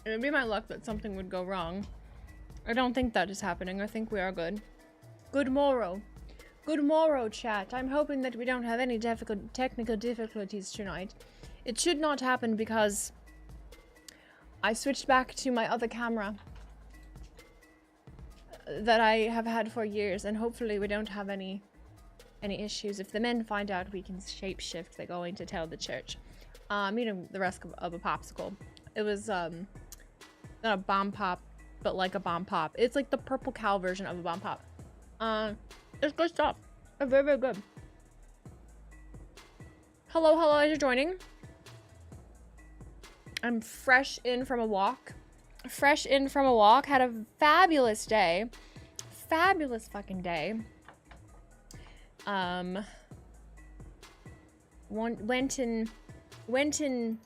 It would be my luck that something would go wrong. I don't think that is happening. I think we are good. Good morrow. Good morrow, chat. I'm hoping that we don't have any technical difficulties tonight. It should not happen because I switched back to my other camera that I have had for years, and hopefully we don't have any issues. If the men find out, we can shapeshift. They're going to tell the church. Eating the rest of a popsicle. It was not a bomb pop, but like a bomb pop. It's like the purple cow version of a bomb pop. It's good stuff. It's very, very good. Hello, as you're joining. I'm fresh in from a walk. Had a fabulous day. Fabulous fucking day. Went and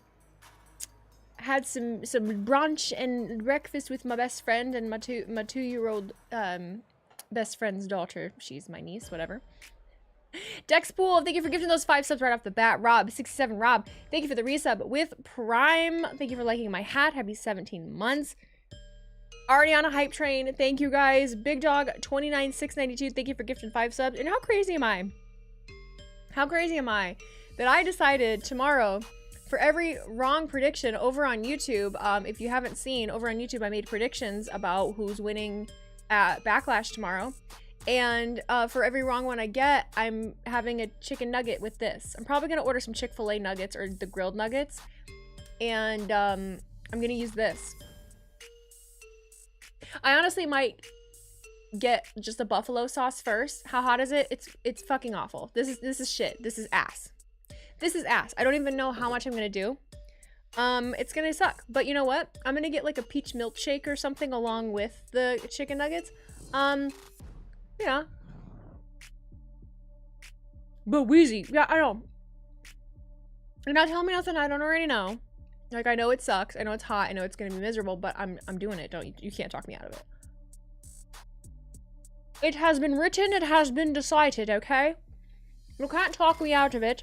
had some brunch and breakfast with my best friend and my two-year-old best friend's daughter. She's my niece, whatever. Dexpool, thank you for gifting those 5 subs right off the bat. Rob67 Rob, thank you for the resub with Prime. Thank you for liking my hat. Happy 17 months. Already on a hype train. Thank you guys. Big Dog 29692, thank you for gifting 5 subs. And how crazy am I? How crazy am I that I decided tomorrow, for every wrong prediction over on YouTube, if you haven't seen, over on YouTube I made predictions about who's winning at Backlash tomorrow. And for every wrong one I get, I'm having a chicken nugget with this. I'm probably going to order some Chick-fil-A nuggets or the grilled nuggets. And I'm going to use this. I honestly might get just a buffalo sauce first. How hot is it? It's fucking awful. This is shit. This is ass. This is ass. I don't even know how much I'm gonna do. It's gonna suck. But you know what? I'm gonna get like a peach milkshake or something along with the chicken nuggets. Yeah. But Wheezy, yeah, I know. You're not telling me nothing I don't already know. Like, I know it sucks. I know it's hot. I know it's gonna be miserable, but I'm doing it. You can't talk me out of it. It has been written. It has been decided. Okay. You can't talk me out of it.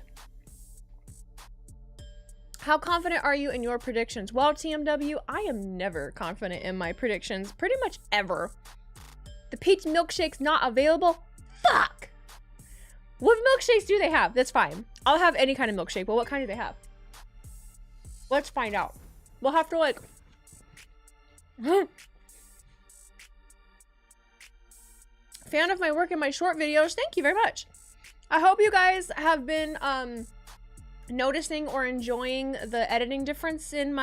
How confident are you in your predictions? Well, TMW, I am never confident in my predictions. Pretty much ever. The peach milkshake's not available? Fuck! What milkshakes do they have? That's fine. I'll have any kind of milkshake, but what kind do they have? Let's find out. We'll have to, like... Fan of my work and my short videos. Thank you very much. I hope you guys have been, noticing or enjoying the editing difference in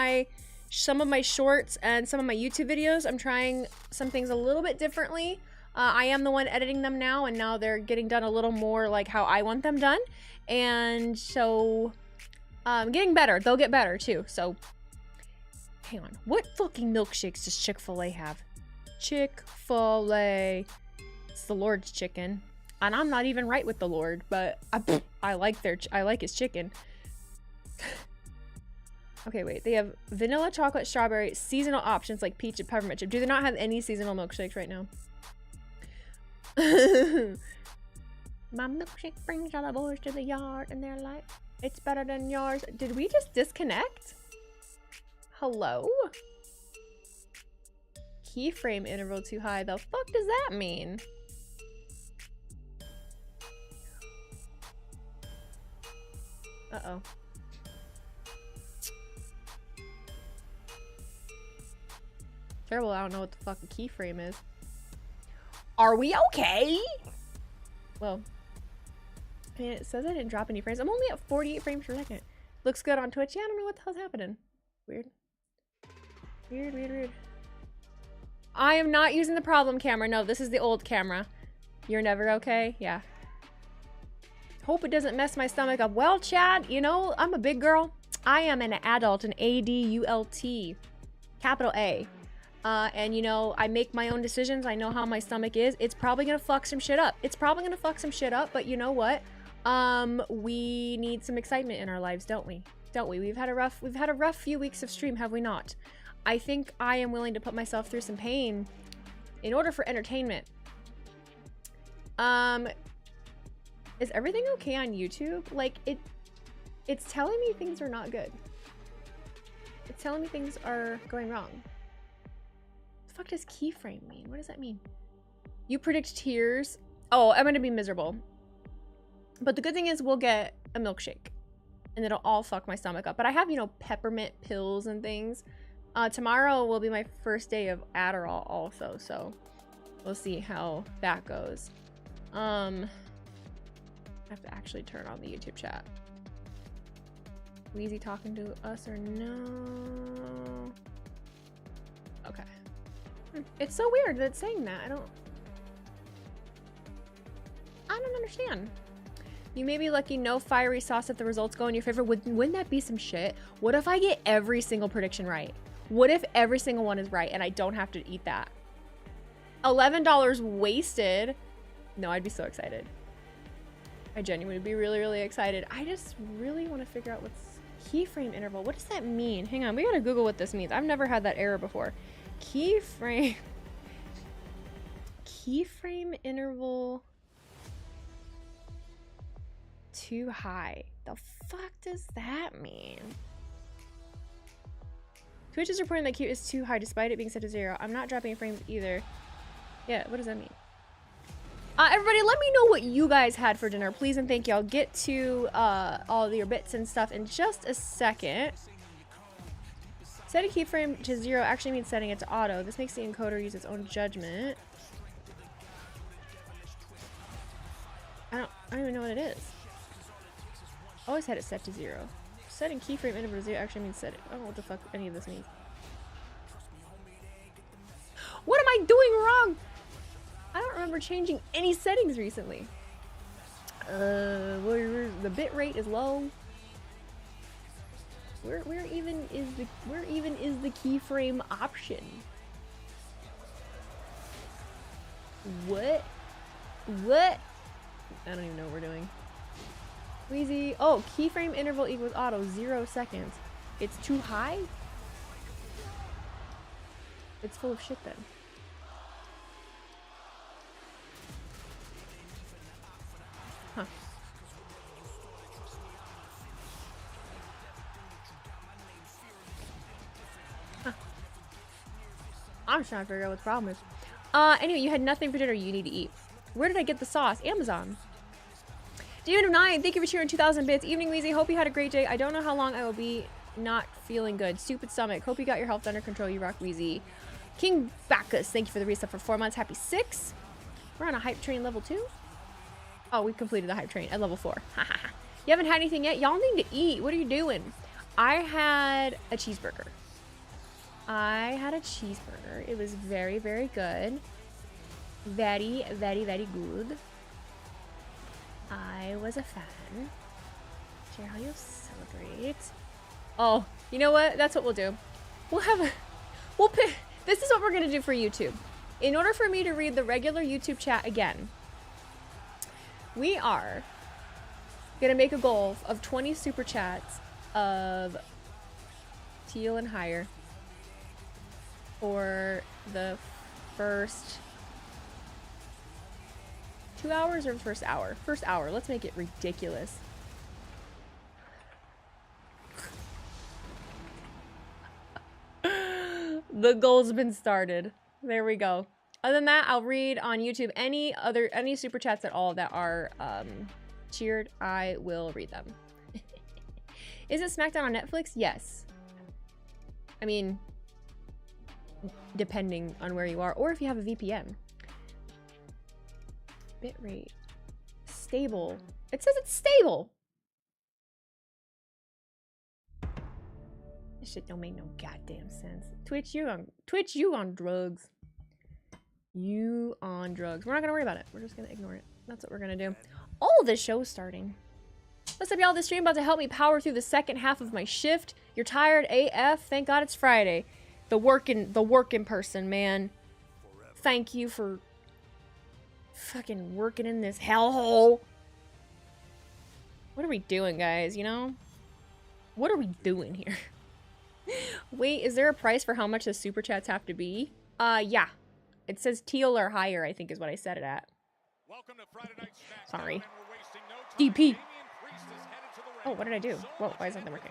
some of my shorts and some of my YouTube videos. I'm trying some things a little bit differently. I am the one editing them now, and now they're getting done a little more like how I want them done. And so, getting better. They'll get better too. So, hang on. What fucking milkshakes does Chick-fil-A have? Chick-fil-A. It's the Lord's chicken. And I'm not even right with the Lord, but I like his chicken. Okay, wait. They have vanilla, chocolate, strawberry, seasonal options like peach and peppermint chip. Do they not have any seasonal milkshakes right now? My milkshake brings all the boys to the yard, and they're like, it's better than yours. Did we just disconnect? Hello? Keyframe interval too high. The fuck does that mean? Uh-oh. Terrible, I don't know what the fucking keyframe is. Are we okay? Well, I mean, it says I didn't drop any frames. I'm only at 48 frames per second. Looks good on Twitch. Yeah, I don't know what the hell's happening. Weird. Weird. I am not using the problem camera. No, this is the old camera. You're never okay? Yeah. Hope it doesn't mess my stomach up. Well, Chad, you know, I'm a big girl. I am an adult, an A-D-U-L-T. Capital A. And, you know, I make my own decisions. I know how my stomach is. It's probably gonna fuck some shit up. But you know what? We need some excitement in our lives, don't we? We've had a rough few weeks of stream, have we not? I think I am willing to put myself through some pain in order for entertainment. Is everything okay on YouTube? Like, it's telling me things are not good. It's telling me things are going wrong. What the fuck does keyframe mean? What does that mean? You predict tears. Oh, I'm gonna be miserable. But the good thing is we'll get a milkshake. And it'll all fuck my stomach up. But I have, you know, peppermint pills and things. Tomorrow will be my first day of Adderall also. So we'll see how that goes. I have to actually turn on the YouTube chat. Wheezy talking to us or no? Okay. It's so weird that it's saying that. I don't understand. You may be lucky, no fiery sauce if the results go in your favor. Wouldn't that be some shit? What if I get every single prediction right? What if every single one is right and I don't have to eat that? $11 wasted. No, I'd be so excited. I genuinely would be really, really excited. I just really want to figure out what's keyframe interval. What does that mean? Hang on, we gotta Google what this means. I've never had that error before. Keyframe interval too high. The fuck does that mean? Twitch is reporting that Q is too high despite it being set to 0. I'm not dropping frames either. Yeah, what does that mean? Everybody, let me know what you guys had for dinner, please and thank you. I'll get to all your bits and stuff in just a second. Setting keyframe to 0 actually means setting it to auto. This makes the encoder use its own judgment. I don't even know what it is. Always had it set to 0. Setting keyframe interval to 0 actually means set it. I don't know what the fuck any of this means. What am I doing wrong? I don't remember changing any settings recently. The bit rate is low. Where even is the keyframe option? What? I don't even know what we're doing. Wheezy. Oh, keyframe interval equals auto 0 seconds. It's too high? It's full of shit then. Huh. I'm just trying to figure out what the problem is. Anyway, you had nothing for dinner you need to eat. Where did I get the sauce? Amazon. Demon of 9, thank you for sharing 2,000 bits. Evening, Wheezy. Hope you had a great day. I don't know how long I will be not feeling good. Stupid stomach. Hope you got your health under control. You rock, Wheezy. King Bacchus, thank you for the reset for 4 months. Happy 6. We're on a hype train level 2. Oh, we completed the hype train at level 4. You haven't had anything yet? Y'all need to eat. What are you doing? I had a cheeseburger. It was very, very good. Very, very, very good. I was a fan. Share how you celebrate. Oh, you know what? That's what we'll do. We'll pick. This is what we're gonna do for YouTube. In order for me to read the regular YouTube chat again, we are gonna make a goal of 20 super chats of teal and higher for the first 2 hours or the first hour? First hour. Let's make it ridiculous. The goal's been started. There we go. Other than that, I'll read on YouTube any super chats at all that are cheered. I will read them. Is it SmackDown on Netflix? Yes. I mean, depending on where you are, or if you have a VPN. Bitrate. Stable. It says it's stable. This shit don't make no goddamn sense. Twitch, you on drugs. You on drugs. We're not gonna worry about it. We're just gonna ignore it. That's what we're gonna do. Oh, this show's starting. What's up, y'all? This stream about to help me power through the second half of my shift. You're tired AF? Thank God it's Friday. The working person, man. Thank you for fucking working in this hellhole. What are we doing, guys? You know? What are we doing here? Wait, is there a price for how much the super chats have to be? Yeah. It says teal or higher, I think is what I set it at. Sorry. DP. Oh, what did I do? Whoa, why is that not working?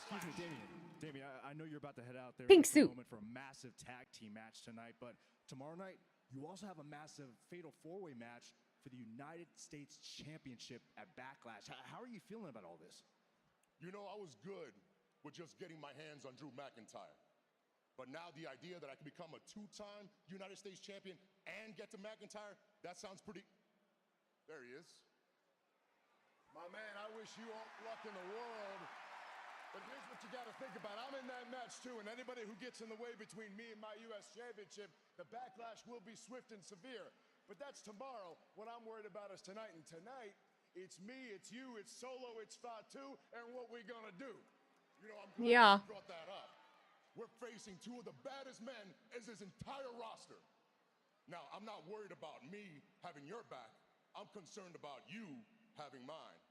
Excuse me, Damien. Damien, I know you're about to head out there Pink in suit. a moment for a massive tag team match tonight, but tomorrow night you also have a massive fatal four-way match for the United States Championship at Backlash. How are you feeling about all this? You know, I was good with just getting my hands on Drew McIntyre. But now the idea that I can become a two-time United States champion and get to McIntyre, that sounds pretty... There he is. My man, I wish you all luck in the world. But here's what you got to think about. I'm in that match too, and anybody who gets in the way between me and my U.S. Championship, the backlash will be swift and severe. But that's tomorrow. What I'm worried about is tonight. And tonight, it's me, it's you, it's Solo, it's Fatu, and what we gonna do. You know, I'm glad you brought that up. We're facing two of the baddest men as his entire roster. Now, I'm not worried about me having your back. I'm concerned about you having mine.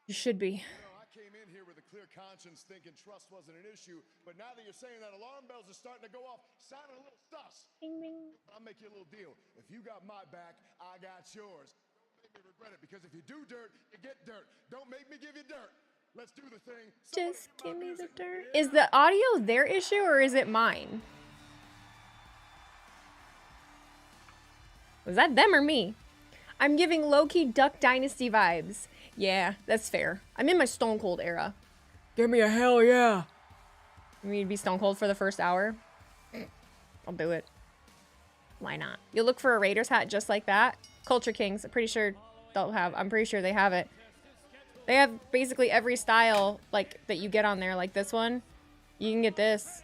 You should be. You know, I came in here with a clear conscience thinking trust wasn't an issue, but now that you're saying that, alarm bells are starting to go off, sounding a little sus. Ding, ding. I'll make you a little deal. If you got my back, I got yours. Don't make me regret it, because if you do dirt, you get dirt. Don't make me give you dirt. Let's do the thing. Just give me the dirt. Is the audio their issue or is it mine? Was that them or me? I'm giving low-key Duck Dynasty vibes. Yeah, that's fair. I'm in my Stone Cold era. Give me a hell yeah. You mean to be Stone Cold for the first hour? I'll do it. Why not? You'll look for a Raiders hat just like that. Culture Kings, I'm pretty sure they'll have. I'm pretty sure they have it. They have basically every style like that you get on there, like this one. You can get this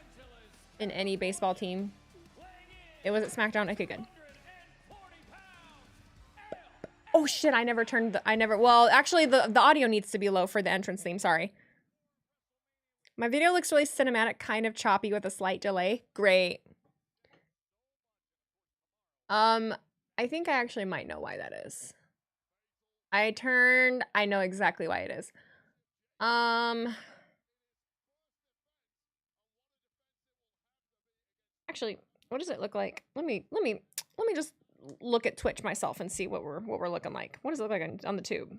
in any baseball team. It was at SmackDown. Okay, good. Oh shit, well, actually the audio needs to be low for the entrance theme, sorry. My video looks really cinematic, kind of choppy with a slight delay. Great. I think I actually might know why that is. I know exactly why it is. Actually, what does it look like? Let me just look at Twitch myself and see what we're looking like. What does it look like on the tube?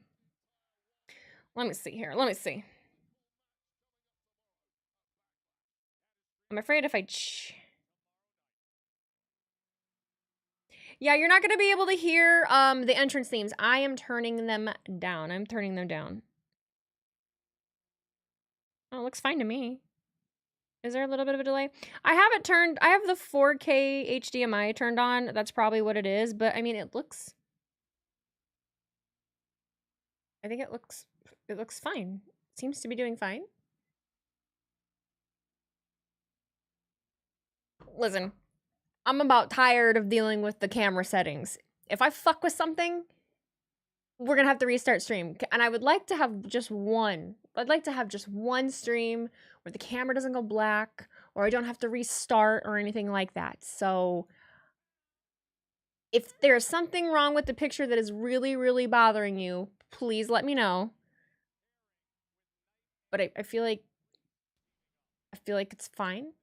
Let me see here. Let me see. I'm afraid if yeah, you're not going to be able to hear the entrance themes. I am turning them down. I'm turning them down. Oh, it looks fine to me. Is there a little bit of a delay? I have the 4K HDMI turned on. That's probably what it is. But I mean, I think it looks fine. It seems to be doing fine. Listen, I'm about tired of dealing with the camera settings. If I fuck with something, we're gonna have to restart stream. And I would like to have just one. I'd like to have just one stream where the camera doesn't go black or I don't have to restart or anything like that. So if there's something wrong with the picture that is really, really bothering you, please let me know. But I feel like it's fine.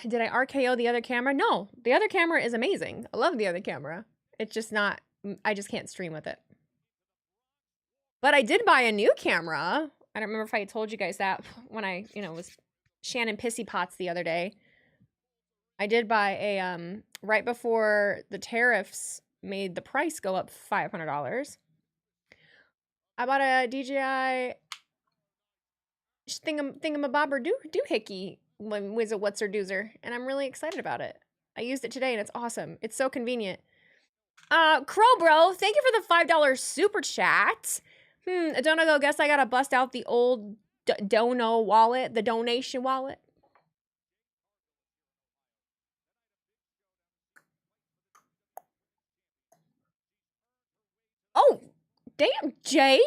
Did I RKO the other camera? No, the other camera is amazing. I love the other camera. It's just not, I just can't stream with it. But I did buy a new camera. I don't remember if I told you guys that when I, was Shannon Pissy Pots the other day. I did buy a, right before the tariffs made the price go up $500. I bought a DJI thingamabobber doohickey was a what's her doozer, and I'm really excited about it. I used it today and it's awesome. It's so convenient. Crow Bro, thank you for the $5 super chat. I don't know, guess I gotta bust out the old dono wallet, the donation wallet. Oh, damn, Jade.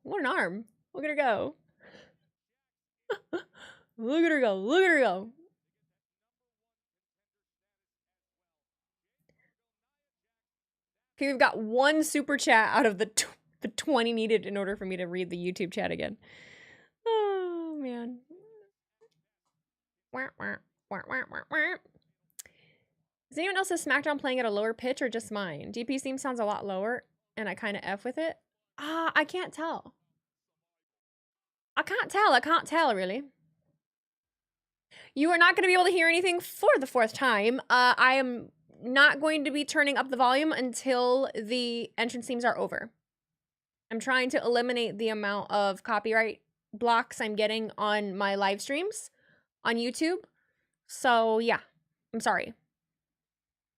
What an arm. Look at her go. Look at her go. Look at her go. Okay, we've got one super chat out of the 20 needed in order for me to read the YouTube chat again. Oh, man. Is anyone else's SmackDown playing at a lower pitch or just mine? DP's theme sounds a lot lower, and I kind of F with it. I can't tell. I can't tell, really. You are not going to be able to hear anything for the 4th time. I am not going to be turning up the volume until the entrance themes are over. I'm trying to eliminate the amount of copyright blocks I'm getting on my live streams on YouTube. So, yeah. I'm sorry.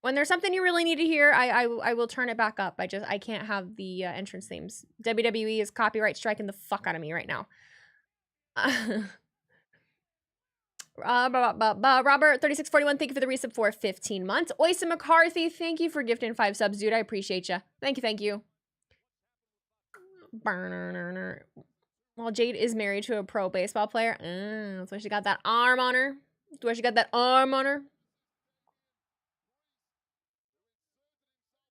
When there's something you really need to hear, I will turn it back up. I can't have the entrance themes. WWE is copyright striking the fuck out of me right now. Robert 3641, thank you for the resub for 15 months. Oysa McCarthy, thank you for gifting 5 subs, dude. I appreciate you. Thank you. Well, Jade is married to a pro baseball player. That's why she got that arm on her. That's why she got that arm on her.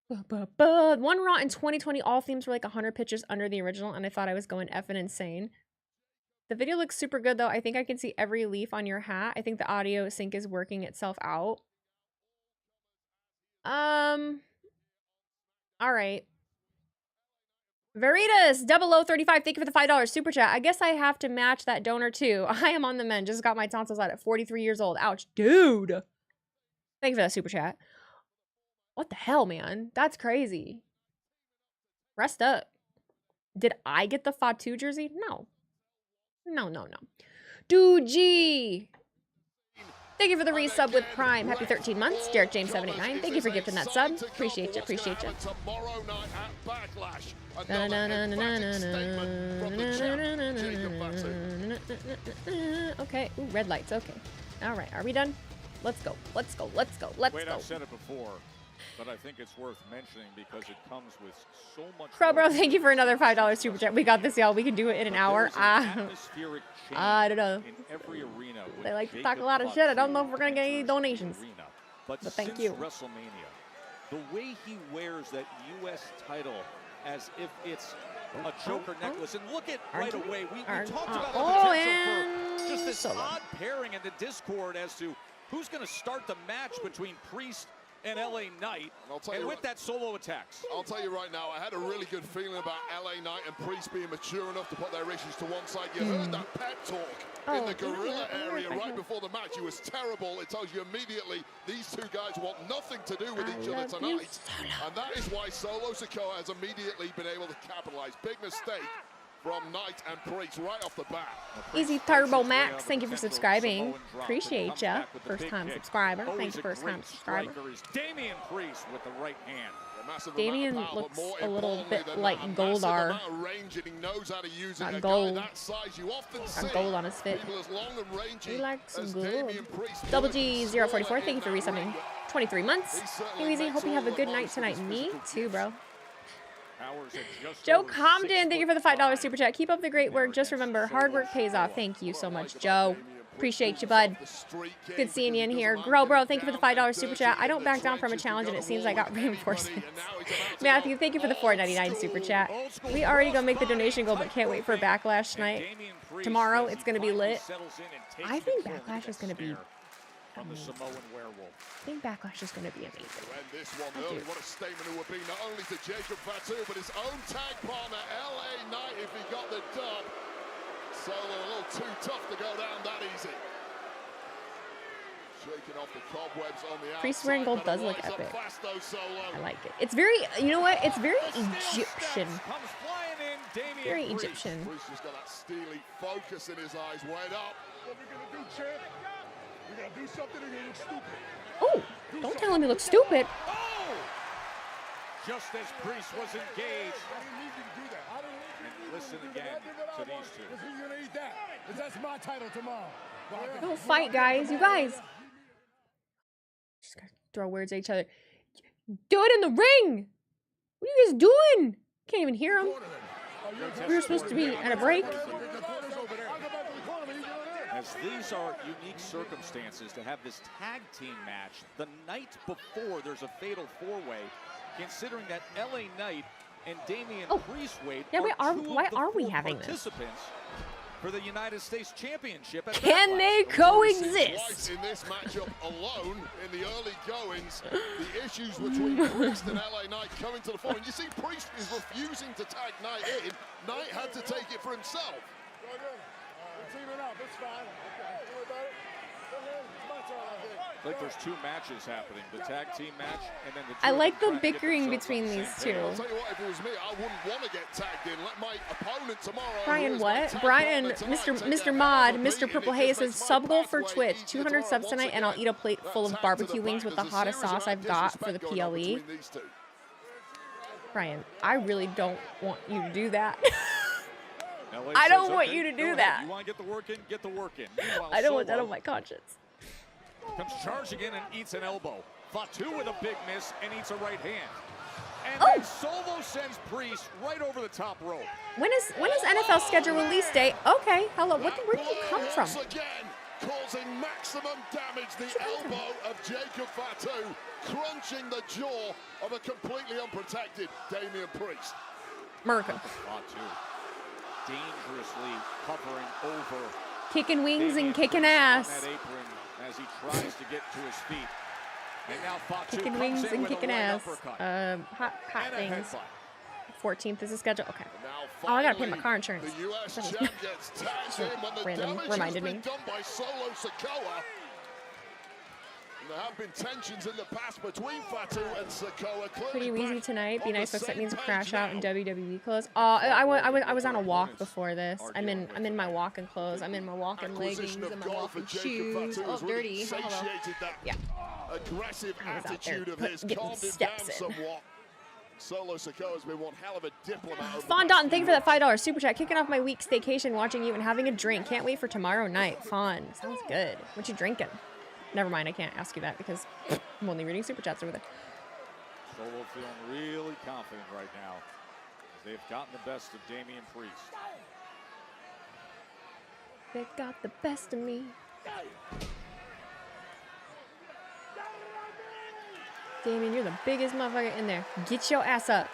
One Raw in 2020, all themes were like 100 pitches under the original, and I thought I was going effing insane. The video looks super good, though. I think I can see every leaf on your hat. I think the audio sync is working itself out. All right. Veritas 0035, thank you for the $5 super chat. I guess I have to match that donor too. I am on the mend. Just got my tonsils out at 43 years old. Ouch, dude. Thank you for that super chat. What the hell, man? That's crazy. Rest up. Did I get the Fatu jersey? No. No. Dude G. Thank you for the resub with Prime. Happy 13 months. Derek James 789. Thank you for gifting that sub. Appreciate you. Okay. Ooh, red lights. Okay. All right. Are we done? Let's go. Wait, I've said it before, but I think it's worth mentioning because it comes with so much. Bro, thank you for another $5 super chat. We got this, y'all. We can do it in an hour. I don't know. They like to talk a lot of shit. I don't know if we're gonna get any donations. But thank you. WrestleMania, the way he wears that U.S. title as if it's a choker necklace, and look at right away. We talked about the potential for just this odd pairing in the Discord as to who's going to start the match between Priest and LA Knight, and with that solo attacks. I'll tell you right now, I had a really good feeling about LA Knight and Priest being mature enough to put their issues to one side. You heard that pep talk in the gorilla area right before the match. It was terrible. It tells you immediately these two guys want nothing to do with each other tonight. And that is why Solo Sikoa has immediately been able to capitalize. Big mistake from Knight and Priest right off the bat. Easy Turbo Max, thank you for subscribing. Appreciate ya. First time subscriber. Thank you, first time subscriber. Damian Priest with the right hand. Damian looks a little bit like Goldar. Not gold. Got gold on his fit. He likes gold. Double G 044, thank you for resubbing 23 months. Hey, Wheezy, hope you have a good night tonight. Me too, bro. Joe Comden, thank you for the $5 super chat. Keep up the great work. Just remember, hard work pays off. Thank you so much, Joe. Appreciate you, bud. Good seeing you in here. Bro, thank you for the $5 super chat. I don't back down from a challenge, and it seems I got reinforcements. Matthew, thank you for the $4.99 super chat. We already gonna make the donation goal, but can't wait for Backlash tonight. Tomorrow, it's gonna be lit. I think Backlash is gonna be from the Samoan werewolf. I think Backlash is going to be amazing. This one early, what a statement it would be not only to Jacob Fatu, but his own tag partner, LA Knight, if he got the dub. Solo a little too tough to go down that easy. Shaking off the cobwebs on the outside. Priest wearing gold does look epic. I like it. It's very, you know what? It's very Egyptian. Very Egyptian. Priest just got that steely focus in his eyes. Wait up. What are we going to do, champ? We're going to do something or you look stupid. Oh, don't tell him he looks stupid. Oh! Just as Priest was engaged. I didn't need you to do that. I didn't need you and listen again to these two. Because you're going to eat that. Because that's my title tomorrow. Don't fight, guys. You guys. Just gotta throw words at each other. Do it in the ring. What are you guys doing? Can't even hear him. We were supposed to be at a break. As these are unique circumstances to have this tag team match the night before there's a fatal four-way, considering that LA Knight and Damian Priest why are we having this? for the United States Championship. Can they coexist? In this matchup alone, in the early goings, the issues between Priest and LA Knight coming to the fore. And you see Priest is refusing to tag Knight in. Knight had to take it for himself. We're teaming up, it's fine. Okay, don't worry about it. Go ahead, it's my turn, I think. I think there's 2 matches happening, the tag team match and then the I like the bickering between these two. I'll tell you what, if it was me, I wouldn't want to get tagged in. Let my opponent tomorrow. Brian, what? Brian, Mr. Mod, Mr. Purple Haze says, sub goal for Twitch, 200 subs tonight, and I'll eat a plate full of barbecue wings with the hottest sauce I've got for the PLE. Brian, I really don't want you to do that. I don't want you to do that. You want to get the work in? Get the work in. I don't want that on my conscience. Comes charging in and eats an elbow. Fatu with a big miss and eats a right hand. And then Solo sends Priest right over the top rope. When is NFL schedule release date? Okay, hello. Where did you come from? Again, causing maximum damage. The elbow of Jacob Fatu, crunching the jaw of a completely unprotected Damian Priest. America. Fatu dangerously hovering over. Kicking wings and kicking ass. On that apron as he tries to get to his feet. And now Fatu kicking wings and kicking ass. Hot things. 14th is the schedule. Okay. Oh, I gotta pay my car insurance. The US champ gets tagged in when the Random damage reminded has me. been done by Solo Sikoa. And there have been tensions in the past between Fatu and Sikoa. Pretty wheezy tonight. Be nice, folks. That means crash out in WWE clothes. I was on a walk before this. I'm in my walking clothes. I'm in my walking leggings and my walking shoes. Oh, dirty. Hello. Yeah. Aggressive I was out there attitude of his getting calmed him steps down in. somewhat. Solo Sikoa has been one hell of a diplomat. Fondant, thank you for that $5 super chat. Kicking off my week's staycation, watching you and having a drink. Can't wait for tomorrow night. Fun. Sounds good. What you drinking? Never mind, I can't ask you that because I'm only reading super chats over there. Solo feeling really confident right now. They've gotten the best of Damian Priest. They got the best of me. Damian, you're the biggest motherfucker in there. Get your ass up.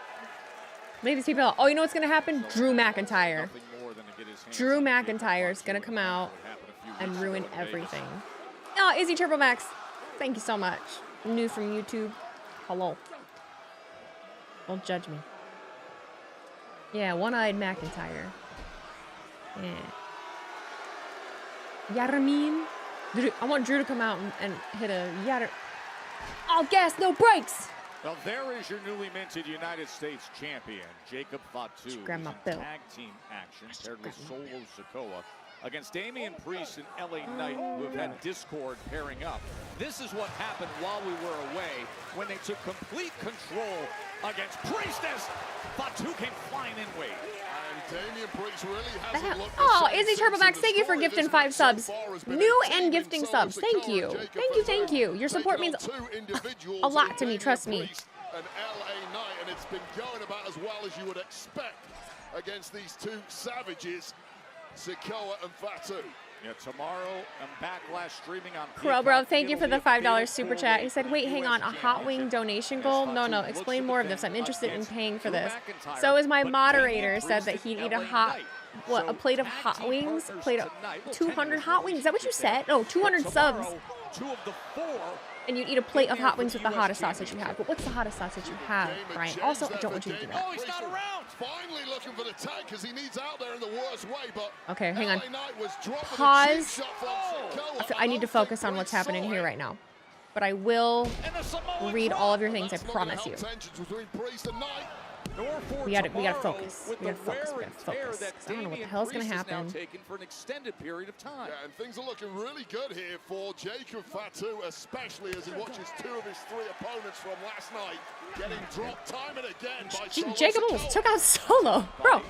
Maybe these people are, oh, you know what's going to happen? Drew McIntyre. Drew McIntyre is going to come out and ruin everything. Oh, Izzy Turbo Max. Thank you so much. New from YouTube. Hello. Don't judge me. Yeah, one-eyed McIntyre. Yeah. Yaramin. I want Drew to come out and hit a Yar. All gas, no brakes. Well, there is your newly minted United States champion, Jacob Fatu. Grab my in belt. Tag team action paired with Solo Sikoa against Damian Priest and LA Knight, who have had discord pairing up. This is what happened while we were away when they took complete control against Priest as Fatu came flying in weight. Damian Priest really hasn't looked oh, Izzy Turbo Max, thank you for gifting 5 subs. New and gifting subs. Thank you. Thank you, thank you. Your support means a lot to me, trust me. And LA Knight, and it's been going about as well as you would expect against these two savages, Sikoa and Fatu. Yeah, tomorrow I'm Backlash streaming on Crow Bro, thank you for the $5 super chat. He said, wait, hang on, a hot wing donation goal? No, explain more of this. I'm interested in paying for this. So is my moderator said that he'd eat a plate of hot wings? Plate of 200 hot wings? Is that what you said? No, 200 subs. 2 of the 4. And you eat a plate of hot wings with the hottest sausage you have. But what's the hottest sausage you have, Brian? Also, I don't want you to do that. Oh, he's not around. Finally looking for the tag because he needs out there in the worst way, but okay, hang on. Pause. I need to focus on what's happening here right now. But I will read all of your things, I promise you. We gotta focus. We gotta focus. I don't know what the hell's gonna happen. For an extended period of time. Yeah, and things are looking really good here for Jacob Fatu, especially as he watches 2 of his 3 opponents from last night getting dropped time and again by Solo Jacob almost took out Solo, bro.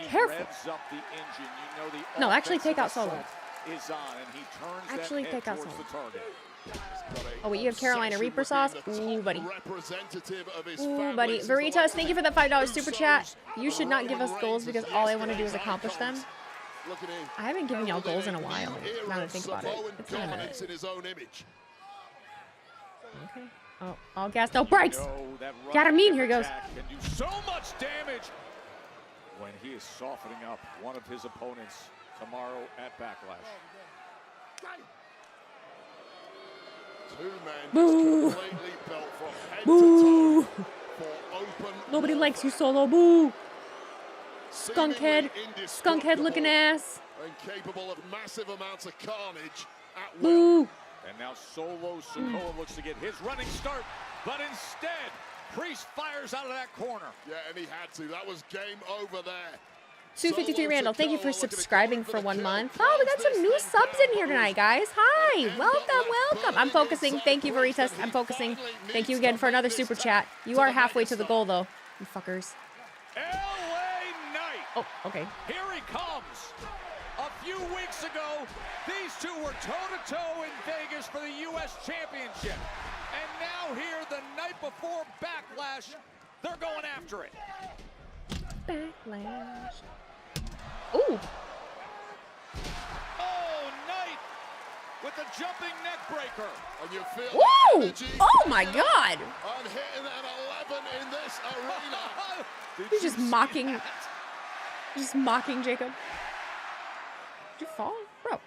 Careful. No, actually take out Solo. Actually take out Solo. Oh, wait, you have Carolina Reaper sauce? Ooh, buddy. Ooh, buddy. Veritas, thank you for the $5 super chat. You should not give us goals because all I want to do is accomplish them. I haven't given y'all goals in a while, now that I think about it. It's been a minute. Okay. Oh, all gas, no brakes. Yaramin, here goes. Can do so much damage when he is softening up one of his opponents. tomorrow at Backlash. Two men Boo. completely built from head Boo. to toe for open Nobody warfare. likes you, Solo. Boo. Skunk head. Seemingly Skunk head looking ass. and capable of massive amounts of carnage at Boo. will. And now Solo Sikoa looks to get his running start, but instead, Priest fires out of that corner. Yeah, and he had to. That was game over there. 253 Randall, thank you for subscribing for 1 month. Oh, we got some new subs in here tonight, guys. Hi, welcome, welcome. I'm focusing. Thank you, Veritas. I'm focusing. Thank you again for another super chat. You are halfway to the goal, though, you fuckers. LA Knight. Oh, okay. Here he comes. A few weeks ago, these two were toe-to-toe in Vegas for the U.S. Championship. And now here, the night before Backlash, they're going after it. Backlash. Ooh. Oh, Knight with the jumping neck breaker. And you feel Woo! the energy Oh my God! on hitting an 11 in this arena. He's just mocking. Just mocking Jacob. Did you fall? Bro.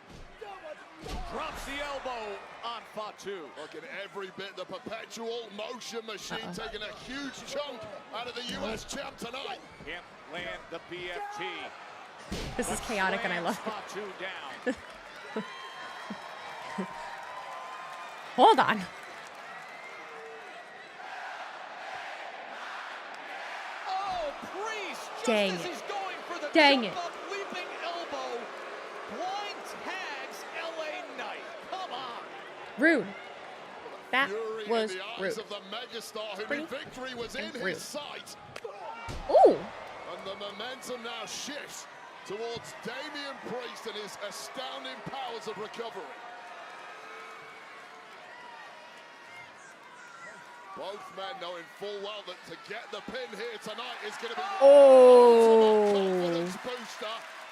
Drops the elbow on Fatu. Look at every bit, the perpetual motion machine taking a huge chunk out of the U.S. champ tonight. Can't land the BFT. This is chaotic and I love it. Fatu down. Hold on. Oh, Priest! Just Dang as it. he's going for the Dang jump it. up, leaping elbow, blind tags LA Knight. Come on. Rude. That Fury was in the eyes rude. of the megastar who Pretty knew victory was in rude. his sight. Ooh. And the momentum now shifts towards Damian Priest and his astounding powers of recovery. Both men knowing full well that to get the pin here tonight is going to be Oh. confidence booster.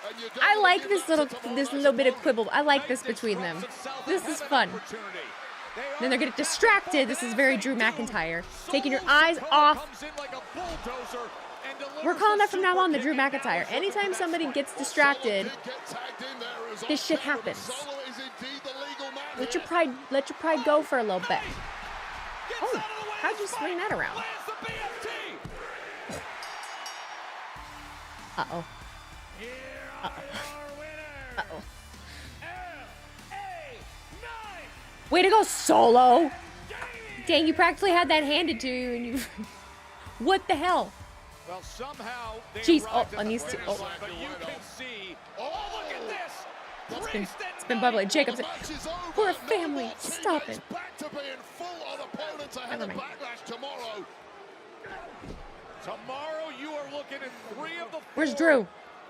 And you don't I wanna like give this that to little tomorrow little bit of night's quibble. I like this Knight between them. disrupts himself This and is have fun. an opportunity. They Then they're are getting distracted. This is very Drew McIntyre. Taking your Solo eyes Sikoa off. comes in like a bulldozer and delivers We're calling the that from now on, the Drew super kick, and now McIntyre. he's looking Anytime for that somebody spike. gets distracted, Solo did get tagged in there as this shit unfavorable. happens. Solo is indeed the legal man let your here. pride go for a little bit. Gets Oh, out of the way how'd of you the swing spike. that around? Lands the BFT. Uh-oh. Here are your winners. Uh-oh. LA Knight. Way to go, Solo! Dang, you practically had that handed to you and you... What the hell? Well, somehow they Jeez, arrived oh, at on the these two. finish Oh. line, but you can see. Oh, look at this. It's been bubbly. Jacob's... The match is over. We're a No family. more Stop teammates. it. Back to being full on opponents ahead Never of mind. Backlash tomorrow. Tomorrow you are looking at 3 of the 4 Where's Drew?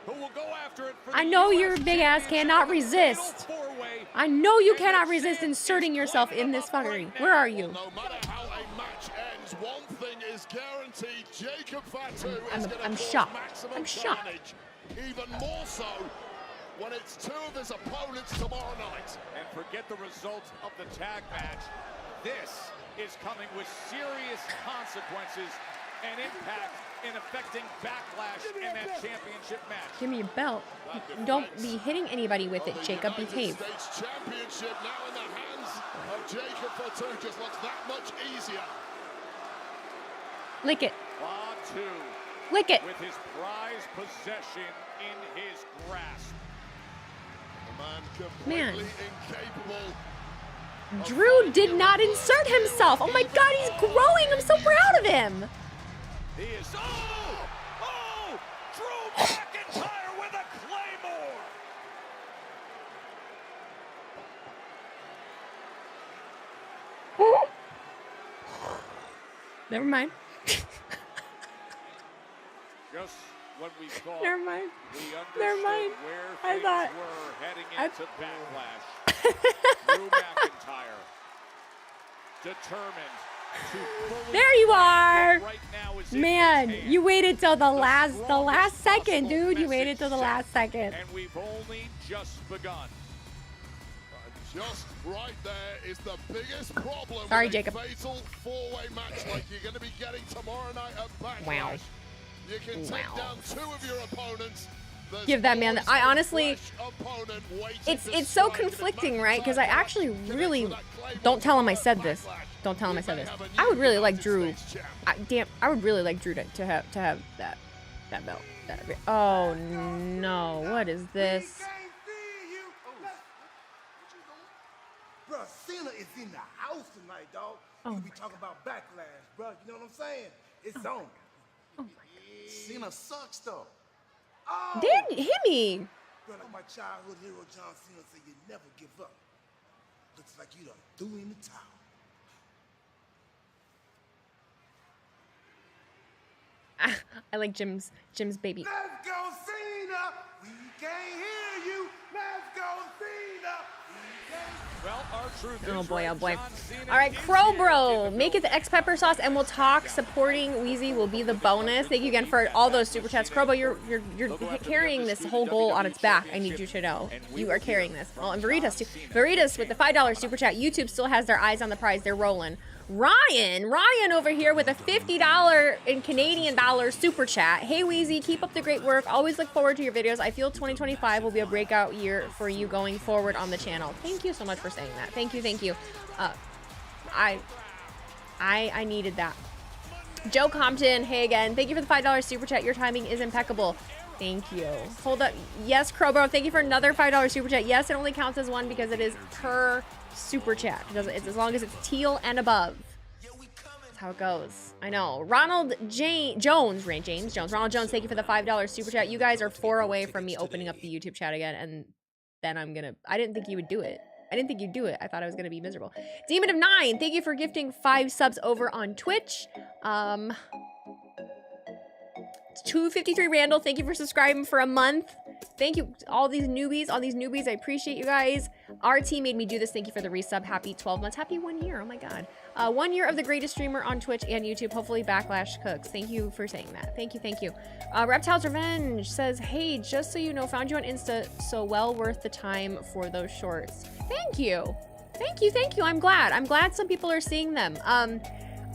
who will go after it for I the know US your big ass Championship cannot in a resist. fatal 4-way. I know you And cannot the resist champ inserting is yourself climbing in this up right fuckery. now. Where are you? No matter how a match ends, one thing is guaranteed. Jacob Fatu I'm- is going to I'm cause shocked. maximum I'm shocked. carnage. Even more so when it's 2 of his opponents tomorrow night. And forget the result of the tag match. This is coming with serious consequences and impact in affecting Backlash in that championship match. Give me a belt. Don't be hitting anybody with it, The Jacob. United Behave. States Championship now in the hands of Jacob Fatu just looks that much easier. Lick it. Fatu Lick it. with his prize possession in his grasp. The man Man. completely incapable. Drew did not insert himself. Oh my God, he's growing. I'm so proud of him. He is. Oh! Drew McIntyre with a claymore! Never mind. Just when we thought Never mind. we understood Never mind. where I things thought- were heading I- into Backlash, Drew McIntyre determined to fully There you are. right now is in Man, his you hands. waited till the last second, possible dude. You waited message till the sent, last second. And we've only just begun. Just right there is the biggest problem Sorry, with Jacob. a fatal 4-way match like you're going to be getting tomorrow night at Backlash. Wow. You can take Wow. down 2 of your opponents, give that man. I honestly, it's so conflicting, right? Because I actually really don't tell him I said this. Don't tell him I said this. I would really like Drew. I would really like Drew to have that belt. Oh no! What is this? Bro, Cena is in the house tonight, dog. Oh we talking about Backlash, bro. You know what I'm saying? It's on. Oh Cena sucks, though. Didn't hit me. Bro, like my childhood hero John Cena said, you never give up. Looks like you done threw in the towel. I like Jim's baby. Let's go, Cena. We can't hear you. Let's go, Cena. Well, R-Truth, Oh boy, oh boy. All right, Crow Bro, make it the X Pepper sauce and we'll talk. Supporting Wheezy will be the bonus. Thank you again for all those super chats. Crow Bro, you're carrying this whole goal on its back. I need you to know. You are carrying this. Oh, and Veritas too. Veritas with the $5 super chat. YouTube still has their eyes on the prize. They're rolling. Ryan over here with a $50 in Canadian dollars super chat. Hey Wheezy, keep up the great work. Always look forward to your videos. I feel 2025 will be a breakout year for you going forward on the channel. Thank you so much for saying that. Thank you. I needed that. Joe Compton, hey again. Thank you for the $5 super chat. Your timing is impeccable. Thank you. Hold up. Yes, Crowbro, thank you for another $5 super chat. Yes, it only counts as one because it is per super chat. It's as long as it's teal and above. That's how it goes. I know. Ronald Jones, Ronald Jones, thank you for the $5 super chat. You guys are 4 away from me opening up the YouTube chat again, and then I didn't think you would do it. I didn't think you'd do it. I thought I was going to be miserable. Demon of 9, thank you for gifting 5 subs over on Twitch. 253 Randall, thank you for subscribing for a month. Thank you, all these newbies. I appreciate you guys. RT made me do this. Thank you for the resub. Happy 12 months. Happy 1 year. Oh my God. 1 year of the greatest streamer on Twitch and YouTube. Hopefully Backlash cooks. Thank you for saying that. Thank you. Reptiles Revenge says, hey, just so you know, found you on Insta, so well worth the time for those shorts. Thank you. I'm glad some people are seeing them.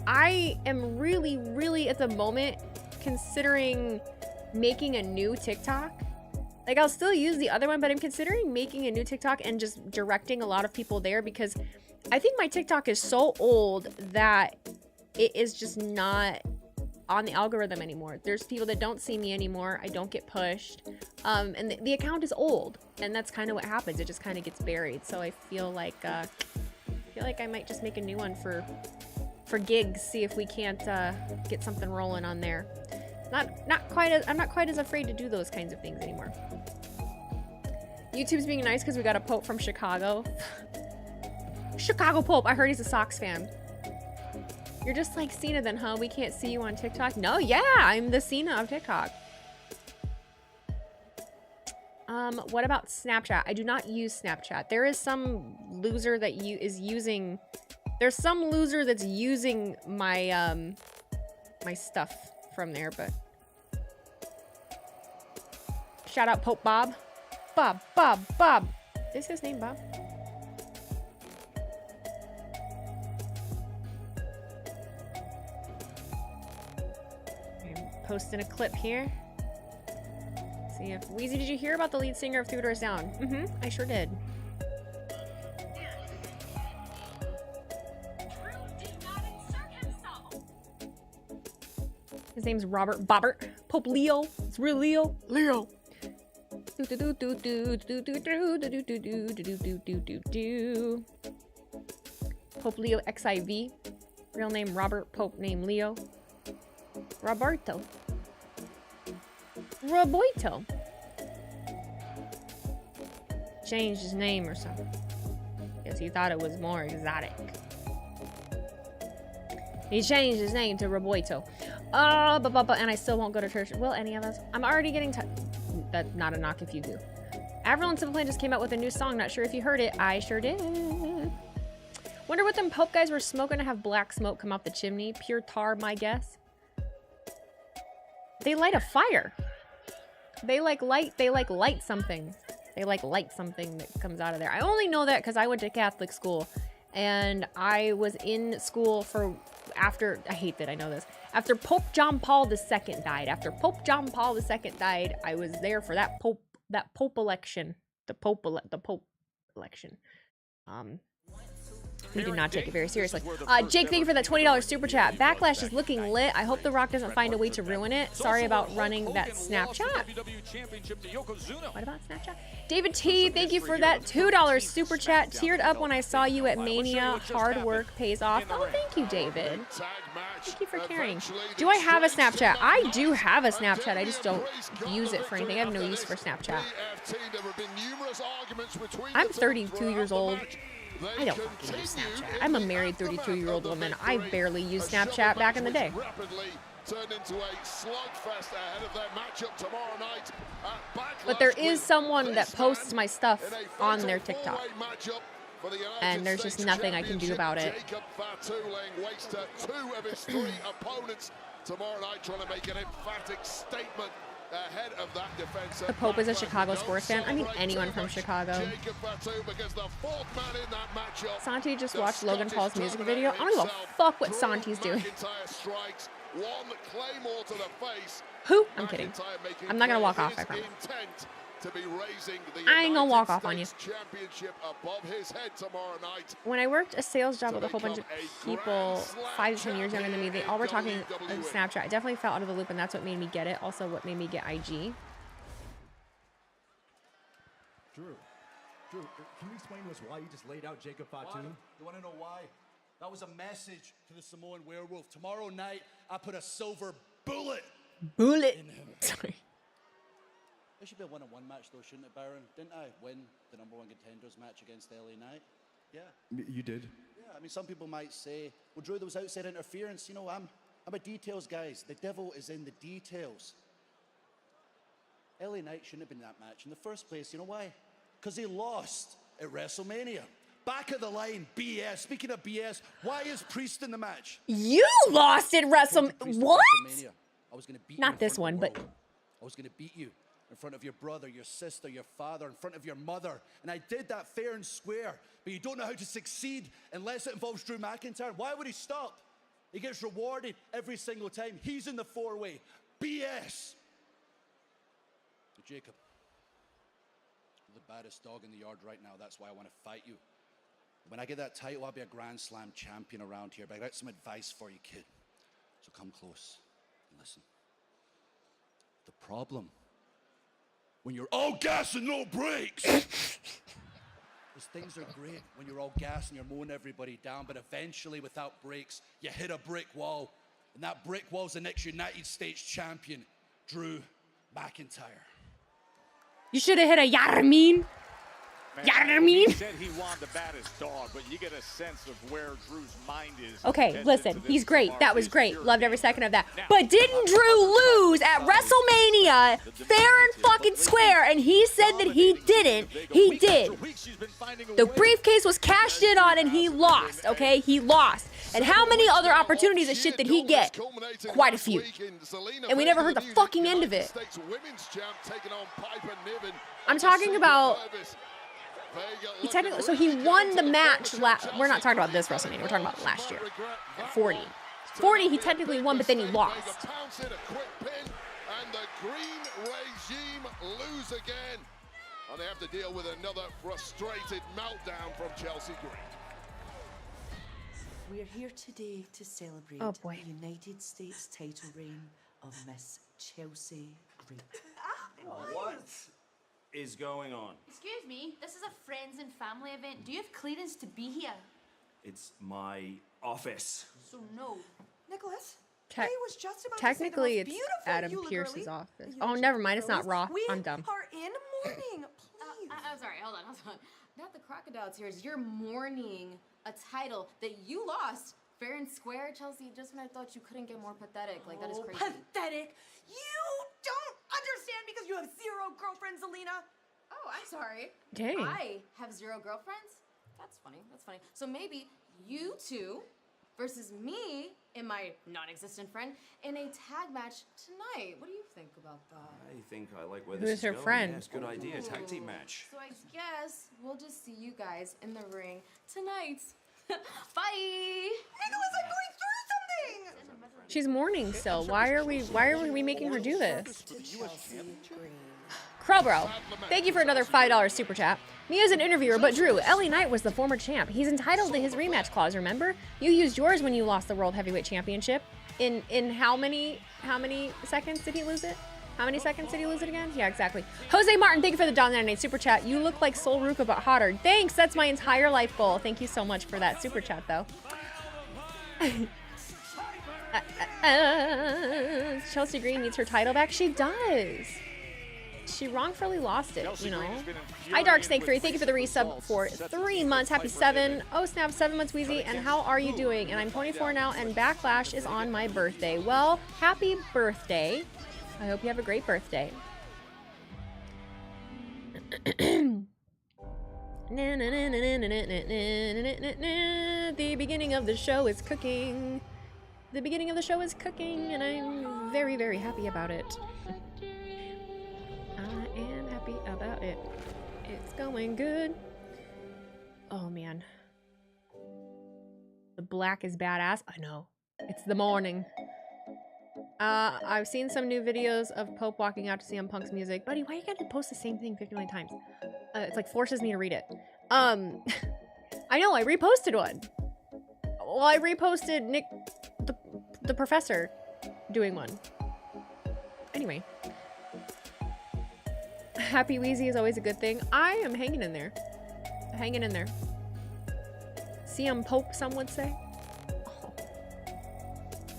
I am really at the moment considering making a new TikTok. Like, I'll still use the other one, but I'm considering making a new TikTok and just directing a lot of people there because I think my TikTok is so old that it is just not on the algorithm anymore. There's people that don't see me anymore. I don't get pushed. And the account is old, and that's kind of what happens. It just kind of gets buried. So I feel like I might just make a new one for gigs, see if we can't get something rolling on there. I'm not quite as afraid to do those kinds of things anymore. YouTube's being nice because we got a Pope from Chicago. Chicago Pope. I heard he's a Sox fan. You're just like Cena then, huh? We can't see you on TikTok. No, yeah, I'm the Cena of TikTok. What about Snapchat? I do not use Snapchat. There is some loser that there's some loser that's using my my stuff from there, but shout out Pope Bob. Bob. Is his name Bob? I'm posting a clip here. See if Wheezy, did you hear about the lead singer of 3 Doors Down? I sure did. His name's Robert Bobbert. Pope Leo. It's real Leo. Pope Leo XIV. Real name Robert, Pope name Leo. Roberto. Changed his name or something. Guess he thought it was more exotic. He changed his name to Roboito. And I still won't go to church. Will any of us? I'm already getting that's not a knock if you do. Avril and Simple Plan just came out with a new song. Not sure if you heard it. I sure did. Wonder what them Pope guys were smoking to have black smoke come out the chimney. Pure tar, my guess. They light a fire. They light something. They light something that comes out of there. I only know that because I went to Catholic school and I was in school I hate that I know this. After Pope John Paul II died. After Pope John Paul II died, I was there for that Pope election. The Pope election. We did not take it very seriously. Jake, thank you for that $20 super chat. Backlash is looking lit. I hope The Rock doesn't find a way to ruin it. Sorry about running that Snapchat. What about Snapchat? David T, thank you for that $2 super chat. Teared up when I saw you at Mania. Hard work pays off. Oh, thank you, David. Thank you for caring. Do I have a Snapchat? I do have a Snapchat. I just don't use it for anything. I have no use for Snapchat. I'm 32 years old. I don't fucking use Snapchat. I'm a married 32-year-old woman. I barely used Snapchat back in the day. But there is someone that posts my stuff on their TikTok. And there's just nothing I can do about it. Tomorrow night trying to make an emphatic statement ahead of that defense. The Pope is a Chicago sports fan. I mean, anyone from Chicago. Santi just watched Logan Paul's music video. I don't give a fuck what Santi's doing. Who? I'm kidding. I'm not gonna walk off, I promise. I ain't gonna walk off on you. When I worked a sales job with a whole bunch of people 5 to 10 years younger than me, they all were talking on Snapchat. I definitely fell out of the loop, and that's what made me get it. Also, what made me get IG. Drew, can you explain to us why you just laid out Jacob Fatu? You want to know why? That was a message to the Samoan werewolf. Tomorrow night, I put a silver bullet in him. Sorry. It should be a one-on-one match, though, shouldn't it, Baron? Didn't I win the #1 contenders match against LA Knight? Yeah. You did? Yeah, I mean, some people might say, well, Drew, there was outside interference. You know, I'm a details guy. The devil is in the details. LA Knight shouldn't have been in that match in the first place. You know why? Because he lost at WrestleMania. Back of the line, BS. Speaking of BS, why is Priest in the match? You lost at WrestleMania. What? I was going to beat Not this one, but I was going to beat you in front of your brother, your sister, your father, in front of your mother. And I did that fair and square. But you don't know how to succeed unless it involves Drew McIntyre. Why would he stop? He gets rewarded every single time. He's in the four-way. BS. Jacob, you're the baddest dog in the yard right now. That's why I want to fight you. When I get that title, I'll be a Grand Slam champion around here. But I got some advice for you, kid. So come close and listen. The problem, when you're all gas and no brakes, is things are great when you're all gas and you're mowing everybody down, but eventually, without brakes, you hit a brick wall, and that brick wall's the next United States champion, Drew McIntyre. you should have hit a Yarmin. He said he wanted the baddest dog, but you get a sense of where Drew's mind is. Okay, listen, he's great. That was great. Loved every second of that. But didn't Drew lose at WrestleMania fair and fucking square? And he said that he didn't. He did. The briefcase was cashed in on and he lost, okay? He lost. And how many other opportunities of shit did he get? Quite a few. And we never heard the fucking end of it. I'm talking about... He won the match. We're not talking about this WrestleMania. We're talking about last year. At 40. 40, he technically won, but then he lost. And the green regime lose again. And they have to deal with another frustrated meltdown from Chelsea Green. We're here today to celebrate the United States title reign of Miss Chelsea Green. What is going on? Excuse me, this is a friends and family event. Do you have clearance to be here? It's my office. So no. Nicholas, Te- I was just about technically, to say it's Adam Pearce's office. Oh, never mind. It's not Raw. I'm dumb. We are in mourning, please. I'm sorry, hold on. Not the crocodile tears. You're mourning a title that you lost fair and square, Chelsea, just when I thought you couldn't get more pathetic. Like, that is crazy. Pathetic? You don't understand because you have 0 girlfriends, Alina. Oh, I'm sorry. Dang. I have 0 girlfriends? That's funny. That's funny. So maybe you two versus me and my non-existent friend in a tag match tonight. What do you think about that? I think I like where Who's this is her going. friend? Yeah, it's a good idea. Tag team match. So I guess we'll just see you guys in the ring tonight. Bye! Nicholas, I'm going through something! She's mourning still. Why are we making her do this? Crowbro, thank you for another $5 super chat. Mia's an interviewer, but Drew, LA Knight was the former champ. He's entitled to his rematch clause, remember? You used yours when you lost the World Heavyweight Championship. In how many seconds did he lose it? How many seconds did he lose it again? Yeah, exactly. Jose Martin, thank you for the $1.98 super chat. You look like Sol Ruka, but hotter. Thanks, that's my entire life goal. Thank you so much for that super chat, though. Chelsea Green needs her title back. She does. She wrongfully lost it, you know. Hi, Dark Snake 3. Thank you for the resub for 3 months. Happy 7. Oh, snap. 7 months, Wheezy. And how are you doing? And I'm 24 now, and Backlash is on my birthday. Well, happy birthday. I hope you have a great birthday. The beginning of the show is cooking. The beginning of the show is cooking, and I'm very, very happy about it. I am happy about it. It's going good. Oh, man. The black is badass. I know. It's the morning. I've seen some new videos of Pope walking out to CM Punk's music. Buddy, why you gotta post the same thing 59 times? It's like forces me to read it. I know, I reposted one. Well, I reposted Nick, the professor, doing one. Anyway. Happy Wheezy is always a good thing. I am hanging in there. Hanging in there. CM Pope, some would say.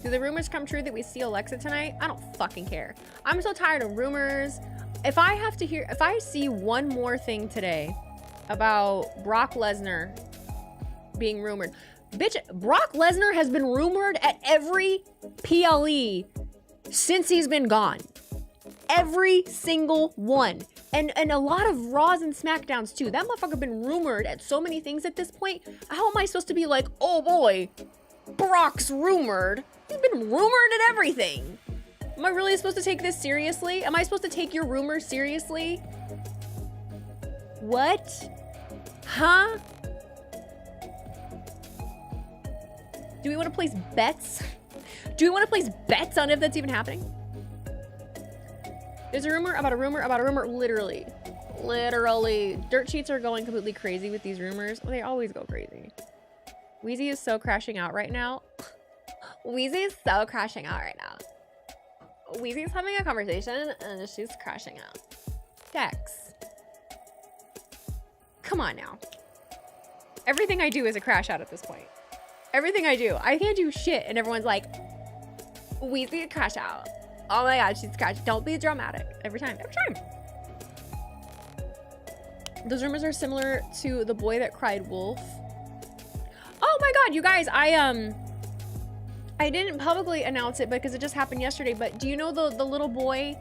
Do the rumors come true that we see Alexa tonight? I don't fucking care. I'm so tired of rumors. If I see one more thing today about Brock Lesnar being rumored. Bitch, Brock Lesnar has been rumored at every PLE since he's been gone. Every single one. And a lot of Raws and Smackdowns too. That motherfucker been rumored at so many things at this point. How am I supposed to be like, oh boy, Brock's rumored? He's been rumored at everything. Am I really supposed to take this seriously? Am I supposed to take your rumors seriously? What? Huh? Do we want to place bets? Do we want to place bets on if that's even happening? There's a rumor about a rumor about a rumor. Literally. Dirt sheets are going completely crazy with these rumors. They always go crazy. Wheezy is so crashing out right now. Wheezy is so crashing out right now. Wheezy's having a conversation and she's crashing out. Dex. Come on now. Everything I do is a crash out at this point. Everything I do. I can't do shit and everyone's like, Wheezy crash out. Oh my god, she's crashed. Don't be dramatic. Every time. Those rumors are similar to the boy that cried wolf. Oh my god, you guys, I didn't publicly announce it because it just happened yesterday, but do you know the little boy,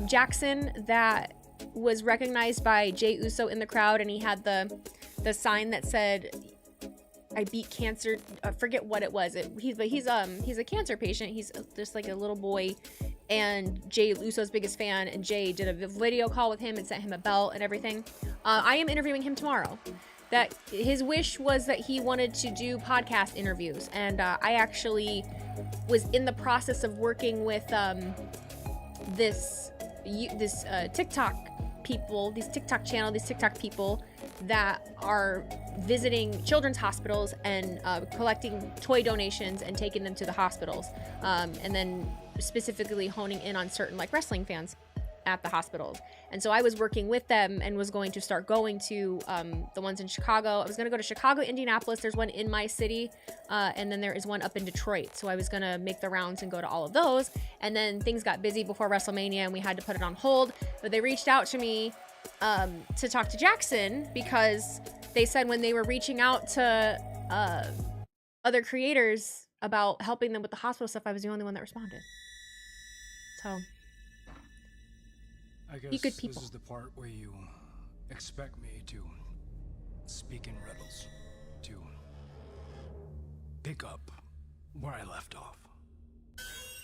Jackson, that was recognized by Jey Uso in the crowd, and he had the sign that said, I beat cancer. I forget what it was. He's a cancer patient. He's just like a little boy, and Jey Uso's biggest fan, and Jey did a video call with him and sent him a belt and everything. I am interviewing him tomorrow. That his wish was that he wanted to do podcast interviews, and I actually was in the process of working with this TikTok people, these TikTok people that are visiting children's hospitals and collecting toy donations and taking them to the hospitals, and then specifically honing in on certain like wrestling fans at the hospitals. And so I was working with them and was going to start going to the ones in Chicago. I was going to go to Chicago, Indianapolis. There's one in my city. And then there is one up in Detroit. So I was going to make the rounds and go to all of those. And then things got busy before WrestleMania and we had to put it on hold. But they reached out to me to talk to Jackson because they said when they were reaching out to other creators about helping them with the hospital stuff, I was the only one that responded. So... I guess good people. This is the part where you expect me to speak in riddles, to pick up where I left off.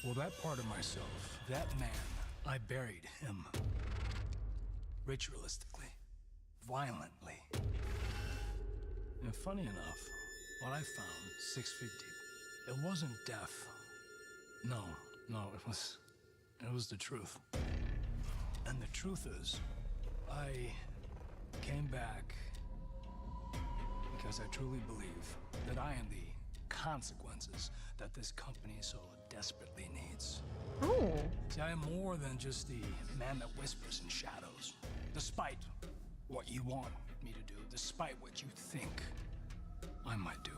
Well, that part of myself, that man, I buried him. Ritualistically, violently. And funny enough, what I found 6 feet deep, it wasn't death. No, it was the truth. And the truth is, I came back because I truly believe that I am the consequences that this company so desperately needs. Oh. See, I am more than just the man that whispers in shadows, despite what you want me to do, despite what you think I might do.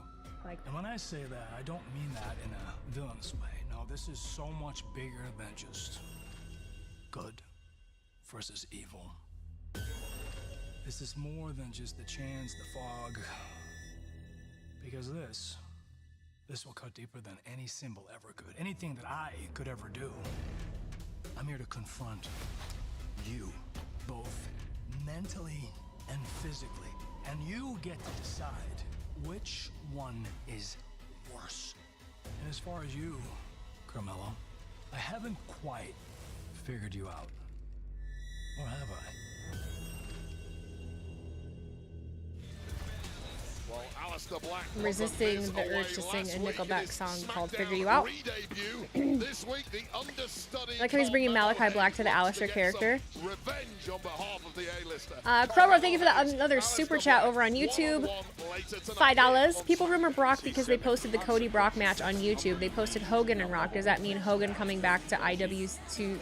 And when I say that, I don't mean that in a villainous way. No, this is so much bigger than just good versus evil. This is more than just the chance, the fog. Because this will cut deeper than any symbol ever could. Anything that I could ever do. I'm here to confront you, both mentally and physically. And you get to decide which one is worse. And as far as you, Carmelo, I haven't quite figured you out. Or have I? I'm resisting the urge to sing a Nickelback song called Figure You Out. Like how he's bringing Malachi Black to the Alistair character. Crowbar, thank you for another super chat over on YouTube. $5. People rumor Brock because they posted the Cody Brock match on YouTube. They posted Hogan and Rock. Does that mean Hogan coming back to IWC?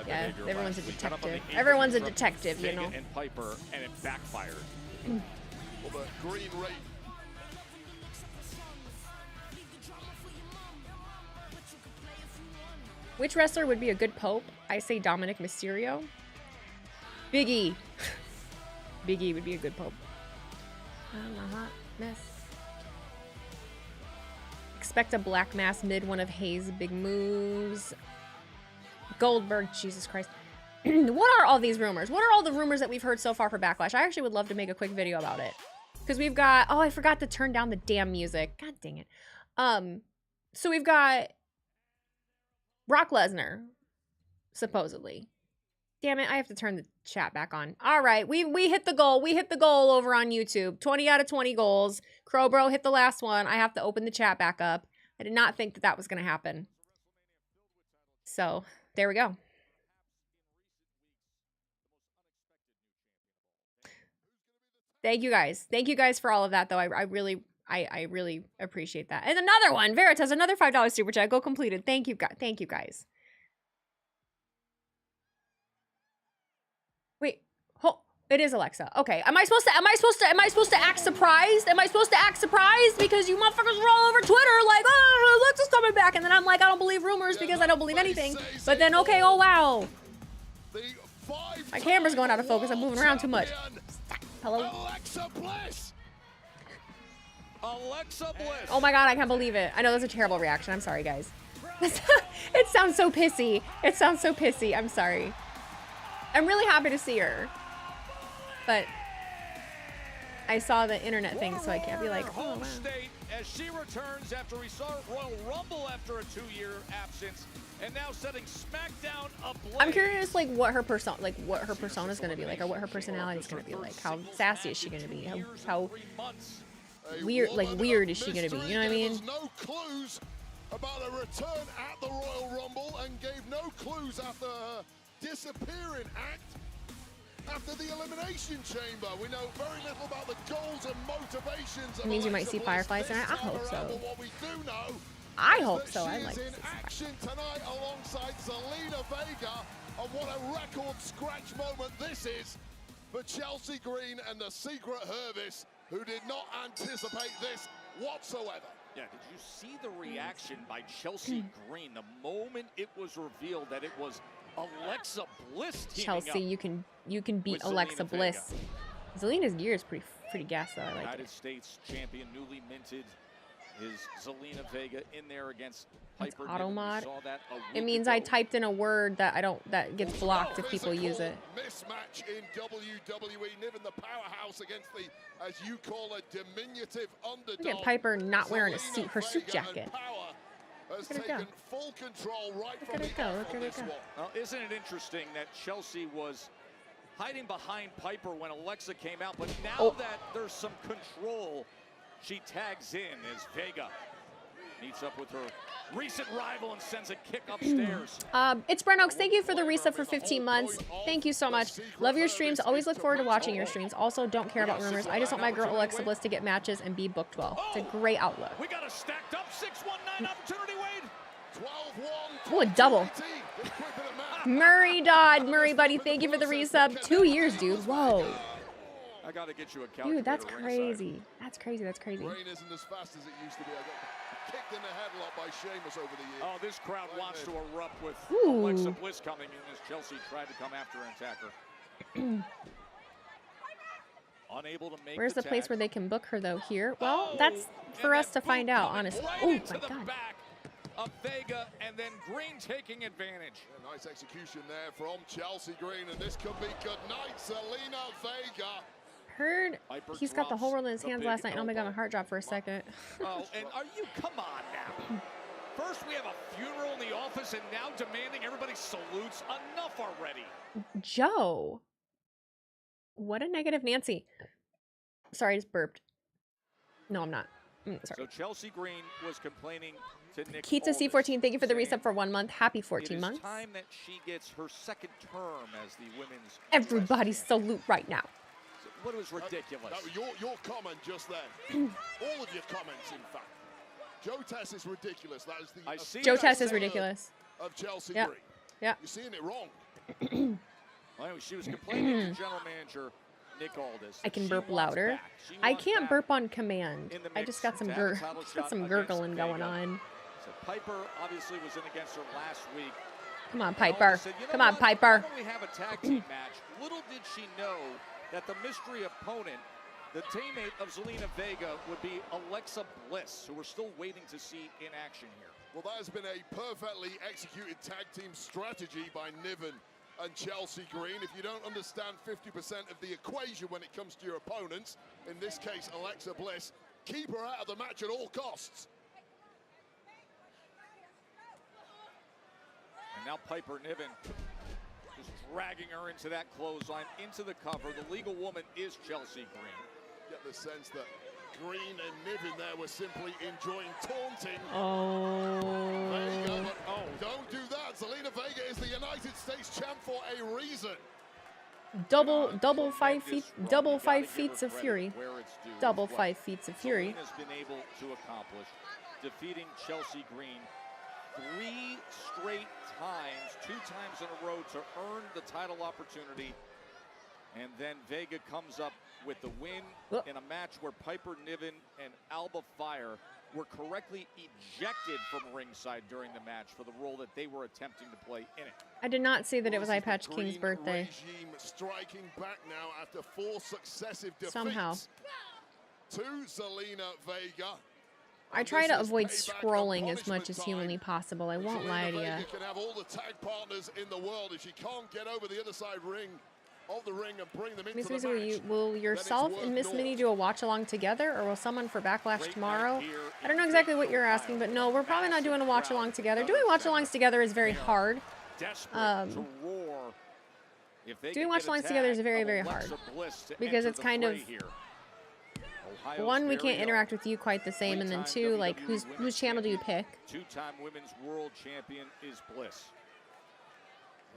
Yeah, everyone's a detective. Everyone's a detective, you know. And Piper, and it backfired. Well, the green ray. Which wrestler would be a good Pope? I say Dominic Mysterio. Big E. Big E would be a good Pope. I'm a hot mess. Expect a black mass mid one of Hayes' big moves. Goldberg, Jesus Christ. What are all these rumors? What are all the rumors that we've heard so far for Backlash? I actually would love to make a quick video about it. Because we've got... Oh, I forgot to turn down the damn music. God dang it. So we've got Brock Lesnar, supposedly. Damn it, I have to turn the chat back on. All right, we hit the goal. We hit the goal over on YouTube. 20 out of 20 goals. Crowbro hit the last one. I have to open the chat back up. I did not think that that was going to happen. So, there we go. Thank you guys. Thank you guys for all of that, though. I really appreciate that. And another one. Veritas, another $5 super chat. Go completed. Thank you, guys. Thank you, guys. Wait. It is Alexa. Okay. Am I supposed to act surprised? Am I supposed to act surprised? Because you motherfuckers were all over Twitter like, oh, Alexa's coming back. And then I'm like, I don't believe rumors because I don't believe anything. But then, okay, oh, wow. My camera's going out of focus. I'm moving around too much. Hello? Alexa Bliss. Alexa Bliss. Oh my god, I can't believe it. I know that's a terrible reaction. I'm sorry, guys. It sounds so pissy. It sounds so pissy. I'm sorry. I'm really happy to see her. But I saw the internet thing, so I can't be like, oh, wow. As she returns after we saw Royal Rumble after a 2-year absence, and now setting SmackDown ablaze. I'm curious, like what her persona is going to be like, or what her personality is going to be like. How sassy is she going to be? How weird, weird is she going to be? You know what I mean? No clues about a return at the Royal Rumble, and gave no clues after her disappearing act. After the Elimination Chamber, we know very little about the goals and motivations. It means you might see Fireflies tonight. I hope so. What we do know, I hope so. I like in action tonight alongside Zelina Vega, and what a record scratch moment this is for Chelsea Green and the Secret Hervis, who did not anticipate this whatsoever. Yeah, did you see the reaction by Chelsea Green the moment it was revealed that it was Alexa Bliss teaming Chelsea, up you can beat Alexa Bliss. Zelina's gear is pretty gas though. I like United it. States champion, newly minted, is Zelina Vega in there against Piper. Auto mod. It week means ago. I typed in a word that gets blocked if people use it. Mismatch in WWE, Niv in the powerhouse against the, as you call a diminutive underdog. Look at Piper not wearing a suit, her suit jacket. Has Look at it go. taken full control right Look from at the it go. off Look on at it this go. one. Well, isn't it interesting that Chelsea was hiding behind Piper when Alexa came out, but now that there's some control, she tags in as Vega Meets up with her recent rival and sends a kick upstairs. It's Brent Oaks. Thank you for the resub for 15 months. Thank you so much. Love your streams. Always look forward to watching your streams. Also, don't care about rumors. I just want my girl Alexa Bliss to get matches and be booked well. It's a great outlook. We got a stacked up 619 opportunity, Wade. Oh, a double. Murray Dodd. Murray, buddy, thank you for the resub. 2 years, dude. Whoa. I gotta get you a calculator. Dude, that's crazy. That's crazy. That's crazy. Brain isn't as fast as it used to be. I got kicked in the headlock by Sheamus over the years. Oh, this crowd wants to erupt with Ooh. Alexa Bliss coming in as Chelsea tried to come after and attack her. Unable to make Where's the place tag. where they can book her, though? Here? Well, that's for us to find out, honestly. Right Oh, into my the God. back of Vega, and then Green taking advantage. Yeah, nice execution there from Chelsea Green, and this could be good night. Selena Vega. Heard he's got the whole world in his hands last night. Oh, my God, my heart dropped for a second. Oh, and are you, come on now. First we have a funeral in the office, and now demanding everybody salutes. Enough already. Joe. What a negative Nancy. Sorry, I just burped. No, I'm not. Sorry. So Chelsea Green was complaining to Nick Keita Aldis, C14, thank you for the saying resub for 1 month. Happy 14 it is months. time that she gets her second term as the women's Everybody US salute right now. What was ridiculous. That was your comment just then. All of your comments, in fact. Joe Tess is ridiculous. That is the Joe Tess is ridiculous. Of Chelsea Yep. Green. Yeah. You're seeing it wrong. Well, she was complaining to general manager Nick Aldis. I can She burp wants louder. back. She I wants can't back burp on command. in the I mix just got some to have a title shot against gurgling going Vega. on. So Piper obviously was in against her last week. Come on, And Piper. Aldis said, "You know Come on, what? Piper." Why don't we have a tag team match? Little did she know that the mystery opponent, the teammate of Zelina Vega, would be Alexa Bliss, who we're still waiting to see in action here. Well, that has been a perfectly executed tag team strategy by Niven and Chelsea Green. If you don't understand 50% of the equation when it comes to your opponents, in this case, Alexa Bliss, keep her out of the match at all costs. And now Piper Niven just dragging her into that clothesline, into the cover. The legal woman is Chelsea Green. Get the sense that Green and Niven there were simply enjoying taunting. Oh. Vega, but don't do that. Zelina Vega is the United States champ for a reason. Double 5 feet, double 5 feats of fury. Double 5 feats of fury. Zelina's been able to accomplish defeating Chelsea Green 3 straight times, 2 times in a row to earn the title opportunity. And then Vega comes up with the win in a match where Piper Niven and Alba Fire were correctly ejected from ringside during the match for the role that they were attempting to play in it. I did not see that it was Eye Patch King's birthday. Regime striking back now after 4 successive defeats. Somehow. To Zelina Vega. I try to avoid scrolling as much as humanly possible. I won't lie to you. Vega can have all the tag partners in the world. If she can't get over the other side of the ring and bring them into Miss the Wheezy, match, will yourself and Miss Minnie do a watch along together, or will someone for Backlash tomorrow? I don't know exactly what you're asking, but no, we're probably not doing a watch along together. Doing watch alongs together is very hard. Doing watch alongs together is very, very hard because it's kind of, one, we can't interact with you quite the same, and then 2, like, whose channel do you pick? 2-time women's world champion is Bliss.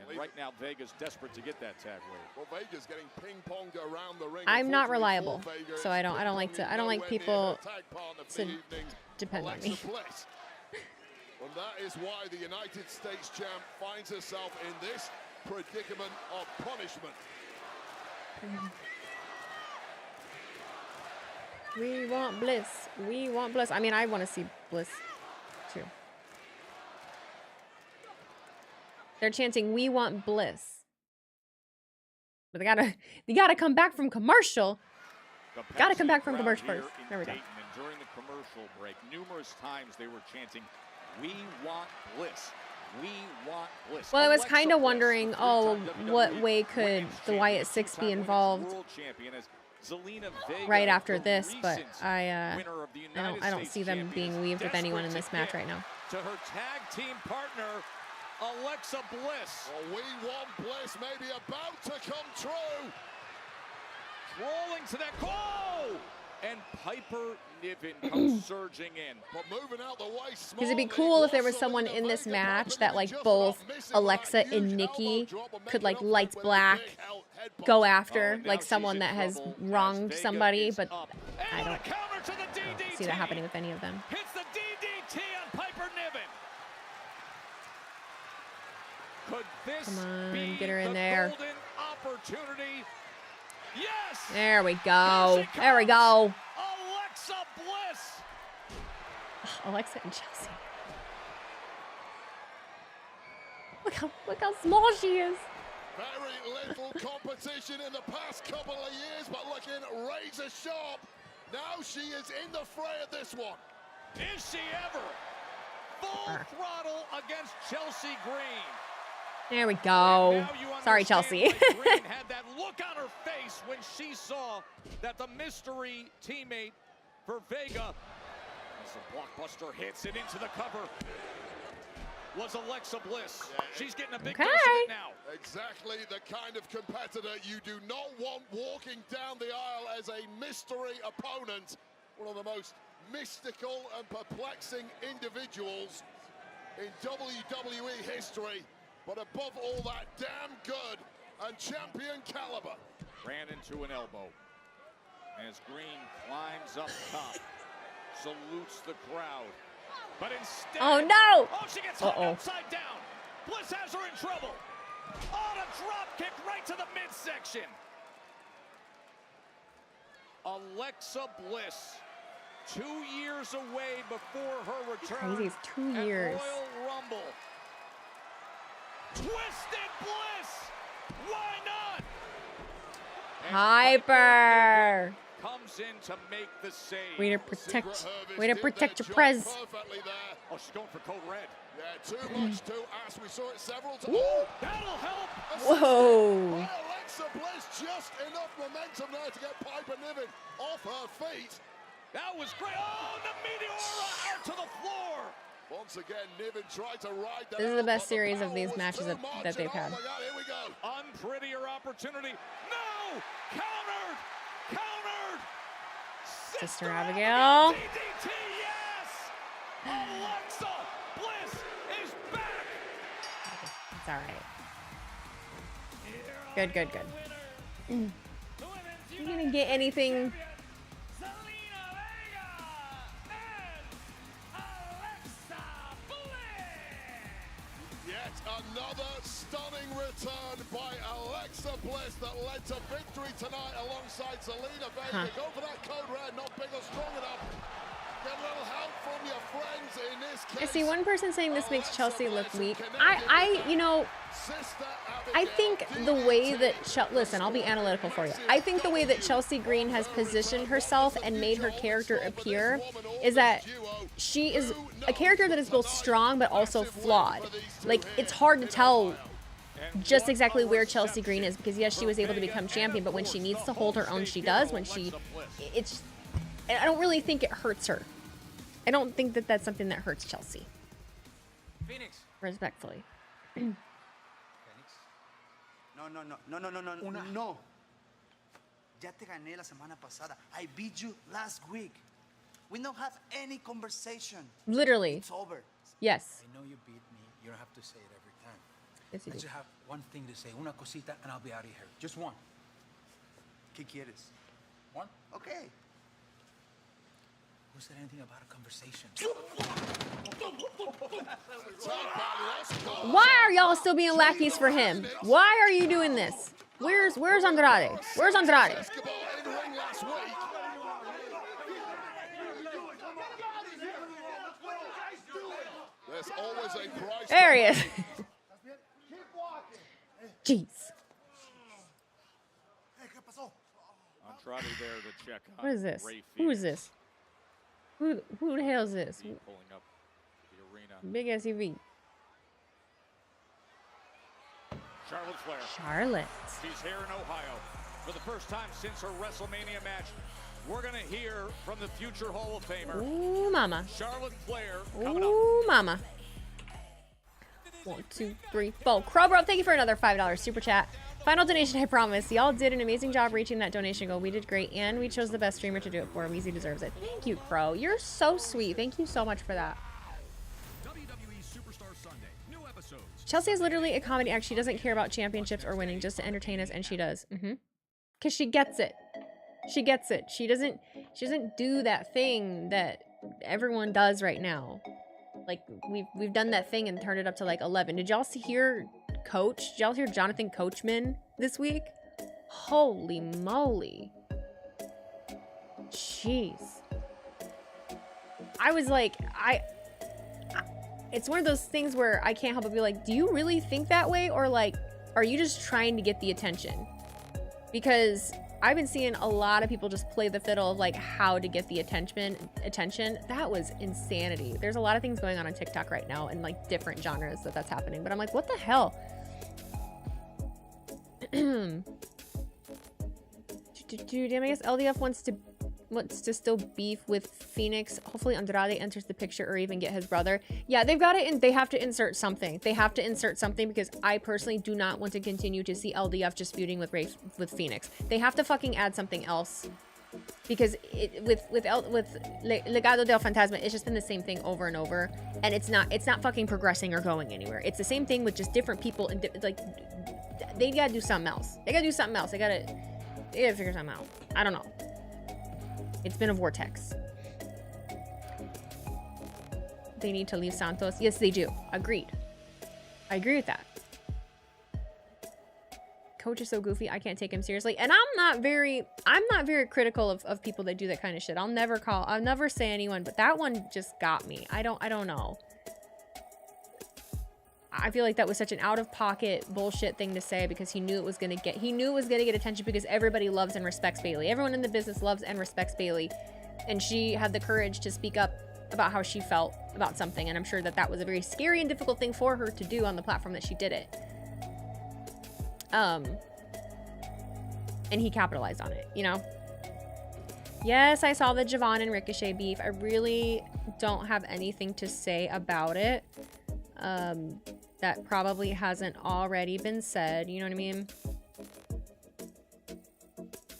And right now, Vega's desperate to get that tag win. Well, Vega's getting ping-ponged around the ring. I'm not reliable, so I don't like people to depend on me. Well, that is why the United States champ finds herself in this predicament of punishment. We want Bliss. We want Bliss. I mean, I want to see Bliss too. They're chanting, "We want Bliss," but they gotta come back from commercial. Gotta come back from commercial first. There we go. And during the commercial break, numerous times they were chanting, "We want Bliss. We want Bliss." Well, I was kind of wondering, oh, what way could the Wyatt Six be involved right after this? But I don't see them being weaved with anyone in this match right now. To her tag team partner, Alexa Bliss. Well, we want Bliss maybe about to come true. Rolling to that goal! And Piper Niven comes surging in. But moving out the way Because it'd be cool if there was someone in this match that like both Alexa and Nikki could like lights black go after, like someone that has wronged somebody, but I don't see that happening with any of them. Hits the DDT on Piper Niven. Could this Come on, be get her in the there. golden opportunity? Yes! There we go. There we go. Alexa Bliss. Alexa and Chelsea. Look how small she is. Very little competition in the past couple of years, but looking razor sharp. Now she is in the fray of this one. Is she ever? Full throttle against Chelsea Green. There we go. Sorry, Chelsea. Green had that look on her face when she saw that the mystery teammate for Vega, as the blockbuster hits it into the cover, was Alexa Bliss. She's getting a big dose of it now. Exactly the kind of competitor you do not want walking down the aisle as a mystery opponent. One of the most mystical and perplexing individuals in WWE history. But above all that, damn good and champion caliber. Ran into an elbow as Green climbs up top, salutes the crowd. But instead, oh no! Oh, she gets hung upside down. Bliss has her in trouble. On a drop kick right to the midsection. Alexa Bliss, 2 years away before her return. Crazy, it's 2 years. At Royal Rumble. Twisted Bliss! Why not? Hyper! Comes in to make the save. Way to protect your prez. Oh, she's going for code red. Yeah, too much to ask. We saw it several times. Oh, that'll help. Whoa. Alexa Bliss, just enough momentum there to get Piper Niven off her feet. That was great. Oh, the Meteora out to the floor. Once again, Niven tried to ride that. This is the best series of these matches that they've had. Oh my God, here we go. Unprettier opportunity. No! Countered! Countered! Sister Abigail. DDT, yes! Alexa Bliss is back! It's alright. Good. You gonna get anything? Another stunning return by Alexa Bliss that led to victory tonight alongside Zelina Vega. Go for that code red, not big or strong enough. Get a little help from your friends in this case. I see one person saying this makes Chelsea look weak. I think the way that listen, I'll be analytical for you. I think the way that Chelsea Green has positioned herself and made her character appear is that she is a character that is both strong but also flawed. Like, it's hard to tell just exactly where Chelsea Green is because yes, she was able to become champion, but when she needs to hold her own, she does. I don't really think it hurts her. I don't think that that's something that hurts Chelsea. Phoenix. Respectfully. Phoenix. No. Ya te gané la semana pasada. I beat you last week. We don't have any conversation. Literally. It's over. Yes. I know you beat me. You don't have to say it every time. Yes, you I do. just have one thing to say. Una cosita and I'll be out of here. Just one. ¿Qué quieres? One? Okay. Who said anything about a conversation? Why are y'all still being lackeys for him? Why are you doing this? Where's Andrade? Where's Andrade? There he is. Jeez. Andrade there to check on What is this? Ray Who is this? Who the hell is this? Pulling up the arena. Big SUV. Charlotte Flair. Charlotte. She's here in Ohio for the first time since her WrestleMania match. We're gonna hear from the future Hall of Famer. Ooh, mama. Charlotte Flair coming up. Ooh, mama. 1, 2, 3, 4. Crowbro, thank you for another $5 super chat. Final donation, I promise. Y'all did an amazing job reaching that donation goal. We did great, and we chose the best streamer to do it for. Wheezy deserves it. Thank you, Crow. You're so sweet. Thank you so much for that. WWE Superstar Sunday, new episodes. Chelsea is literally a comedy act. She doesn't care about championships or winning, just to entertain us, and she does. Because she gets it. She gets it. She doesn't do that thing that everyone does right now. Like, we've done that thing and turned it up to like 11. Did y'all hear Coach? Did y'all hear Jonathan Coachman this week? Holy moly. Jeez. I was like, it's one of those things where I can't help but be like, do you really think that way? Or like, are you just trying to get the attention? Because I've been seeing a lot of people just play the fiddle of like how to get the attention. That was insanity. There's a lot of things going on TikTok right now in like different genres that's happening. But I'm like, what the hell? Damn, I guess LDF wants to still beef with Phoenix. Hopefully Andrade enters the picture or even get his brother. Yeah, they've got it, they have to insert something. They have to insert something because I personally do not want to continue to see LDF just feuding with Phoenix. They have to fucking add something else because with Legado del Fantasma, it's just been the same thing over and over, and it's not fucking progressing or going anywhere. It's the same thing with just different people and like they gotta do something else. They gotta figure something out. I don't know. It's been a vortex. They need to leave Santos. Yes, they do. Agreed. I agree with that. Coach is so goofy. I can't take him seriously. And I'm not very critical of people that do that kind of shit. I'll never say anyone, but that one just got me. I don't know. I feel like that was such an out-of-pocket bullshit thing to say because he knew it was gonna get attention because everybody loves and respects Bayley. Everyone in the business loves and respects Bayley, and she had the courage to speak up about how she felt about something, and I'm sure that was a very scary and difficult thing for her to do on the platform that she did it. And he capitalized on it, you know? Yes, I saw the Javon and Ricochet beef. I really don't have anything to say about it. That probably hasn't already been said, you know what I mean?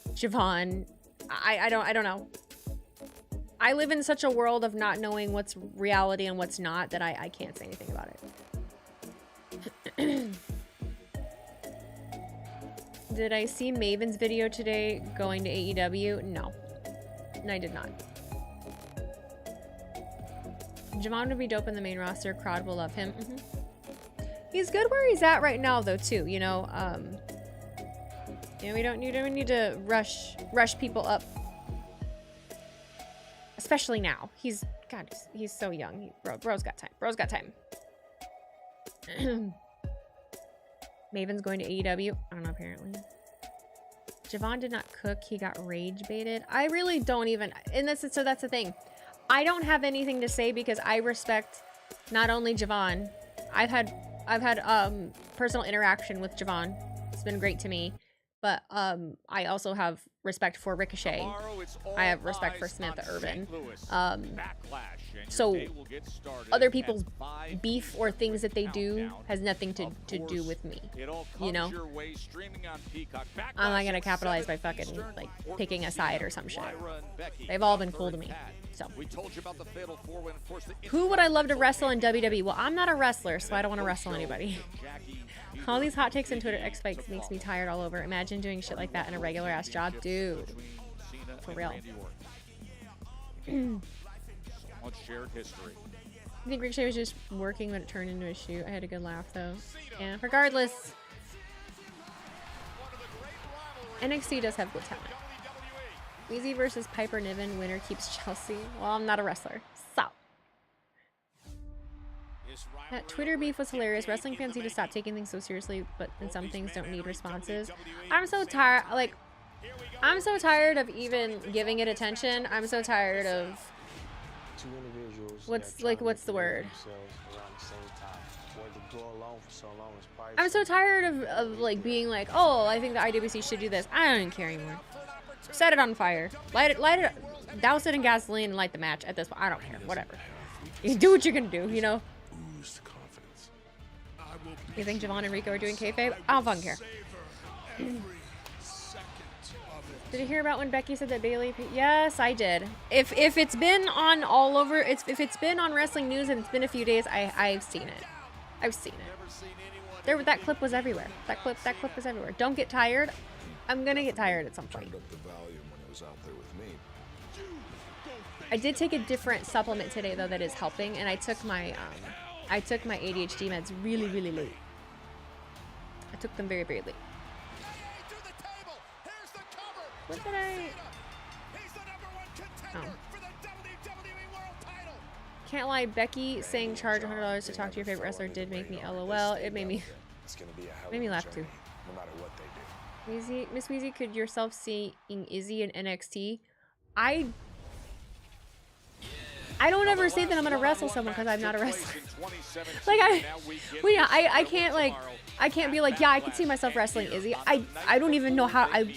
Javon, I don't know. I live in such a world of not knowing what's reality and what's not that I can't say anything about it. Did I see Maven's video today going to AEW? No, I did not. Javon would be dope in the main roster. Crowd will love him. He's good where he's at right now, though, too. You know, we don't need to rush people up, especially now. He's so young. Bro's got time. Bro's got time. Maven's going to AEW. I don't know. Apparently, Javon did not cook. He got rage baited. I really don't even. And that's the thing. I don't have anything to say because I respect not only Javon. I've had personal interaction with Javon. It's been great to me. But I also have respect for Ricochet. I have respect for Samantha Urban. So other people's beef or things that they do has nothing to do with me. You know? I'm not gonna capitalize by fucking like picking a side or some shit. They've all been cool to me. So who would I love to wrestle in WWE? Well, I'm not a wrestler, so I don't want to wrestle anybody. All these hot takes and Twitter X spikes makes me tired all over. Imagine doing shit like that in a regular ass job, dude. For real. Shared history. I think Ricochet was just working when it turned into a shoot. I had a good laugh though. Yeah. Regardless, NXT does have good talent. Wheezy versus Piper Niven. Winner keeps Chelsea. Well, I'm not a wrestler, so. That Twitter beef was hilarious. Wrestling fans need to stop taking things so seriously, but then some things don't need responses. I'm so tired. Like, I'm so tired of even giving it attention. I'm so tired of what's the word? I'm so tired of like being like, oh, I think the IWC should do this. I don't even care anymore. Set it on fire. Light it, douse it in gasoline and light the match at this point. I don't care. Whatever. You do what you're gonna do, you know? You think Javon and Rico are doing kayfabe? I don't fucking care. Did you hear about when Becky said that Bayley? Yes, I did. If it's been on all over, if it's been on wrestling news and it's been a few days, I've seen it. I've seen it. That clip was everywhere. That clip was everywhere. Don't get tired. I'm gonna get tired at some point. I did take a different supplement today though that is helping, and I took my ADHD meds really, really late. I took them very, very late. What did I? Oh. Can't lie, Becky saying charge $100 to talk to your favorite wrestler did make me LOL. It made me laugh too. No matter what they do. Wheezy, Miss Wheezy, could yourself seeing Izzy in NXT? I don't ever say that I'm gonna wrestle someone because I'm not a wrestler. Like I can't be like, yeah, I could see myself wrestling Izzy. I don't even know how. I've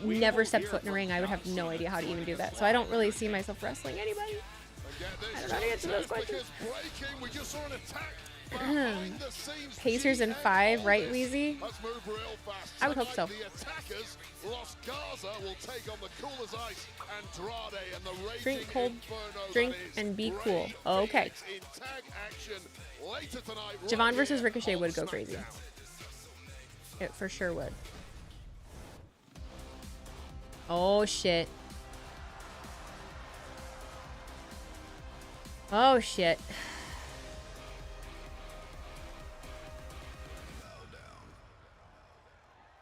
never stepped foot in a ring. I would have no idea how to even do that. So I don't really see myself wrestling anybody. I don't know how to answer those questions. Pacers in 5, right, Wheezy? I would hope so. Drink cold drink and be cool. Okay. Javon versus Ricochet would go crazy. It for sure would. Oh shit. Oh shit.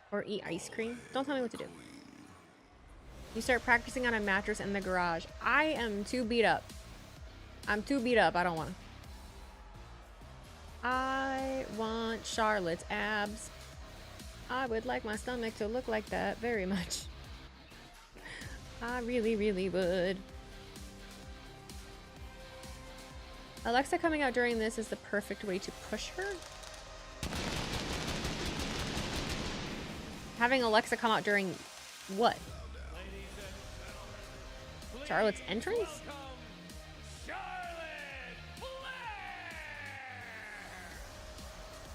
Or eat ice cream. Don't tell me what to do. You start practicing on a mattress in the garage. I am too beat up. I'm too beat up. I don't want to. I want Charlotte's abs. I would like my stomach to look like that very much. I really, really would. Alexa coming out during this is the perfect way to push her. Having Alexa come out during what? Charlotte's entrance?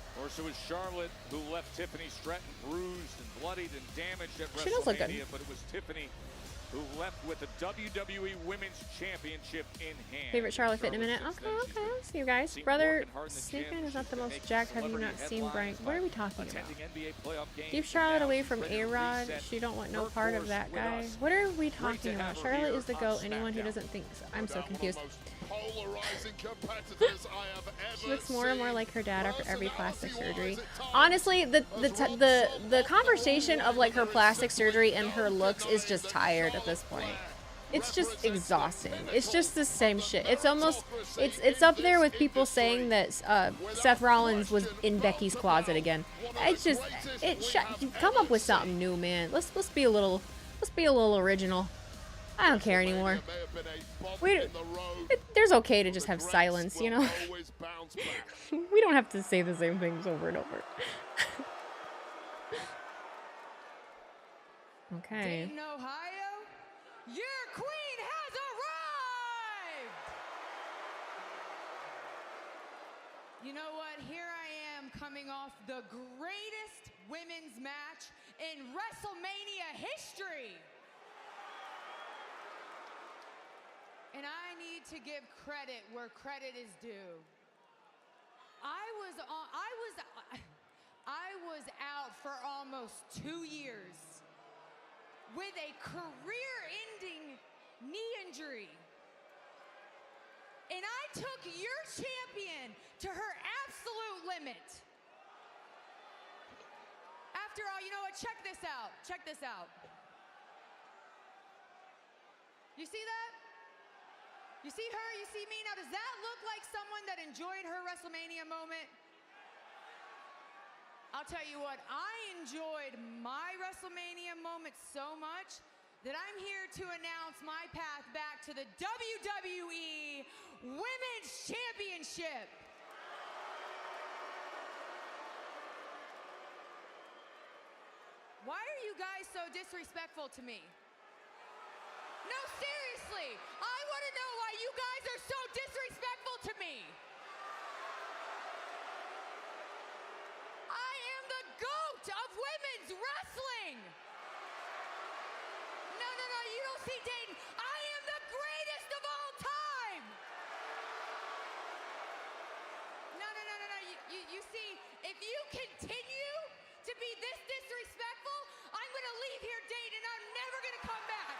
Of course, it was Charlotte who left Tiffany Stratton bruised and bloodied and damaged at She does look good. WrestleMania, but it was Tiffany who left with the WWE Women's Championship in hand. Favorite Charlotte fit in a minute. Okay, I'll see you guys. Brother Sneakin is not the most jacked. Have you not seen Brian? What are we talking about? Keep Charlotte away from A-Rod. She don't want no part of that guy. What are we talking about? Charlotte is the GOAT. Anyone who doesn't think so. I'm so confused. She looks more and more like her dad after every plastic surgery. Honestly, the conversation of like her plastic surgery and her looks is just tired at this point. It's just exhausting. It's just the same shit. It's almost it's up there with people saying that Seth Rollins was in Becky's closet again. Come up with something new, man. Let's be a little original. I don't care anymore. There's okay to just have silence, you know? We don't have to say the same things over and over. Okay. Dayton, Ohio, your queen has arrived! You know what? Here I am coming off the greatest women's match in WrestleMania history. And I need to give credit where credit is due. I was out for almost 2 years with a career-ending knee injury. And I took your champion to her absolute limit. After all, you know what? Check this out. Check this out. You see that? You see her, you see me. Now, does that look like someone that enjoyed her WrestleMania moment? I'll tell you what, I enjoyed my WrestleMania moment so much that I'm here to announce my path back to the WWE Women's Championship. Why are you guys so disrespectful to me? No, seriously, I want to know why you guys are so disrespectful to me. I am the GOAT of women's wrestling. Dayton, I am the greatest of all time. No. You see, if you continue to be this disrespectful, I'm going to leave here, Dayton, and I'm never going to come back.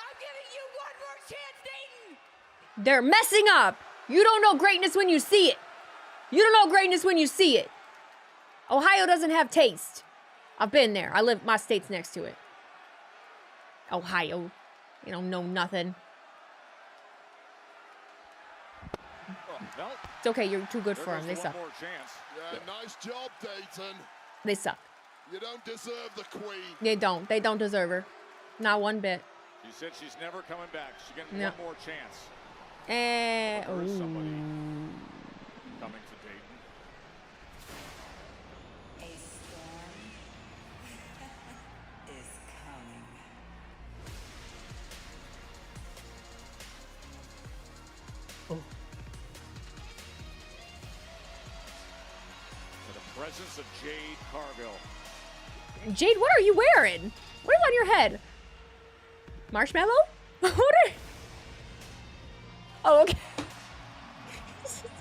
I'm giving you one more chance, Dayton. They're messing up. You don't know greatness when you see it. You don't know greatness when you see it. Ohio doesn't have taste. I've been there. My state's next to it. Ohio. You don't know nothing. It's okay, you're too good for them. They suck. Yeah, nice job, Dayton. They suck. You don't deserve the queen. They don't. They don't deserve her. Not one bit. She said she's never coming back. She's getting No. one more chance. Oh. There's somebody coming for Dayton. A storm is coming. Oh. For the presence of Jade Cargill. Jade, what are you wearing? What is on your head? Marshmallow? What are... Oh, okay.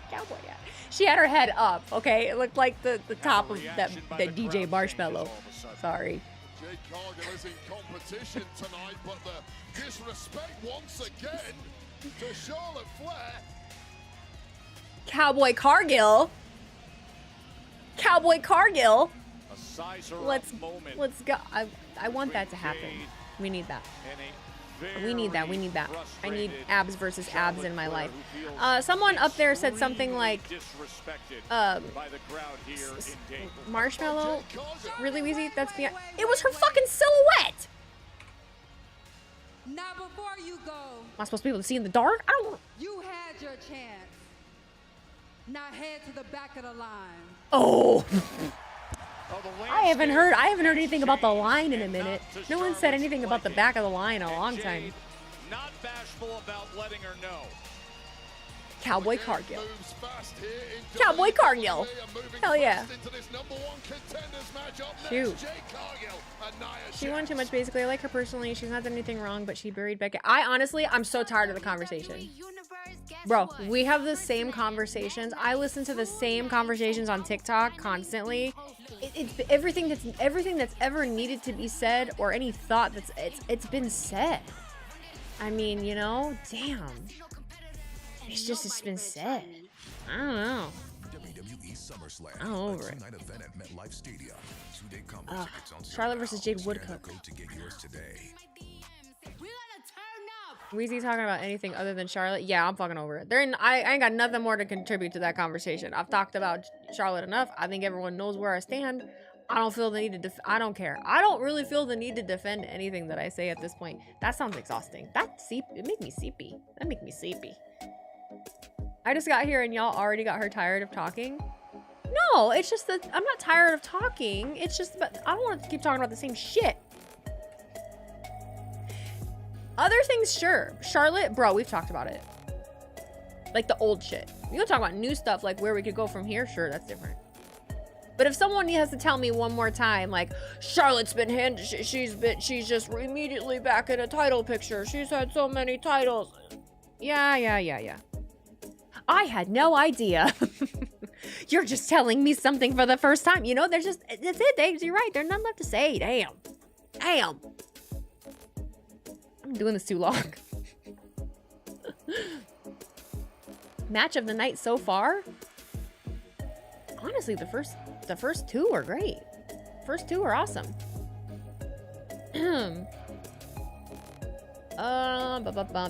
Cowboy hat. She had her head up, okay? It looked like the top of that DJ Marshmallow. Sorry. Jade Cargill is in competition tonight, but the disrespect once again to Charlotte Flair. Cowboy Cargill. Cowboy Cargill. A sizer Let's moment. let's go. I want that to happen. We need that. We need that. We need that. I need abs versus abs in my life. Someone up there said something like, Marshmallow? Really, Wheezy? That's beyond. It was her fucking silhouette! Now before you go, Am I supposed to be able to see in the dark? I don't. you had your chance. Now head to the back of the line. Oh. I haven't heard anything about the line in a minute. No one said anything about the back of the line in a long time. Not bashful about letting her know. Cowboy Cargill. Cowboy Cargill. Hell yeah. Shoot. She won too much, basically. I like her personally. She's not done anything wrong, but she buried Becky. I'm so tired of the conversation. Bro, we have the same conversations. I listen to the same conversations on TikTok constantly. It's everything that's ever needed to be said, or any thought it's been said. I mean, you know, damn. It's been said. I don't know. I'm over it. Charlotte versus Jade Woodcook. Wheezy talking about anything other than Charlotte? Yeah, I'm fucking over it. I ain't got nothing more to contribute to that conversation. I've talked about Charlotte enough. I think everyone knows where I stand. I don't feel the need to I don't care. I don't really feel the need to defend anything that I say at this point. That sounds exhausting. It make me seepy. That make me sleepy. I just got here and y'all already got her tired of talking. No, it's just that I'm not tired of talking. It's just that I don't want to keep talking about the same shit. Other things, sure. Charlotte, bro, we've talked about it. Like the old shit. You can talk about new stuff, like where we could go from here. Sure, that's different. But if someone has to tell me one more time, like, Charlotte's been she's just immediately back in a title picture. She's had so many titles. Yeah. I had no idea. You're just telling me something for the first time. You know, that's it. You're right. There's nothing left to say. Damn. I'm doing this too long. Match of the night so far? Honestly, the first two were great. First two were awesome.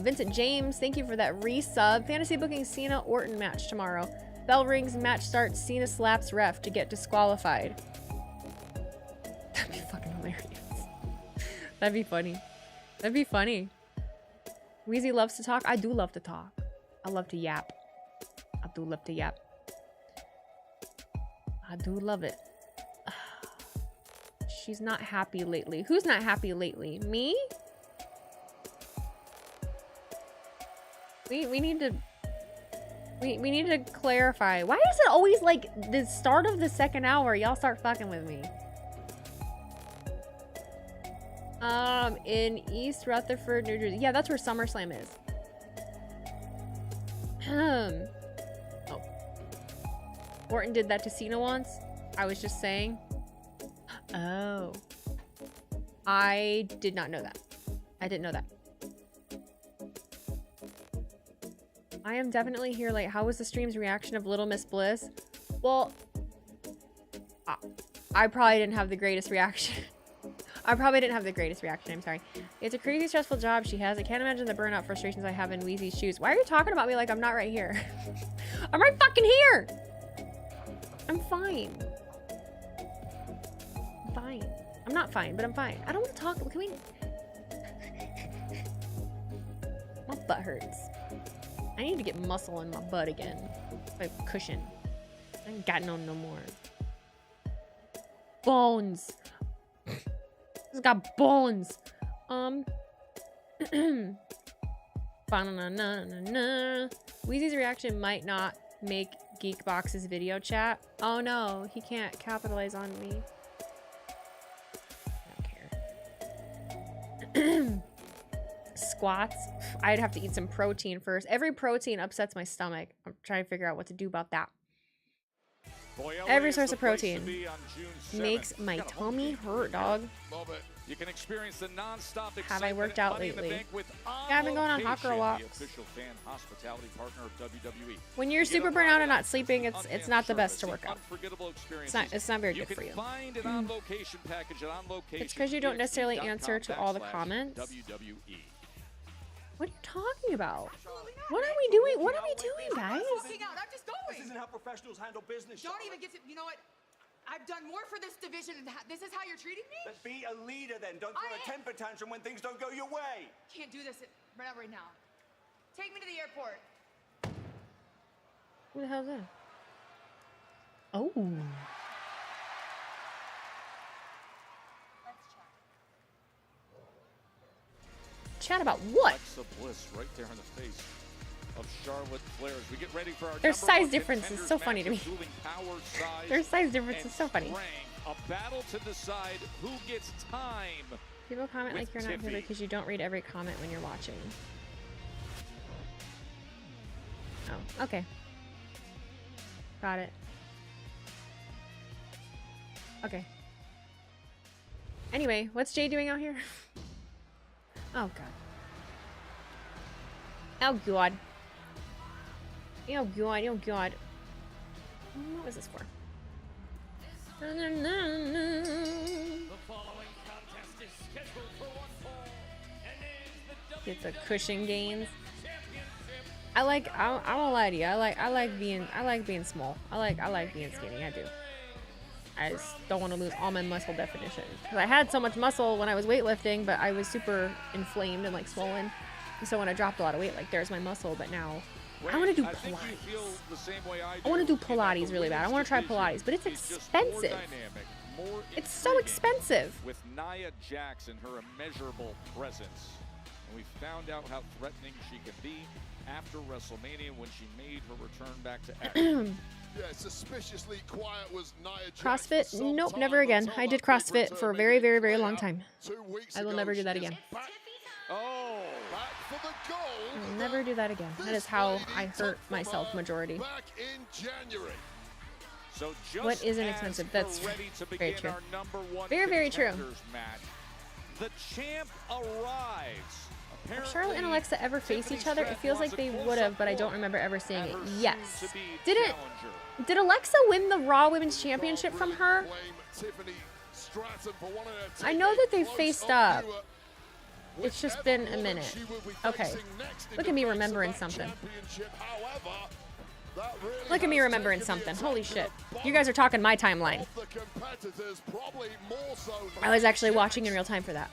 Vincent James, thank you for that resub. Fantasy booking Cena Orton match tomorrow. Bell rings, match starts, Cena slaps ref to get disqualified. That'd be fucking hilarious. That'd be funny. That'd be funny. Wheezy loves to talk. I do love to talk. I love to yap. I do love to yap. I do love it. She's not happy lately. Who's not happy lately? Me? We need to clarify. Why is it always like the start of the second hour y'all start fucking with me? In East Rutherford, New Jersey. Yeah, that's where SummerSlam is. Oh. Orton did that to Cena once. I was just saying. Oh. I did not know that. I didn't know that. I am definitely here late. How was the stream's reaction of Little Miss Bliss? Well, I probably didn't have the greatest reaction. I'm sorry. It's a crazy stressful job she has. I can't imagine the burnout frustrations I have in Wheezy's shoes. Why are you talking about me like I'm not right here? I'm right fucking here! I'm fine. I'm fine. I'm not fine, but I'm fine. I don't want to talk. Can we... My butt hurts. I need to get muscle in my butt again. Like cushion. I ain't got no more. Bones. It's got bones. Wheezy's reaction might not make Geekbox's video chat. Oh no, he can't capitalize on me. I don't care. Squats. I'd have to eat some protein first. Every protein upsets my stomach. I'm trying to figure out what to do about that. Every source of protein makes my tummy hurt, dog. You can experience the non-stop have I worked out lately? Yeah, I've been going on hot girl walks. When you're super burnt out and not sleeping, it's not the best to work out. It's not very good for you. It's because you don't necessarily answer to all the comments. What are you talking about? What are we doing? What are we doing, guys? I'm just going. This isn't how professionals handle business. Don't even get to. You know what? I've done more for this division, and this is how you're treating me? But be a leader then. Don't throw a temper tantrum when things don't go your way. Can't do this right now. Take me to the airport. Who the hell is that? Oh. Chat about what? Alexa Bliss right there in the face of Charlotte Flair as we get ready for our their size difference is so funny to me. Their size difference is so funny. A battle to decide who gets time. People comment like you're not here because you don't read every comment when you're watching. Oh, okay. Got it. Okay. Anyway, what's Jay doing out here? Oh god. Oh god. Oh god, oh god. What was this for? The following contest is scheduled for one fall and is the Get the cushion gains. I won't lie to you. I like being small. I like being skinny. I do. I just don't want to lose all my muscle definition. Because I had so much muscle when I was weightlifting, but I was super inflamed and like swollen. And so when I dropped a lot of weight, like there's my muscle, but now I want to do Pilates. I want to do Pilates really bad. I want to try Pilates, but it's expensive. It's so expensive. With Nia Jax and her immeasurable presence. And we found out how threatening she can be after WrestleMania when she made her return back to action. Yeah, suspiciously quiet was Nia Jax. CrossFit? Nope, never again. I did CrossFit for a very, very, very long time. I will never do that again. Oh, back for the gold. I'll never do that again. That is how I hurt myself majority. Back in January. So what isn't expensive? That's very true. Very, very true. Match, the champ arrives. Have Charlotte and Alexa ever faced each other? It feels like they would have, but I don't remember ever seeing it. Yes. Did Alexa win the Raw Women's Championship from her? I know that they faced up. It's just been a minute. Okay. Look at me remembering something. Look at me remembering something. Holy shit. You guys are talking my timeline. I was actually watching in real time for that.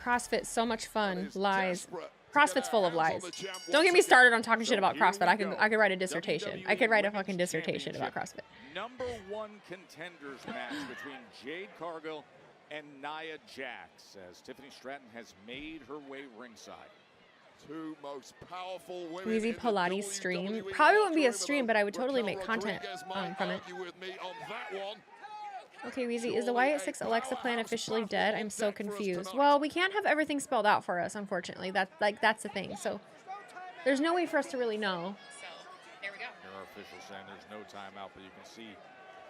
CrossFit, so much fun. Lies. CrossFit's full of lies. Don't get me started on talking shit about CrossFit. I could write a dissertation. I could write a fucking dissertation about CrossFit. #1 contenders match between Jade Cargill and Nia Jax as Tiffany Stratton has made her way ringside. Two most powerful women. Wheezy Pilates stream. Probably wouldn't be a stream, but I would totally make content from it. Okay, Wheezy, is the Wyatt 6 Alexa plan officially dead? I'm so confused. Well, we can't have everything spelled out for us, unfortunately. That's the thing. So there's no way for us to really know. So there we go. There are officials saying there's no timeout, but you can see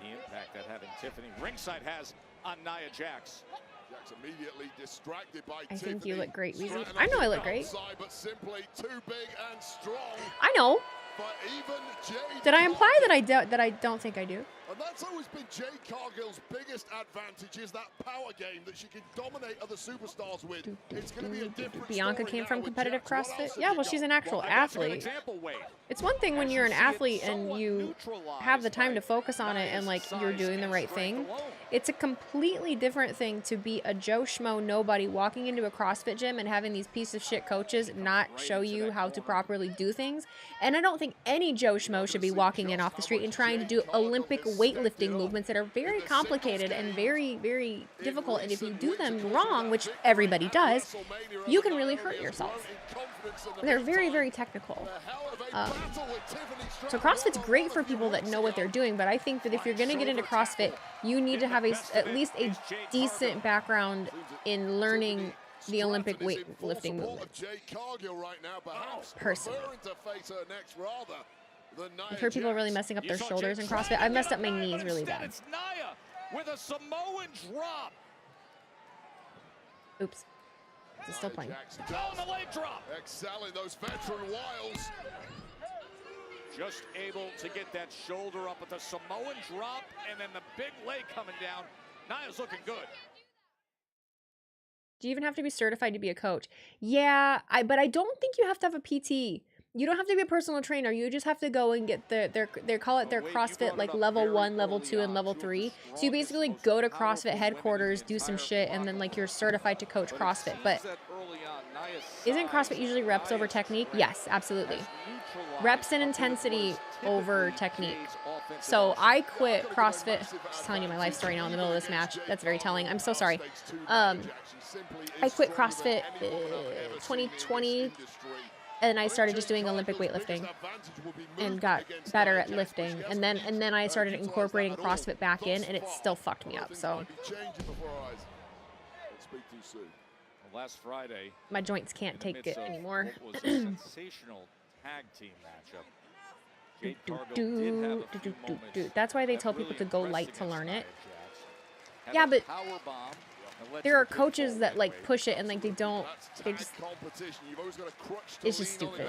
the impact that having Tiffany ringside has on Nia Jax. Jax immediately distracted by I think you Tiffany. look great, Wheezy. I know I look great. Outside, but simply too big and strong. I know. But even Jade Did I imply Cargill, that I don't think I do? and that's always been Jade Cargill's biggest advantage, is that power game that she can dominate other superstars with. It's going to be a different Bianca story came now from with competitive Jax. What else CrossFit. have Yeah, you well, got? she's an actual athlete. It's one thing when you're an athlete and you have the time to focus on it and like you're doing the right thing. It's a completely different thing to be a Joe Schmo nobody walking into a CrossFit gym and having these piece of shit coaches not show you how to properly do things. And I don't think any Joe Schmo should be walking in off the street and trying to do Olympic weightlifting movements that are very complicated and very, very difficult. And if you do them wrong, which everybody does, you can really hurt yourself. They're very, very technical. So CrossFit's great for people that know what they're doing, but I think that if you're going to get into CrossFit, you need to have at least a decent background in learning the Olympic weightlifting movement. Personally. I've heard people really messing up their shoulders in CrossFit. I've messed up my knees really bad. It's Nia with a Samoan drop. Oops. It's still playing. Down the leg drop. Excelling those veteran wiles. Just able to get that shoulder up with the Samoan drop and then the big leg coming down. Nia's looking good. Do you even have to be certified to be a coach? Yeah, but I don't think you have to have a PT. You don't have to be a personal trainer. You just have to go and get they call it their CrossFit like level 1, level 2, and level 3. So you basically go to CrossFit headquarters, do some shit, and then like you're certified to coach CrossFit. But isn't CrossFit usually reps over technique? Yes, absolutely. Reps and intensity over technique. So I quit CrossFit. I'm just telling you my life story now in the middle of this match. That's very telling. I'm so sorry. I quit CrossFit 2020. And I started just doing Olympic weightlifting and got better at lifting. And then I started incorporating CrossFit back in, and it still fucked me up. So last Friday, my joints can't take it anymore. What was a sensational tag team matchup. Jade Cargill did have a few moments. That's why they tell people to go light to learn it. Yeah, but there are coaches that like push it and like they just it's just stupid.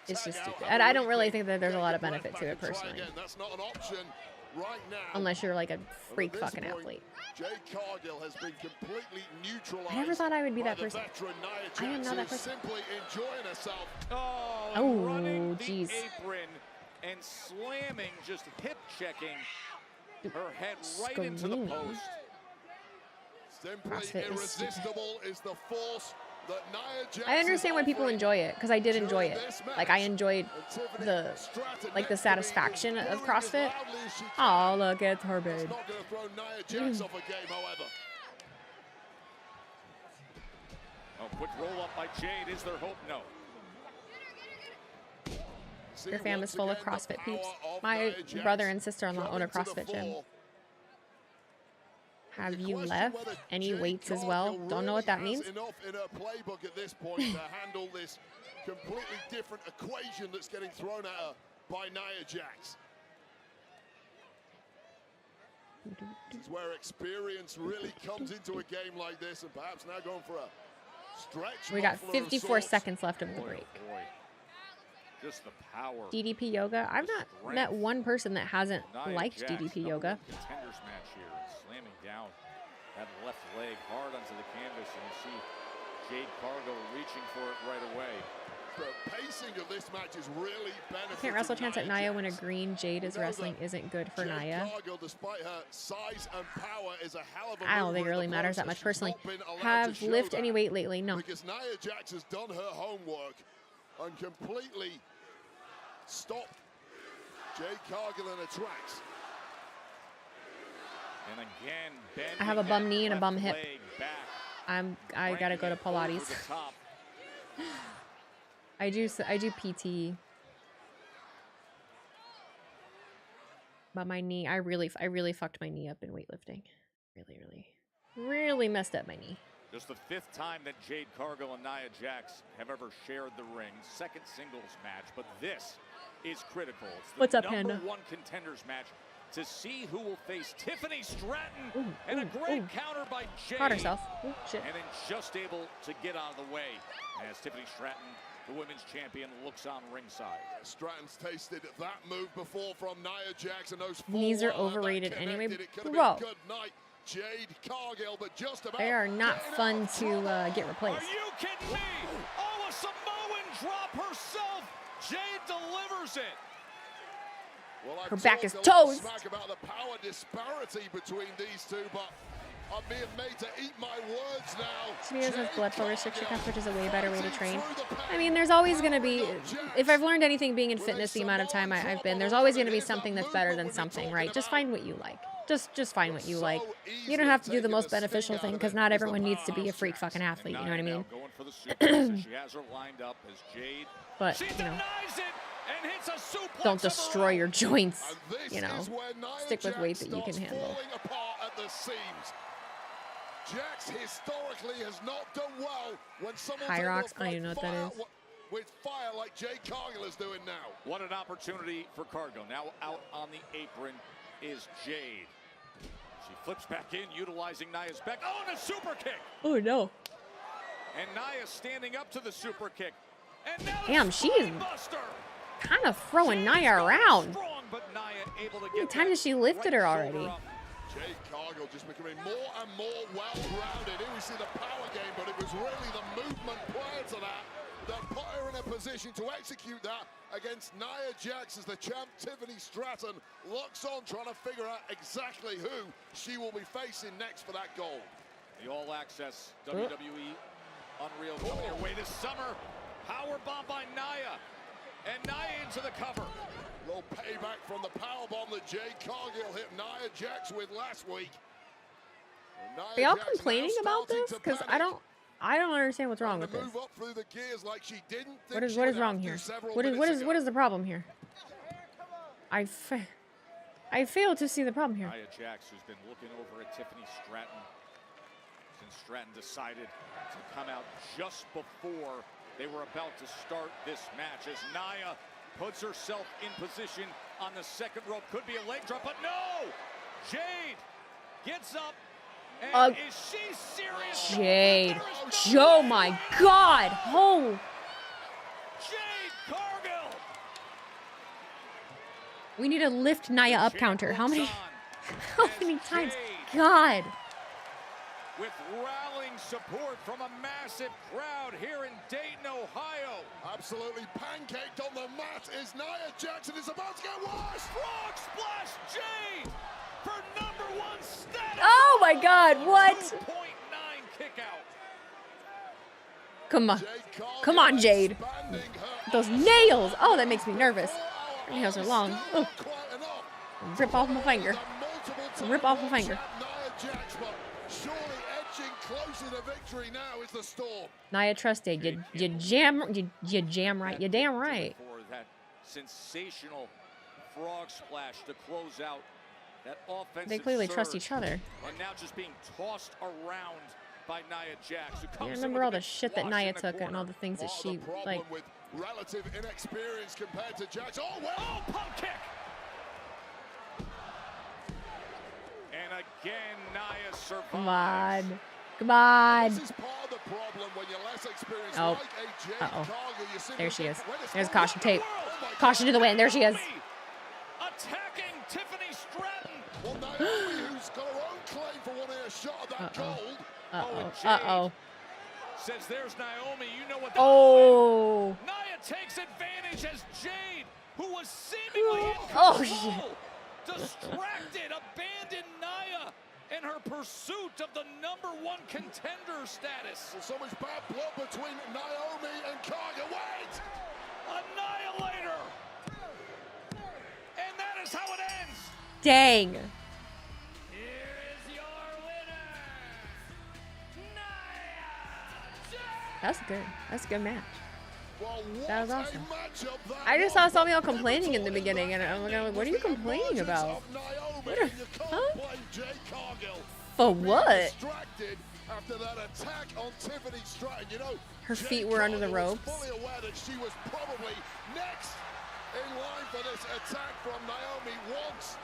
It's just stupid. And I don't really think that there's a lot of benefit to it personally. Unless you're like a freak fucking athlete. Jade Cargill has been completely neutralized. I never thought I would be that person. I am not that person. Simply enjoying herself. Oh, jeez. Apron and slamming, just hip checking her head right into the post. Simply irresistible is the force that Nia Jax. I understand why people enjoy it, because I did enjoy it. Like I enjoyed the satisfaction of CrossFit. Oh, look, it's her babe. Not going to throw Nia Jax off a game, however. Oh, quick roll up by Jade. Is there hope? No. Your fam is full of CrossFit peeps. My brother and sister-in-law own a CrossFit gym. Have you left any weights as well? Don't know what that means. Enough in her playbook at this point to handle this completely different equation that's getting thrown at her by Nia Jax. This is where experience really comes into a game like this, and perhaps now going for a stretch. We got 54 seconds left of the break. Just the power. DDP yoga. I've not met one person that hasn't liked DDP yoga. Contenders match here, slamming down that left leg hard onto the canvas, and you see Jade Cargill reaching for it right away. The pacing of this match is really benefiting. Can't wrestle chance at Nia when a green Jade is wrestling isn't good for Nia. Cargill, despite her size and power, is a hell of a I don't think it really matters that much personally. Have lifted any weight lately? No. Because Nia Jax has done her homework and completely stopped Jade Cargill in her tracks. And again, I have a bum knee and a bum hip. I gotta go to Pilates. I do PT. But my knee, I really fucked my knee up in weightlifting. Really messed up my knee. Just the 5th time that Jade Cargill and Nia Jax have ever shared the ring. 2nd singles match, but this is critical. It's the What's up, number Panda? 1 contenders match to see who will face Tiffany Stratton. And a great counter by Jade. Caught herself. Ooh, shit. And then just able to get out of the way as Tiffany Stratton, the women's champion, looks on ringside. Stratton's tasted that move before from Nia Jax, and those Knees are overrated anyway, bro. bro. Jade Cargill, but just about They are not fun to get replaced. Are you kidding me? Oh, a Samoan drop herself. Jade delivers it. Well, Her back is toast. Smack about the power disparity between these two, but I'm being made to eat my words now. Smears has blood flow restriction cuff, which is a way better way to train. I mean, there's always going to be, if I've learned anything being in fitness the amount of time I've been, there's always going to be something that's better than something, right? Just find what you like. Just find what you like. You don't have to do the most beneficial thing because not everyone needs to be a freak fucking athlete, you know what I mean? She has her lined up as Jade. But, you know, don't destroy your joints, you know. Stick with weight that you can handle. Jax historically has not done well when someone High Rocks, I don't even know what that is. With fire like Jade Cargill is doing now. What an opportunity for Cargill. Now out on the apron is Jade. She flips back in, utilizing Nia's back. Oh, and a super kick. Oh, no. And Nia standing up to the super kick. And now damn, she is kind of throwing Nia around. Strong, but Nia able to How many times has she lifted her already? Jade Cargill just becoming more and more well-rounded. Here we see the power game, but it was really the movement prior to that that put her in a position to execute that against Nia Jax as the champ Tiffany Stratton looks on trying to figure out exactly who she will be facing next for that gold. The all-access WWE Unreal coming your way this summer. Powerbomb by Nia. And Nia into the cover. Little payback from the powerbomb that Jade Cargill hit Nia Jax with last week. Are y'all complaining about this? Because I don't understand what's wrong with this. Move up through the gears like she didn't think What is wrong here? What is the problem here? I fail to see the problem here. Nia Jax, who's been looking over at Tiffany Stratton since Stratton decided to come out just before they were about to start this match as Nia puts herself in position on the second rope. Could be a leg drop, but no! Jade gets up. And is she serious? Jade. Oh my God. Oh. Jade Cargill. We need a lift Nia up counter. How many times? God. With rallying support from a massive crowd here in Dayton, Ohio. Absolutely pancaked on the mat is Nia Jax. Is about to get worse. Frog splash Jade for #1 status. Oh my God, what? 2.9 kick out. Come on. Come on, Jade. Those nails. Oh, that makes me nervous. Her nails are long. Oh. Rip off my finger. Rip off my finger. Closer to victory now is the Storm. Nia trusted. You jam right. You damn right. For that sensational frog splash to close out that offensive They clearly surge. trust each other. And now just being tossed around by Nia Jax. I remember all the shit that Nia took and all the things that she like. With relative inexperience compared to Jax. Oh, well. Oh, pump kick. And again, Nia survives. Come on. Come on. This is part of the problem when you're less experienced. Oh. Like a Jade Cargill, you There she is. There's caution tape. Caution to the wind. There she is. Attacking Tiffany Stratton. Well, Naomi, who's got her own claim for wanting a shot of that gold. Uh-oh. Says there's Naomi. You know what that Oh. Nia takes advantage as Jade, who was seemingly in Oh, control, distracted, abandoned Nia in her pursuit of the #1 contender status. Well, so much bad blood between Naomi and Cargill. Wait! Annihilator! And that is how it ends. Dang. Here is your winner, Nia Jax. That's good. That's a good match. That was awesome. I just saw Samuel complaining in the beginning, and I'm like, what are you complaining about? What are, huh? For what? Her feet were under the ropes. Fully aware that she was probably next in line for this attack from Naomi once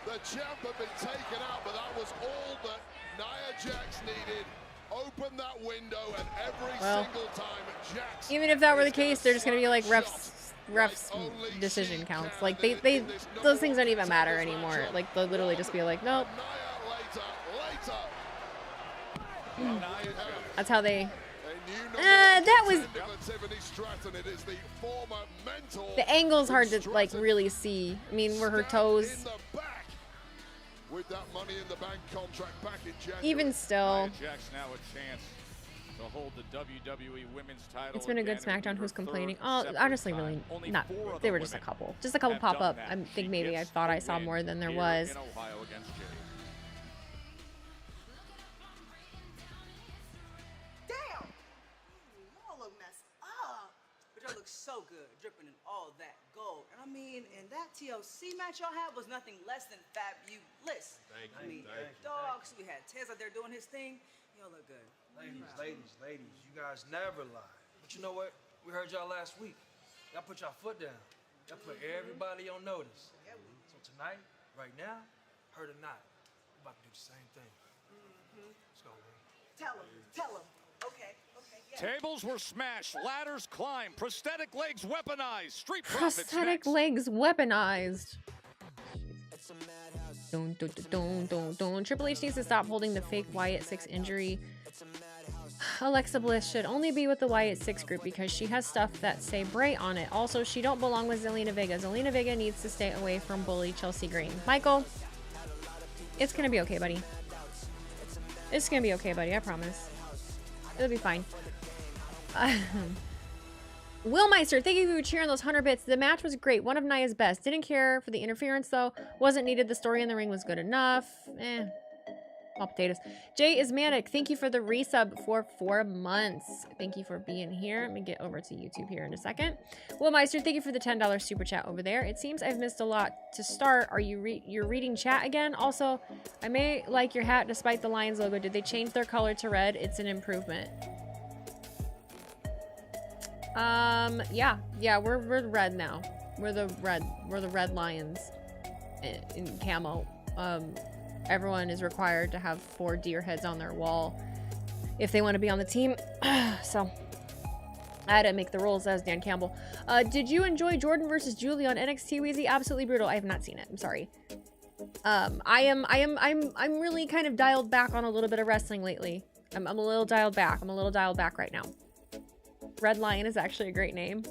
the champ had been taken out, but that was all that Nia Jax needed. Open that window, and every single time Jax, even if that were the case, they're just gonna be like refs decision counts. Like they those things don't even matter anymore. Like they'll literally just be like, nope. That's how they. That was. The angle's hard to like really see. I mean, were her toes. With that Money in the Bank contract back in January. Even still. Jax now a chance to hold the WWE Women's title. It's been a good SmackDown. Who's complaining? Oh, honestly, really not. They were just a couple. Just a couple pop up. I think maybe I thought I saw more than there was. Damn! Y'all look messed up. But y'all look so good, dripping in all that gold. And I mean, in that TLC match y'all had was nothing less than fabulous. Thank you. I mean, dogs, we had Tez out there doing his thing. Y'all look good. Ladies, you guys never lie. But you know what? We heard y'all last week. Y'all put y'all foot down. Y'all put everybody on notice. So tonight, right now, her or not, we're about to do the same thing. Let's go, man. Tell him. Okay, yeah. Tables were smashed, ladders climbed, prosthetic legs weaponized, street profits Prosthetic legs weaponized. Don't. Triple H needs to stop holding the fake Wyatt 6 injury. Alexa Bliss should only be with the Wyatt 6 group because she has stuff that say Bray on it. Also, she don't belong with Zelina Vega. Zelina Vega needs to stay away from bully Chelsea Green. Michael, it's gonna be okay, buddy. It's gonna be okay, buddy. I promise. It'll be fine. Will Meister, thank you for cheering those 100 bits. The match was great. One of Nia's best. Didn't care for the interference, though. Wasn't needed. The story in the ring was good enough. All potatoes. Jay is manic. Thank you for the resub for 4 months. Thank you for being here. Let me get over to YouTube here in a second. Will Meister, thank you for the $10 super chat over there. It seems I've missed a lot to start. Are you you're reading chat again? Also, I may like your hat despite the Lions logo. Did they change their color to red? It's an improvement. Yeah, we're red now. We're the red Lions in camo. Everyone is required to have 4 deer heads on their wall if they want to be on the team. So I had to make the rules as Dan Campbell. Did you enjoy Jordan versus Julie on NXT, Wheezy? Absolutely brutal. I have not seen it. I'm sorry. I'm really kind of dialed back on a little bit of wrestling lately. I'm a little dialed back. I'm a little dialed back right now. Red Lion is actually a great name.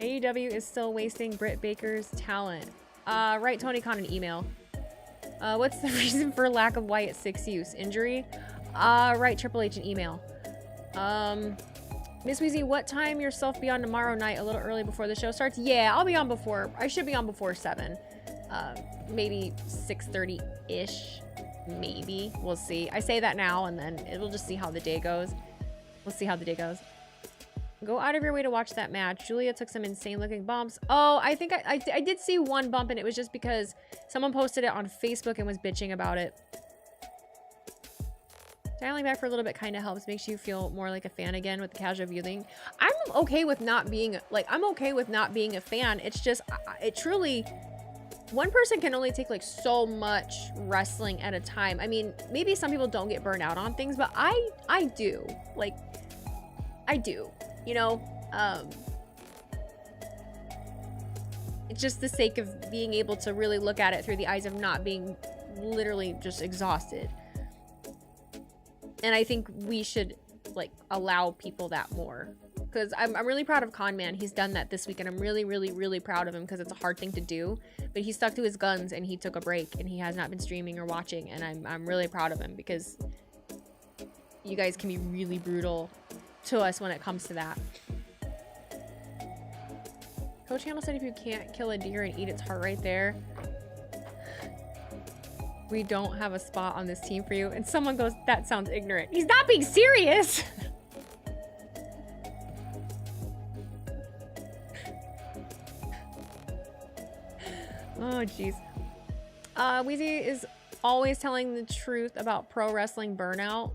AEW is still wasting Britt Baker's talent. Write Tony Khan an email. What's the reason for lack of Wyatt 6 use? Injury? Write Triple H an email. Miss Wheezy, what time yourself be on tomorrow night? A little early before the show starts? Yeah, I'll be on before. I should be on before 7. Maybe 6:30-ish. Maybe. We'll see. I say that now, and then it'll just see how the day goes. We'll see how the day goes. Go out of your way to watch that match. Julia took some insane looking bumps. Oh, I think I did see one bump, and it was just because someone posted it on Facebook and was bitching about it. Dialing back for a little bit kind of helps. Makes you feel more like a fan again with the casual viewing. I'm okay with not being a fan. It's just, it truly, one person can only take like so much wrestling at a time. I mean, maybe some people don't get burned out on things, but I do. Like, I do. You know, it's just the sake of being able to really look at it through the eyes of not being literally just exhausted. And I think we should like allow people that more, because I'm really proud of Con Man. He's done that this week, and I'm really proud of him because it's a hard thing to do, but he stuck to his guns and he took a break and he has not been streaming or watching, and I'm really proud of him, because you guys can be really brutal to us when it comes to that. Coach Handel said if you can't kill a deer and eat its heart right there, we don't have a spot on this team for you. And someone goes, that sounds ignorant. He's not being serious. Oh, jeez. Wheezy is always telling the truth about pro wrestling burnout.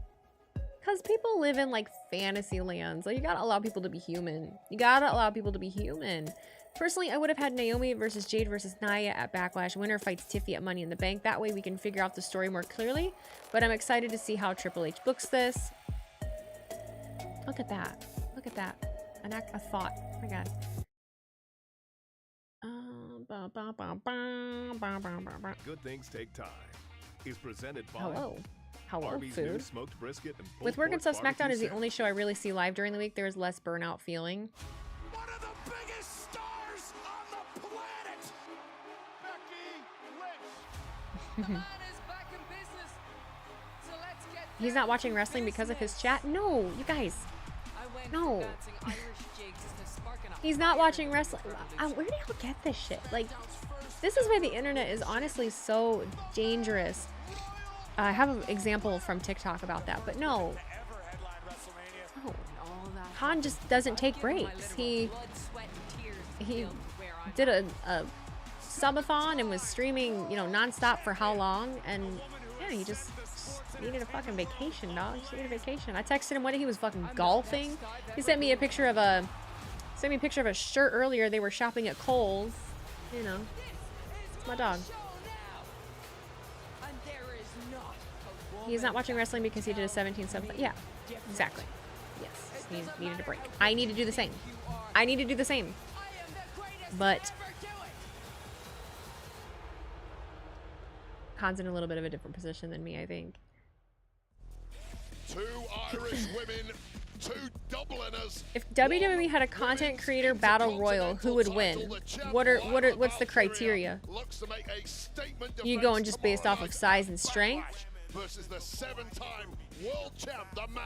Because people live in, like, fantasy lands. Like, you gotta allow people to be human. You gotta allow people to be human. Personally, I would have had Naomi versus Jade versus Nia at Backlash. Winner fights Tiffy at Money in the Bank. That way we can figure out the story more clearly. But I'm excited to see how Triple H books this. Look at that. Look at that. A thought. Oh my god. Good things take time. Is presented by Hello Arby's new food. smoked brisket and With work and stuff, SmackDown is the only show I really see live during the week. There is less burnout feeling. One of the biggest stars on the planet, Becky Lynch. The man is back in business. So let's get He's not watching wrestling because of his chat? No, you guys. No. He's not watching wrestling. Where do you get this shit? Like, this is why the internet is honestly so dangerous. I have an example from TikTok about that, but no. No. Han just doesn't take breaks. He did a subathon and was streaming, you know, nonstop for how long? And yeah, he just needed a fucking vacation, dog. Just needed a vacation. I texted him when he was fucking golfing. He sent me a picture of a shirt earlier. They were shopping at Kohl's. You know, it's my dog. He's not watching wrestling because he did a 17-7. Yeah, exactly. Yes, he needed a break. I need to do the same. I need to do the same. But Khan's in a little bit of a different position than me, I think. Two Irish women, two Dubliners. If WWE had a content creator battle royal, who would win? What's the criteria? You going just based off of size and strength? Versus the 7-time world champ, the man,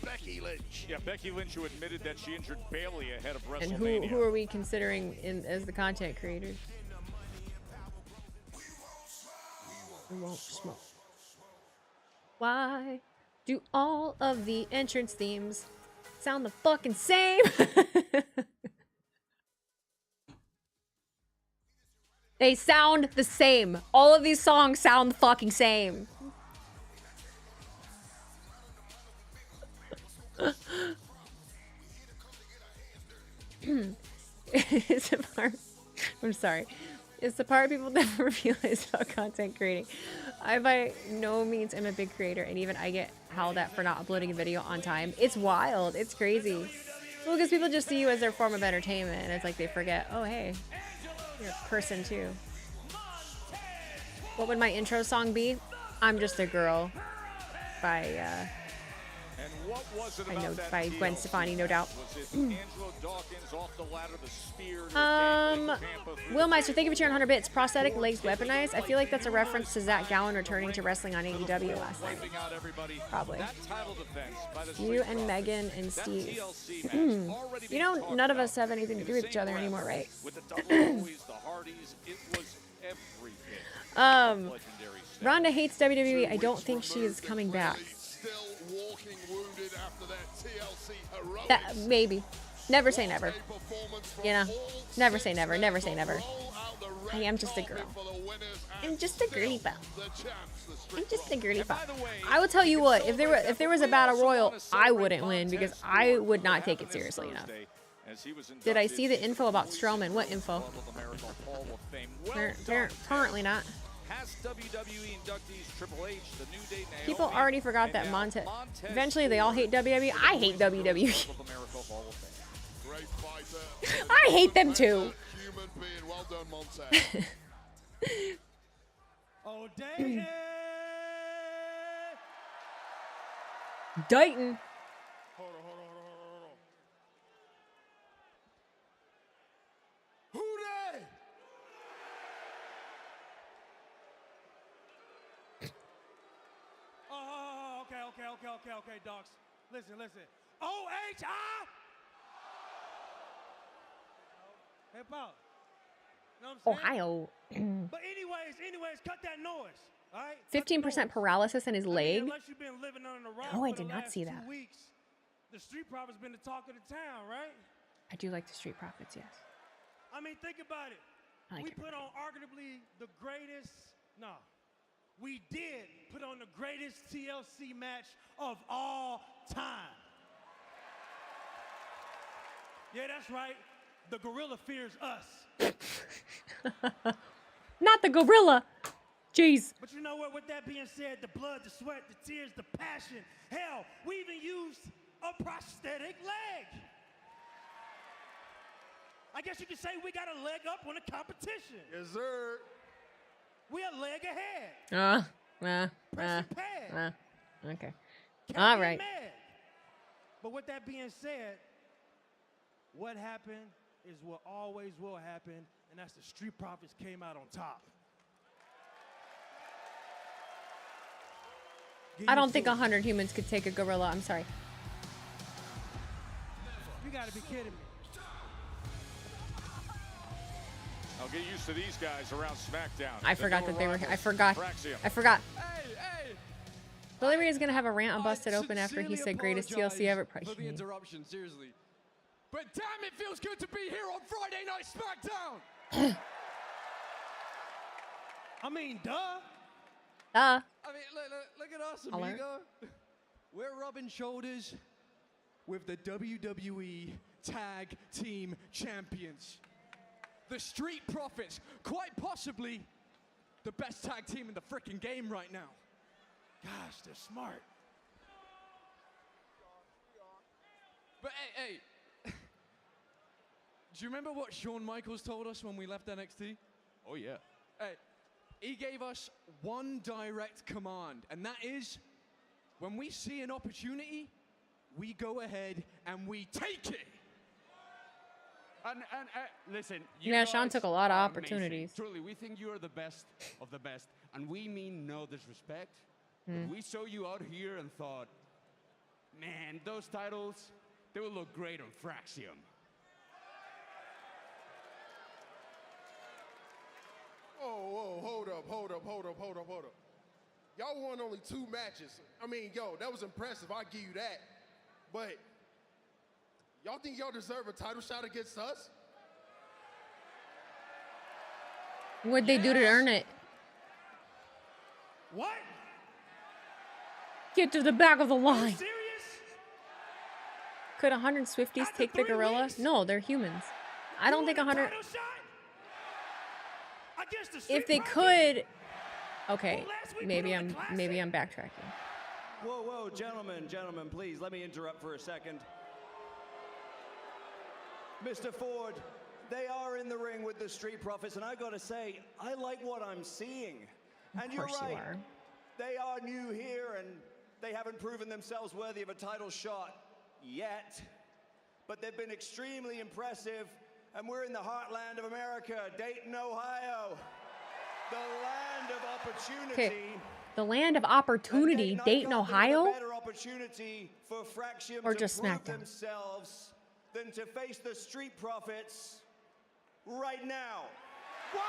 Becky Lynch. Yeah, Becky Lynch, who admitted that she injured Bayley ahead of And WrestleMania. who are we considering as the content creators? We won't smoke. Why do all of the entrance themes sound the fucking same? They sound the same. All of these songs sound the fucking same. It's the part, I'm sorry. It's the part people never realize about content creating. I by no means am a big creator, and even I get howled at for not uploading a video on time. It's wild. It's crazy. Well, because people just see you as their form of entertainment, and it's like they forget, oh, hey, you're a person too. What would my intro song be? I'm Just a Girl by Gwen Stefani, no doubt. Will Meister, thank you for cheering 100 bits. Prosthetic legs weaponized. I feel like that's a reference to Zach Gowen returning to wrestling on AEW last night. Probably. You and Megan and Steve. You know, none of us have anything to do with each other anymore, right? Rhonda hates WWE. I don't think she is coming back. That maybe. Never say never. You know, never say never. Never say never. I am just a girl. I'm just a girly pal. I'm just a girly pal. I will tell you what. If there was a battle royal, I wouldn't win because I would not take it seriously enough. Did I see the info about Strowman? What info? Apparently not. People already forgot that Montez. Eventually, they all hate WWE. I hate WWE. I hate them too. Dayton. Okay, docs. Listen. O-H-I! Hip hop. You know what I'm saying? Ohio. But anyways, cut that noise. All right? 15% paralysis in his leg. Unless you've been living under the rock No, I for did the not last see 2 that. weeks, the Street Profits been the talk of the town, right? I do like the Street Profits, yes. I mean, think about it. We put on arguably the greatest. No, we did put on the greatest TLC match of all time. Yeah, that's right. The gorilla fears us. Not the gorilla. Jeez. But you know what? With that being said, the blood, the sweat, the tears, the passion. Hell, we even used a prosthetic leg. I guess you could say we got a leg up on the competition. Yes, sir. We a leg ahead. Okay. Can't All get right. mad. But with that being said, what happened is what always will happen, and that's the Street Profits came out on top. I don't think 100 humans could take a gorilla. I'm sorry. You gotta be kidding me. I'll get used to these guys around SmackDown. I forgot that they were here. I forgot. Billy Ray is going to have a rant on Busted Open after he said greatest TLC ever. For the interruption, seriously. But damn, it feels good to be here on Friday Night SmackDown. I mean, duh. I mean, look at us, amigo. We're rubbing shoulders with the WWE Tag Team Champions. The Street Profits, quite possibly the best tag team in the freaking game right now. Gosh, they're smart. But hey, do you remember what Shawn Michaels told us when we left NXT? Oh, yeah. Hey, he gave us one direct command, and that is, when we see an opportunity, we go ahead and we take it. And listen, Yeah, Shawn took a lot of are opportunities. amazing. Truly, we think you are the best of the best, and we mean no disrespect. Hmm. But we saw you out here and thought, man, those titles, they will look great on Fraxium. Whoa, hold up. Y'all won only 2 matches. I mean, yo, that was impressive. I'll give you that. But y'all think y'all deserve a title shot against us? What'd they do to earn it? What? Get to the back of the line. Serious? Could 100 Swifties take the gorilla? No, they're humans. I don't think 100. If they could, okay, maybe I'm backtracking. Whoa, gentlemen, please, let me interrupt for a second. Mr. Ford, they are in the ring with the Street Profits, and I gotta say, I like what I'm seeing. And you're right, they are new here, and they haven't proven themselves worthy of a title shot yet. But they've been extremely impressive, and we're in the heartland of America, Dayton, Ohio. The land of opportunity. Okay, the land of opportunity, Dayton, Ohio? Better opportunity for Fraxium or to just prove SmackDown? themselves than to face the Street Profits right now. What?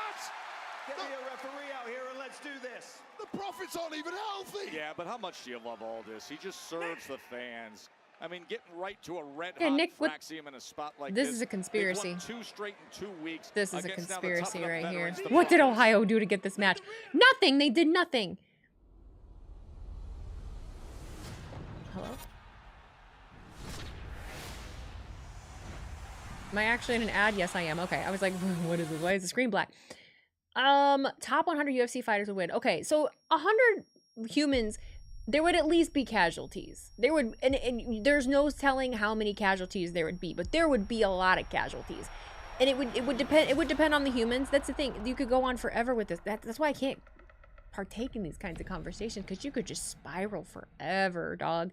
Get me a referee out here and let's do this. The Profits aren't even healthy. Yeah, but how much do you love all this? He just serves the fans. I mean, getting right to a red Yeah, hot Nick, Fraxium in a spot like this this. is a conspiracy. They've won 2 straight in 2 weeks. This is a against now the conspiracy tough right here. veterans, the What did Profits. Ohio do to get this match? Nothing. They did nothing. Hello? Am I actually in an ad? Yes, I am. Okay. I was like, what is this? Why is the screen black? Top 100 UFC fighters would win. Okay, so 100 humans, there would at least be casualties. There would, and there's no telling how many casualties there would be, but there would be a lot of casualties. And it would depend on the humans. That's the thing. You could go on forever with this. That's why I can't partake in these kinds of conversations, because you could just spiral forever, dog.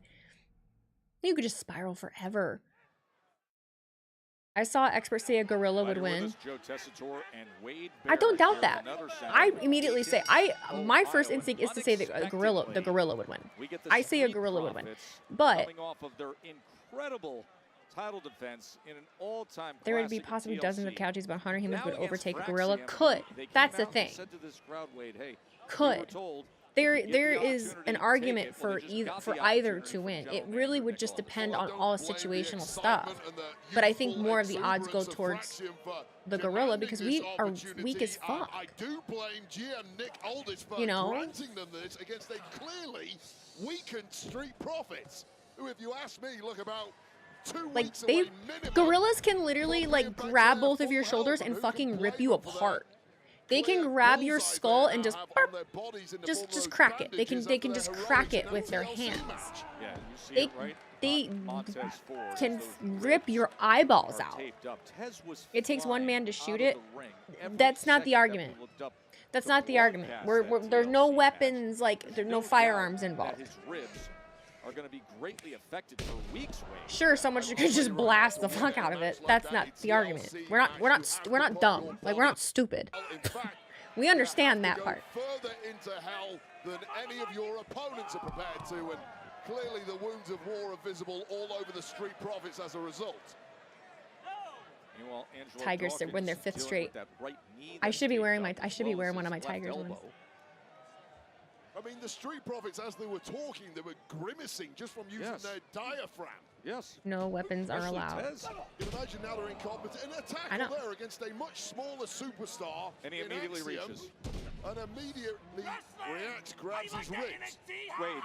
You could just spiral forever. I saw experts say a gorilla would win. I don't doubt that. I immediately say my first instinct is to say that the gorilla would win. I say a gorilla would win, but coming off of their incredible title defense in an all-time there would be possibly dozens of casualties, but 100 humans would overtake a gorilla. Could. That's the thing. Could. there is an argument for either to win. It really would just depend on all situational stuff. But I think more of the odds go towards the gorilla because we are weak as fuck. I do blame GM Nick Aldis for You know? granting them this against a clearly weakened Street Profits, who, if you ask me, look about 2 Like weeks away minimum. gorillas can literally like grab both of your shoulders and fucking rip you apart. They can grab your skull and just just crack it. They can just crack it with their hands. Yeah, you see They it, right? they Montez Ford can as those rip ribs your eyeballs are out. taped up. Tez was It takes one man to flying shoot out it. of the ring. Every That's not the second that argument. we looked up That's to not the argument. broadcast that There's no TLC weapons, like there's no doubt firearms that involved. his ribs are going to be greatly affected for weeks. Sure, someone could just blast the fuck out of it. That's not the argument. We're not dumb. Like we're not stupid. We understand that part. Further into hell than any of your opponents are prepared to, and clearly the wounds of war are visible all over the Street Profits as a result. Meanwhile, Angelo Tigers that win their Dawkins 5th dealing straight. with that right knee I that's should be taped wearing up, my as I should be well wearing as one of my his left Tigers elbow. ones. I mean, the Street Profits, as they were talking, they were grimacing just from using their diaphragm. Yes. No weapons are allowed. You can imagine now they're incompetent. An attack I know. there against a much smaller superstar. And he in immediately Axiom, reaches. And immediately reacts, grabs his ribs. Wade,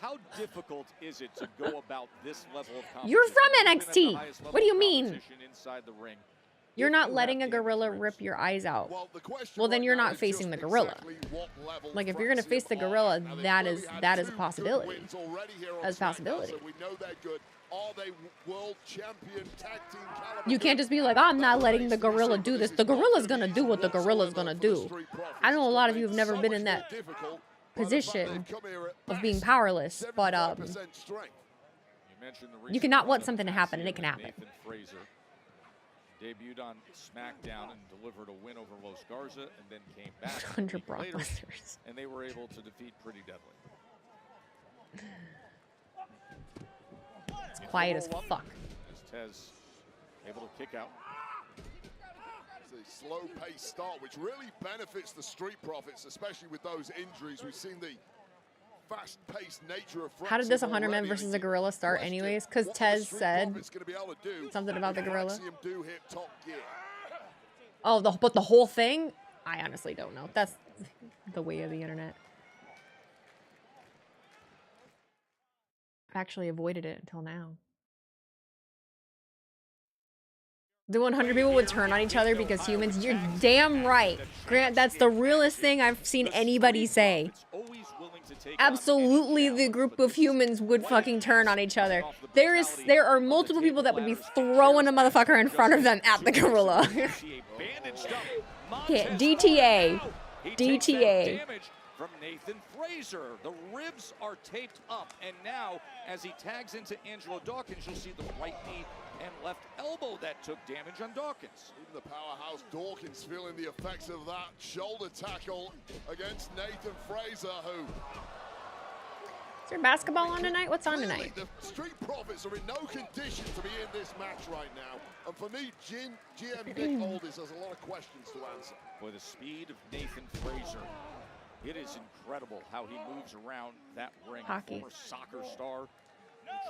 how difficult is it to go about this level of competition? You're from Even at the NXT. highest level What do you of mean? competition inside the ring, You're if not you letting a have damaged gorilla ribs? rip your eyes out. question Well, then right you're now not is facing just the gorilla. exactly what level Like if you're gonna face the Fraxium gorilla, are. Now, they that clearly is had that is a two good possibility. wins already here on That's a SmackDown, possibility. so we know they're good. Are they world champion tag team caliber? You can't just be like, I'm not letting the gorilla do this. The gorilla's gonna do what the gorilla's gonna do. I know a lot of you have never been in that position of being powerless, but you cannot want something to happen, and it can happen. Nathan Fraser debuted on SmackDown and delivered a win over Los Garza, and then came back a Under week Brock later, Lesnar's. and they were able to defeat Pretty Deadly. It's quiet as fuck. As Tez able to kick out. It's a slow-paced start, which really benefits the Street Profits, especially with those injuries. We've seen the fast-paced nature of How did this Fraxium 100 men already. versus a gorilla start anyways? Because Tez said something about the gorilla. Fraxium do hit Top Gear. Oh, but the whole thing? I honestly don't know. That's the way of the internet. I've actually avoided it until now. The 100 people would turn on each other because humans. You're damn right. Grant, that's the realest thing I've seen anybody say. Absolutely, the group of humans would fucking turn on each other. There are multiple people that would be throwing a motherfucker in front of them at the gorilla. Yeah, DTA. DTA. From Nathan Fraser. The ribs are taped up, and now as he tags into Angelo Dawkins, you'll see the right knee and left elbow that took damage on Dawkins. Even the powerhouse Dawkins feeling the effects of that shoulder tackle against Nathan Fraser, who... Is there basketball on tonight? What's on tonight? The Street Profits are in no condition to be in this match right now. And for me, GM Nick Aldis has a lot of questions to answer. For the speed of Nathan Fraser, it is incredible how he moves around that ring. Hockey. Former soccer star,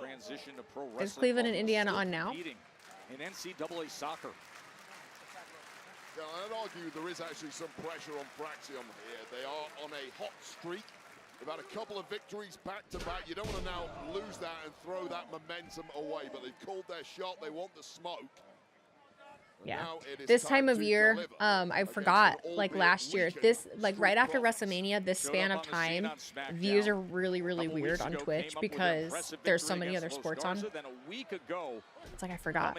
transition to pro wrestling. Is Cleveland and Indiana on now? In NCAA soccer. Yeah, I'd argue there is actually some pressure on Fraxium here. They are on a hot streak. They've had a couple of victories back-to-back. You don't want to now lose that and throw that momentum away, but they've called their shot. They want the smoke. Yeah. This time of year, I forgot, like last year, like right after WrestleMania, this span of time, views are really, really weird on Twitch because there's so many other sports on. It's like I forgot.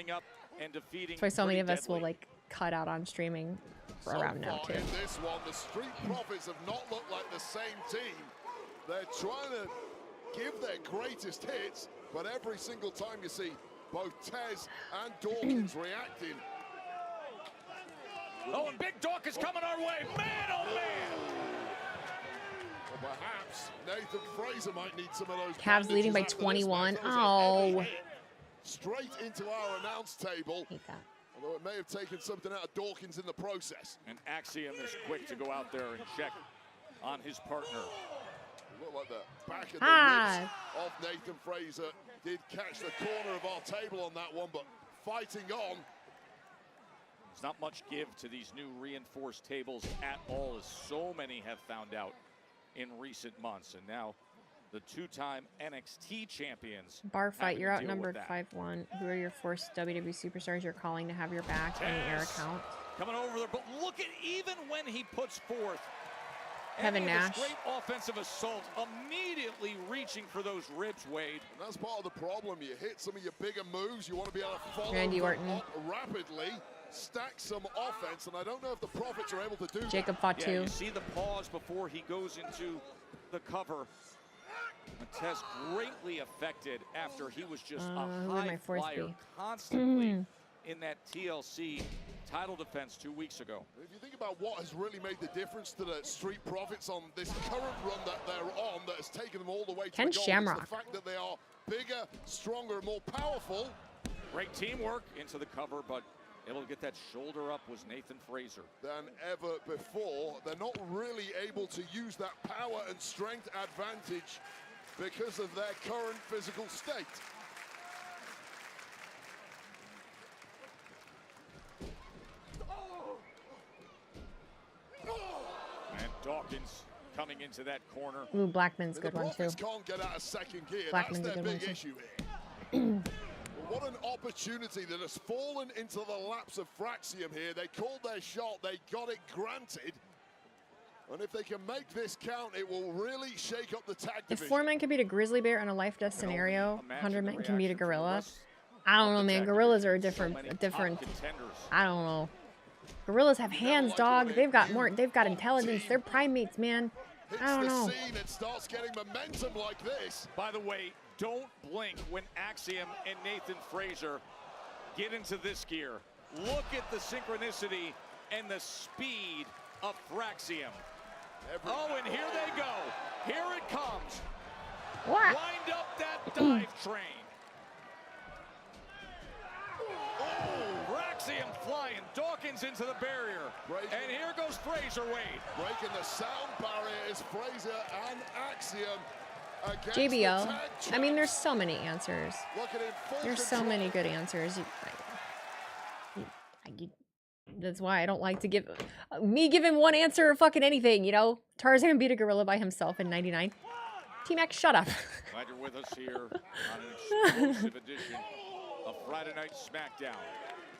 That's why so many of us will like cut out on streaming for around now too. In this one, the Street Profits have not looked like the same team. They're trying to give their greatest hits, but every single time you see both Tez and Dawkins reacting. Oh, and Big Dawkins coming our way. Man, oh, man. Well, perhaps Nathan Fraser might need some of those. Cavs leading by 21. Oh. Straight into our announce table. Hate that. Although it may have taken something out of Dawkins in the process. And Axiom is quick to go out there and check on his partner. Looked like the back of the ribs of Nathan Fraser did catch the corner of our table on that one, but fighting on. There's not much give to these new reinforced tables at all, as so many have found out in recent months. And now the two-time NXT champions. Bar fight, you're outnumbered 5-1. Who are your forced WWE superstars you're calling to have your back in the air account? Coming over there, but look at even when he puts forth Kevin Nash. Great offensive assault, immediately reaching for those ribs, Wade. And that's part of the problem. You hit some of your bigger moves. You want to be able to follow Randy Orton up rapidly, stack some offense, and I don't know if the Profits are able to do Jacob that. Fatu. Yeah, you see the pause before he goes into the cover. Montez greatly affected after he was just a high flyer constantly in that TLC title defense 2 weeks ago. If you think about what has really made the difference to the Street Profits on this current run that they're on, that has taken them all the way to Ken the goal, Shamrock. it's the fact that they are bigger, stronger, more powerful. Great teamwork into the cover, but able to get that shoulder up was Nathan Fraser. Than ever before. They're not really able to use that power and strength advantage because of their current physical state. And Dawkins coming into that corner. Ooh, Blackman's a good one too. Can't get out of second gear. Blackman's That's a their good big one issue here. What an opportunity that has fallen into the laps of Fraxium here. They called their shot, they got it granted. And if they can make this count, it will really shake up the tag If division. 4 men can beat a grizzly bear in a life-death scenario, 100 men can beat a gorilla. I don't know, man. Gorillas are a different. I don't know. Gorillas have hands, dog. They've got more. They've got intelligence. They're primates, man. I don't know. It starts getting momentum like this. By the way, don't blink when Axiom and Nathan Fraser get into this gear. Look at the synchronicity and the speed of Fraxium. Oh, and here they go. Here it comes. What? Wind up that dive train. Oh, Fraxium flying. Dawkins into the barrier. And here goes Fraser Wade. Breaking the sound barrier is Fraser and Axiom. JBL. I mean, there's so many answers. There's so many good answers. That's why I don't like to give me giving one answer or fucking anything, you know? Tarzan beat a gorilla by himself in 99. T-Mac, shut up. Glad you're with us here on an exclusive edition of Friday Night SmackDown.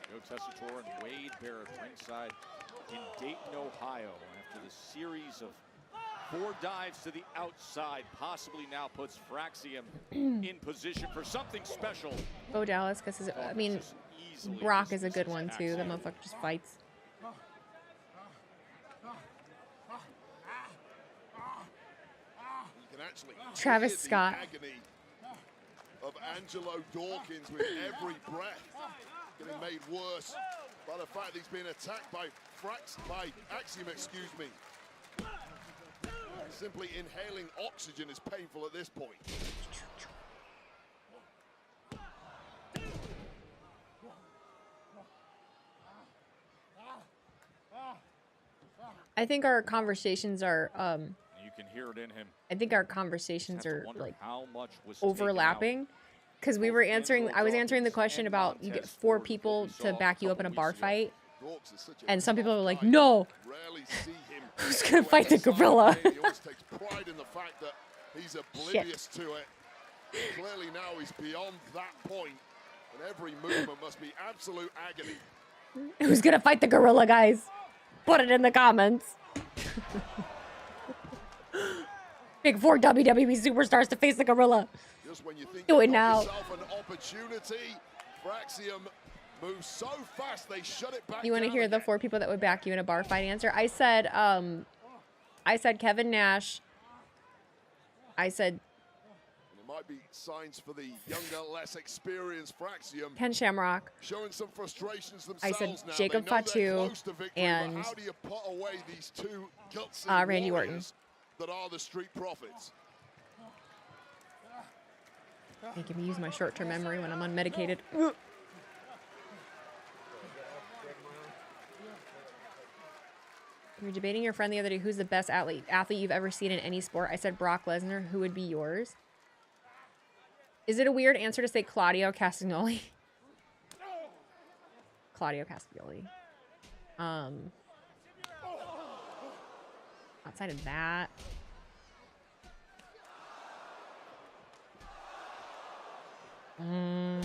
Joe Tessitore and Wade Barrett ringside in Dayton, Ohio. After the series of 4 dives to the outside, possibly now puts Fraxium in position for something special. Go Dallas, because I mean, Brock is a good one too. That motherfucker just fights. You can actually Travis hear the Scott. agony of Angelo Dawkins with every breath, getting made worse by the fact that he's been attacked by Axiom, excuse me. Simply inhaling oxygen is painful at this point. I think our conversations are You can hear it in him. I think our conversations are like how much was overlapping, because we were answering. I was answering the question about you get 4 people to back you up in a bar fight, and some people were like, "No, who's gonna fight the gorilla?" He always takes pride in the fact that he's oblivious to it. Clearly now he's beyond that point, and every movement must be absolute agony. Who's gonna fight the gorilla, guys? Put it in the comments. Big 4 WWE superstars to face the gorilla. Just when you think Do it you've got now. yourself an opportunity, Fraxium moves so fast they shut it back. You want to down hear again. the 4 people that would back you in a bar fight answer? I said Kevin Nash. I said There might be signs for the younger, less experienced Fraxium. Ken Shamrock. Showing some frustrations I themselves said now. Jacob They know they're Fatu close to victory, and but how do you put away these 2 gutsy Randy Orton. warriors that are the Street Profits? Making me use my short-term memory when I'm unmedicated. We were debating your friend the other day who's the best athlete you've ever seen in any sport. I said Brock Lesnar. Who would be yours? Is it a weird answer to say Claudio Castagnoli? Claudio Castagnoli. Outside of that. Now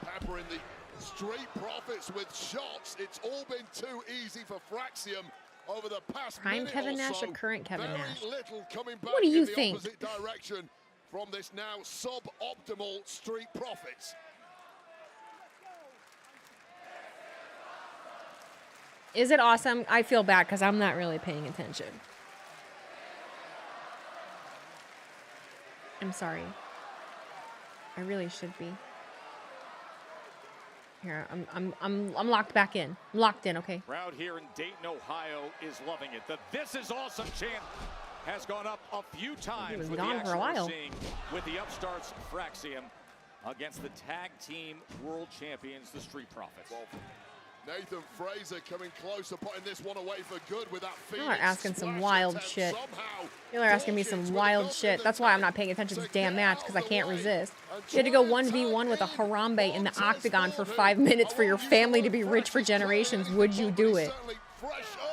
peppering the Street Profits with shots. It's all been too easy for Fraxium over the past Prime minute Kevin or Nash so. or current Kevin Very Nash? little coming back What do you in the think? opposite direction from this now suboptimal Street Profits. Is it awesome? I feel bad because I'm not really paying attention. I'm sorry. I really should be. Here, I'm locked back in. I'm locked in, okay? Crowd here in Dayton, Ohio is loving it. The "This is awesome" chant has gone up a few times was with the gone action for a while. we're seeing with the upstarts Fraxium against the tag team world champions, the Street Profits. Well, Nathan Fraser coming closer, putting this one away for good with that Y'all are asking some wild shit. Y'all are asking me some wild shit. That's why I'm not paying attention to this damn match, because I can't resist. You had to go 1v1 with a Harambe in the octagon for 5 minutes for your family to be rich for generations. Would you do it?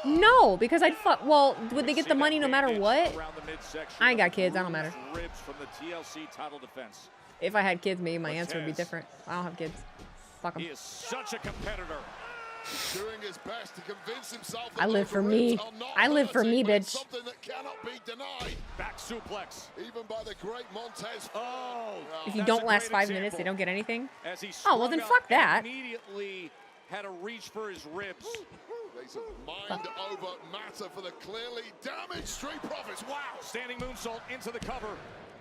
No, because I'd fuck. Well, would they get the money no matter what? I ain't got kids. I don't matter. Ribs from the TLC title defense. If I had kids, maybe my answer would be different. I don't have kids. Fuck 'em. He is such a competitor. Doing his best to convince himself I live for me. I live for me, bitch. Something that cannot be denied. Back suplex. Even by the great Montez. Oh. If you don't last 5 minutes, they don't get anything. As he Oh, well then sprung fuck up that. Immediately had a reach for his ribs. There's a mind over matter for the clearly damaged Street Profits. Wow. Standing moonsault into the cover.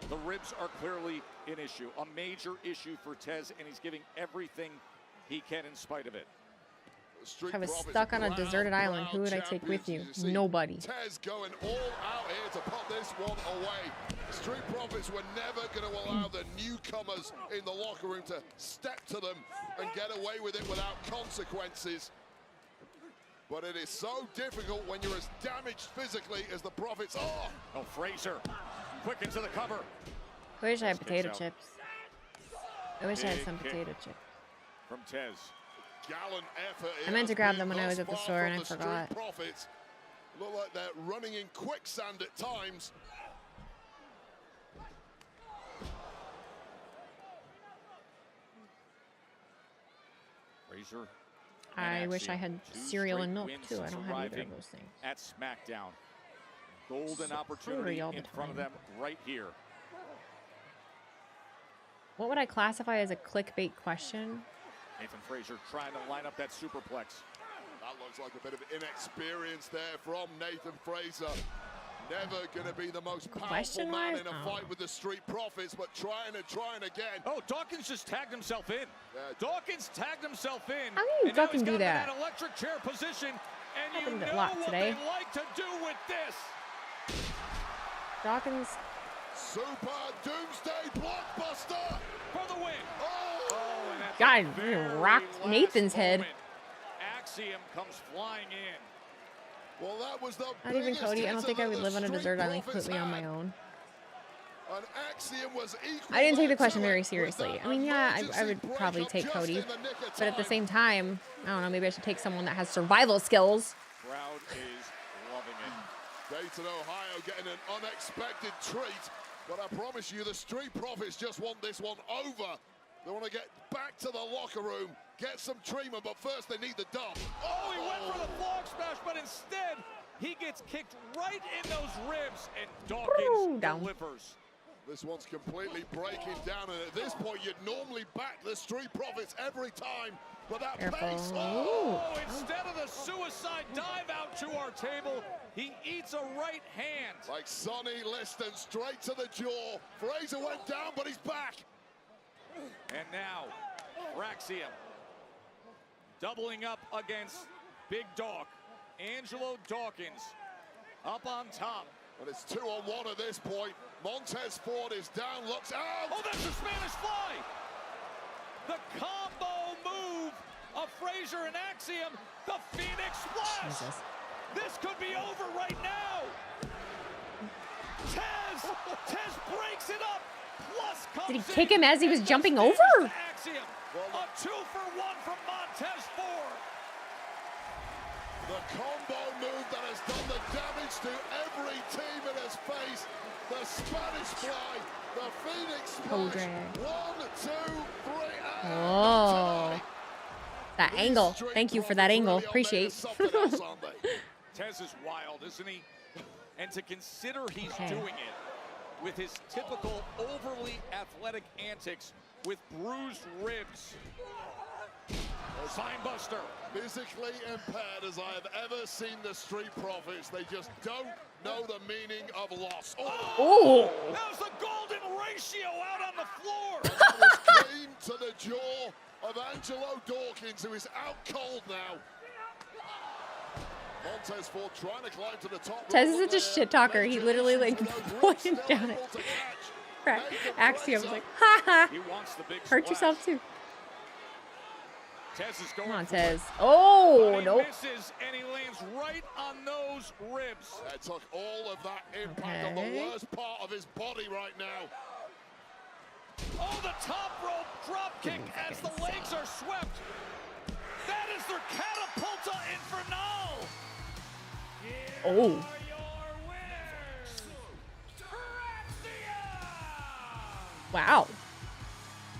The ribs are clearly an issue, a major issue for Tez, and he's giving everything he can in spite of it. If I was stuck on a deserted island, who would I take with you? Nobody. Tez going all out here to put this one away. Street Profits were never going to allow the newcomers in the locker room to step to them and get away with it without consequences. But it is so difficult when you're as damaged physically as the Profits are. Oh, Fraser, quick into the cover. I wish I had potato chips. I wish I had some potato chips. From Tez. Gallant effort. I meant to grab them when I was at the store and I forgot. Profits look like they're running in quicksand at times. Fraser. I wish I had cereal and milk too. I don't have either of those things. At SmackDown. Golden opportunity in front of them right here. What would I classify as a clickbait question? Nathan Fraser trying to line up that superplex. That looks like a bit of inexperience there from Nathan Fraser. Never going to be the most powerful man in a fight with the Street Profits, but trying again. Oh, Dawkins just tagged himself in. Dawkins tagged himself in. How can you fucking do that? That electric chair position, and you know a lot what today. they like to do with this. Dawkins. Super Doomsday Blockbuster for the win. God, he rocked Nathan's head. Axiom comes flying in. Well, that was the Not even Cody. I don't think I would live on a desert island completely on my own. An Axiom was I didn't take the question very seriously. I mean, yeah, I would probably take Cody. But at the same time, I don't know, maybe I should take someone that has survival skills. Crowd is loving it. Dayton, Ohio getting an unexpected treat. But I promise you, the Street Profits just want this one over. They want to get back to the locker room, get some treatment, but first they need the dub. Oh, he went for the frog smash, but instead he gets kicked right in those ribs, and Dawkins delivers. This one's completely breaking down, and at this point you'd normally back the Street Profits every time, but that pace. Oh, instead of the suicide dive out to our table, he eats a right hand. Like Sonny Liston, straight to the jaw. Fraser went down, but he's back. And now, Fraxium doubling up against Big Dog. Angelo Dawkins up on top. But it's 2-on-1 at this point. Montez Ford is down, looks out. Oh, that's the Spanish fly. The combo move of Frazier and Axiom, the Phoenix Splash. Jesus. This could be over right now. Tez breaks it up. Plus comes Did he kick him as he was jumping over? Axiom. A 2-for-1 from Montez Ford. The combo move that has done the damage to every team it has faced. The Spanish Fly, the Phoenix Splash. 1, 2, 3, and Oh. That angle. Thank you for that angle. Appreciate. Tez is wild, isn't he? And to consider he's doing it with his typical overly athletic antics with bruised ribs. Spinebuster. Physically impaired as I have ever seen the Street Profits. They just don't know the meaning of loss. Oh! That was the golden ratio out on the floor. And that was clean to the jaw of Angelo Dawkins, who is out cold now. Montez Ford trying to climb to the top. Tez is such a shit talker. He literally like pointed down at Axiom's like, ha ha. He wants the big Hurt splash. yourself too. Tez is going Come on, for it. Tez. Oh, But he nope. misses, and he lands right on those ribs. That took all of that impact on the worst part of his body right now. Oh, the top rope drop kick as the legs are swept. That is their catapulta infernal. Oh. Wow.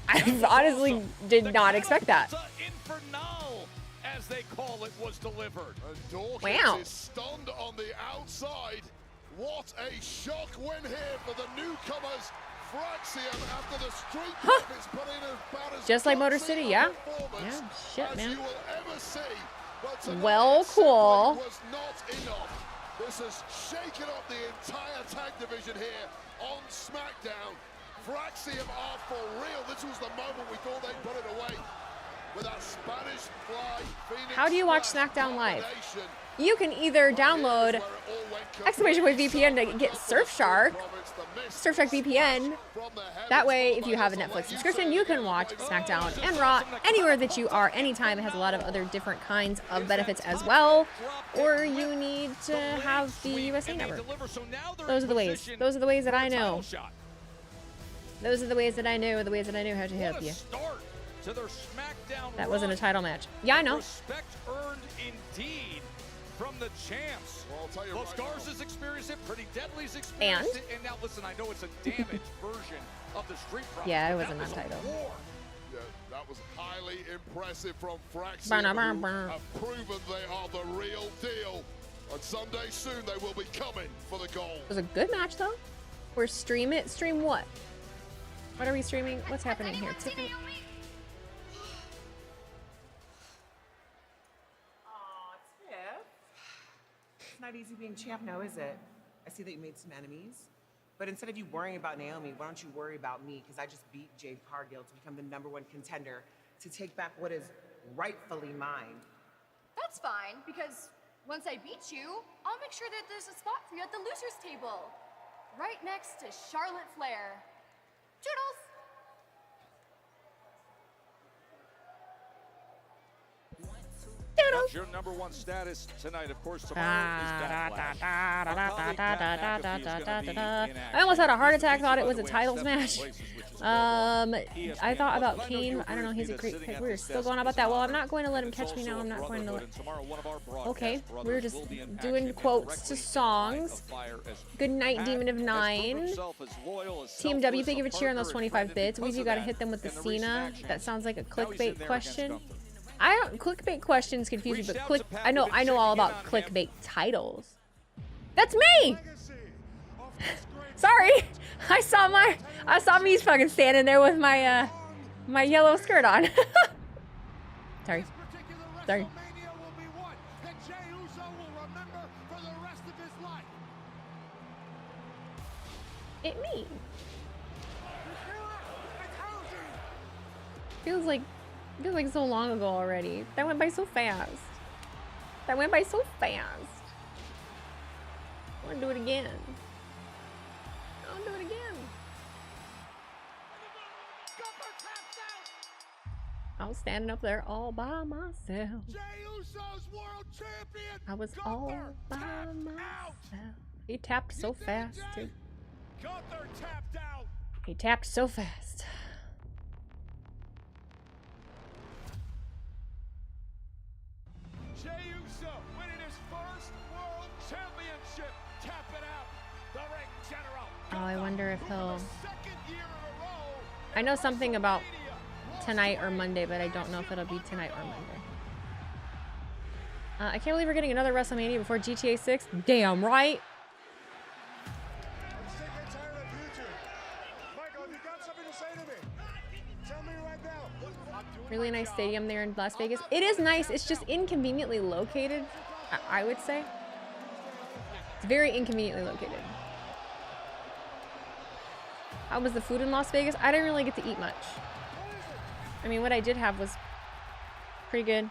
I honestly did not expect that. Infernal, as they call it, was delivered. And Dawkins Wow. is stunned on the outside. What a shock win here for the newcomers. Fraxium after the Street Profits put in about as Just like Motor gutsy City, a yeah. performance Yeah, shit, as man. you will ever see. But tonight Well, simply cool. was not enough. This has shaken up the entire tag division here on SmackDown. Fraxium are for real. This was the moment we thought they'd put it away. With that Spanish Fly Phoenix How do you watch Splash SmackDown Live? combination. You can either download exclamation point VPN to get Surfshark, Surfshark VPN. That way, if you have a Netflix subscription, you can watch SmackDown and Raw anywhere that you are, anytime. It has a lot of other different kinds of benefits as well. Or you need to have the USA Network. Those are the ways. Those are the ways that I know. Those are the ways that I know. The ways that I know how to help you. To their SmackDown That wasn't a run. title match. Yeah, I know. Respect earned indeed from the champs. Well, I'll tell you Los right Garza's now. experienced it, Pretty Deadly's experienced it, and now listen, I know it's a damaged version of the Street Profits. Yeah, it but wasn't that on title. war. Yeah, that was highly impressive from Fraxium, Burn, burn, who burn. have proven they are the real deal. And someday soon they will be coming for the gold. It was a good match, though. We're stream it. Stream what? What are we streaming? What's happening here? Tiffany? It's not easy being champ now, is it? I see that you made some enemies. But instead of you worrying about Naomi, why don't you worry about me? Because I just beat Jade Cargill to become the #1 contender to take back what is rightfully mine. That's fine, because once I beat you, I'll make sure that there's a spot for you at the loser's table. Right next to Charlotte Flair. Toodles! That's your #1 status tonight. Of course, tomorrow is Backlash. I almost had a heart attack. Thought it was a titles match. I thought about Kane. I don't know. He's a great pick. We're still going on about that. Well, I'm not going to let him catch me now. I'm not going to let. Okay, we're just doing quotes to songs. Good night, Demon of Nine. Team W, thank you for cheering those 25 bits. Weezy, got to hit them with the Cena. That sounds like a clickbait question. I don't, clickbait questions confuse me, but I know all about clickbait titles. That's me. Sorry, I saw me fucking standing there with my my yellow skirt on. Sorry. It me. Feels like so long ago already. That went by so fast. I want to do it again. I was standing up there all by myself. I was all by myself. He tapped so fast, too. He tapped so fast. Jey Uso winning his first world championship, tapping out the ring general. Oh, I wonder if he'll... I know something about tonight or Monday, but I don't know if it'll be tonight or Monday. I can't believe we're getting another WrestleMania before GTA 6. Damn right. Really nice stadium there in Las Vegas. It is nice. It's just inconveniently located, I would say. It's very inconveniently located. How was the food in Las Vegas? I didn't really get to eat much. I mean, what I did have was pretty good.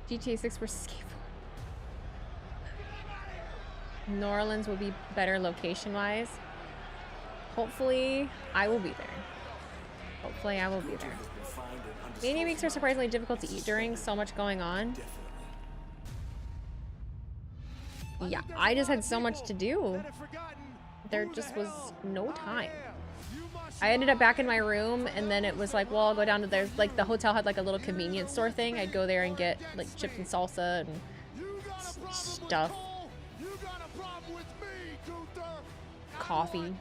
GTA 6 versus skateboard. New Orleans will be better location-wise. Hopefully, I will be there. Hopefully, I will be there. Mania weeks are surprisingly difficult to eat during. So much going on. Yeah, I just had so much to do. There just was no time. I ended up back in my room, and then it was like, well, I'll go down to there's like the hotel had like a little convenience store thing. I'd go there and get like chips and salsa and stuff. Coffee.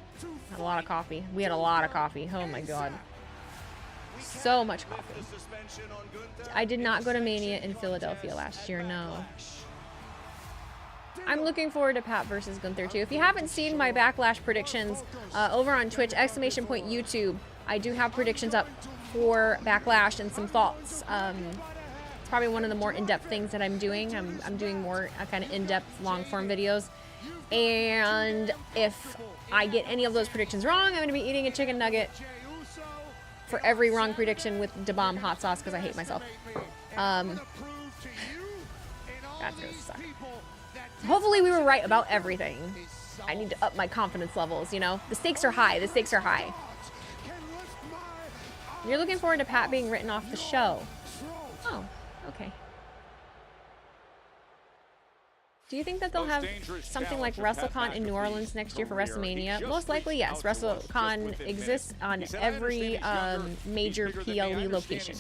Had a lot of coffee. We had a lot of coffee. Oh my god. So much coffee. I did not go to Mania in Philadelphia last year, no. I'm looking forward to Pat versus Gunther too. If you haven't seen my Backlash predictions over on Twitch, !YouTube, I do have predictions up for Backlash and some thoughts. It's probably one of the more in-depth things that I'm doing. I'm doing more kind of in-depth, long-form videos. And if I get any of those predictions wrong, I'm going to be eating a chicken nugget for every wrong prediction with Da Bomb hot sauce because I hate myself. That's going to suck. Hopefully we were right about everything. I need to up my confidence levels, you know? The stakes are high. The stakes are high. You're looking forward to Pat being written off the show. Oh, okay. Do you think that they'll have something like WrestleCon in New Orleans next year for WrestleMania? Most likely, yes. WrestleCon exists on every major PLE location.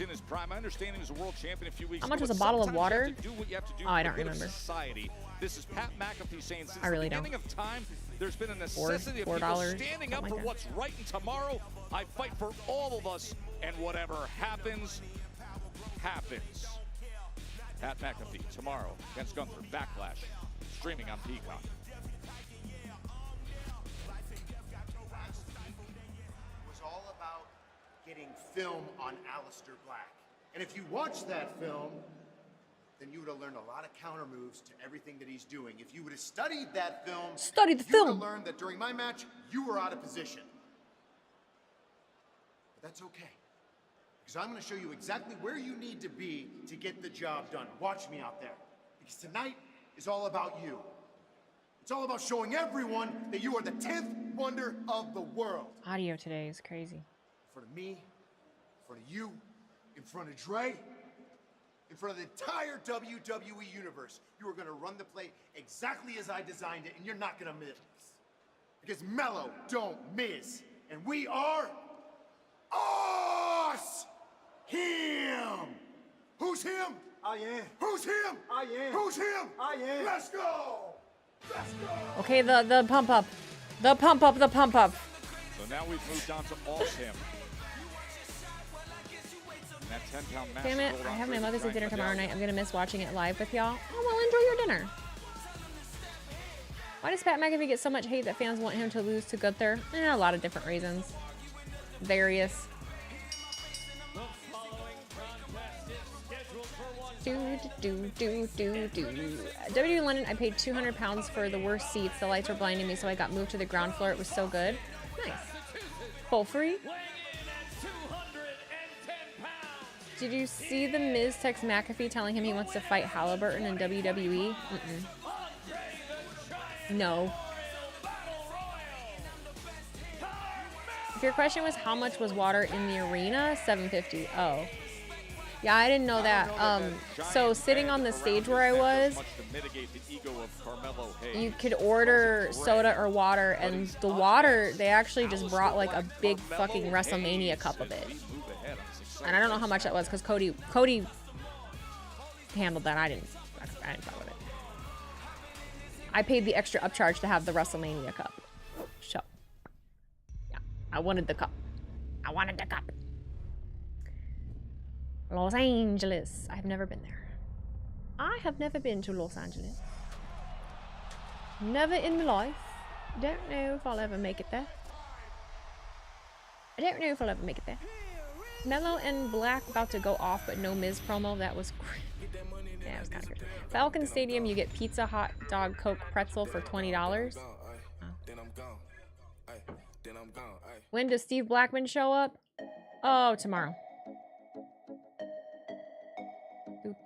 How much was a bottle of water? Oh, I don't remember. This is Pat McAfee saying since I really the beginning of time, there's been a necessity of people standing up for what's right, and tomorrow I fight for all of us, and whatever happens, happens. Pat McAfee tomorrow against Gunther, Backlash, streaming on Peacock. It was all about getting film on Aleister Black. And if you watch that film, then you would have learned a lot of counter moves to everything that he's doing. If you would have studied that film, you would have learned that during my match, you were out of position. But that's okay. Because I'm going to show you exactly where you need to be to get the job done. Watch me out there. Because tonight is all about you. It's all about showing everyone that you are the 10th wonder of the world. Audio today is crazy. In front of me, in front of you, in front of Dre, in front of the entire WWE universe. You are going to run the play exactly as I designed it, and you're not going to miss. Because Mello don't miss. And we are us! Him! Who's him? I am. Who's him? I am. Who's him? I am. Let's go! Let's go! Okay, the pump up. The pump up, the pump up. So now we've moved on to Awesome. That 10-pound match. Damn it, I have my Mother's Day dinner tomorrow night. I'm gonna miss watching it live with y'all. Oh, well, enjoy your dinner. Why does Pat McAfee get so much hate that fans want him to lose to Gunther? A lot of different reasons. Various. WWE London, I paid £200 for the worst seats. The lights were blinding me, so I got moved to the ground floor. It was so good. Nice. Full free. Did you see the Miz text McAfee telling him he wants to fight Halliburton in WWE? No. If your question was how much was water in the arena, $7.50. Oh. Yeah, I didn't know that. So sitting on the stage where I was, you could order soda or water, and the water, they actually just brought like a big fucking WrestleMania cup of it. And I don't know how much that was because Cody handled that. I didn't fuck with it. I paid the extra upcharge to have the WrestleMania cup. So, yeah, I wanted the cup. I wanted the cup. Los Angeles. I've never been there. I have never been to Los Angeles. Never in my life. Don't know if I'll ever make it there. I don't know if I'll ever make it there. Mellow and Black about to go off, but no Miz promo. That was great. Yeah, it was kind of good. Falcon Stadium, you get pizza, hot dog, Coke, pretzel for $20. Oh. When does Steve Blackman show up? Oh, tomorrow. Who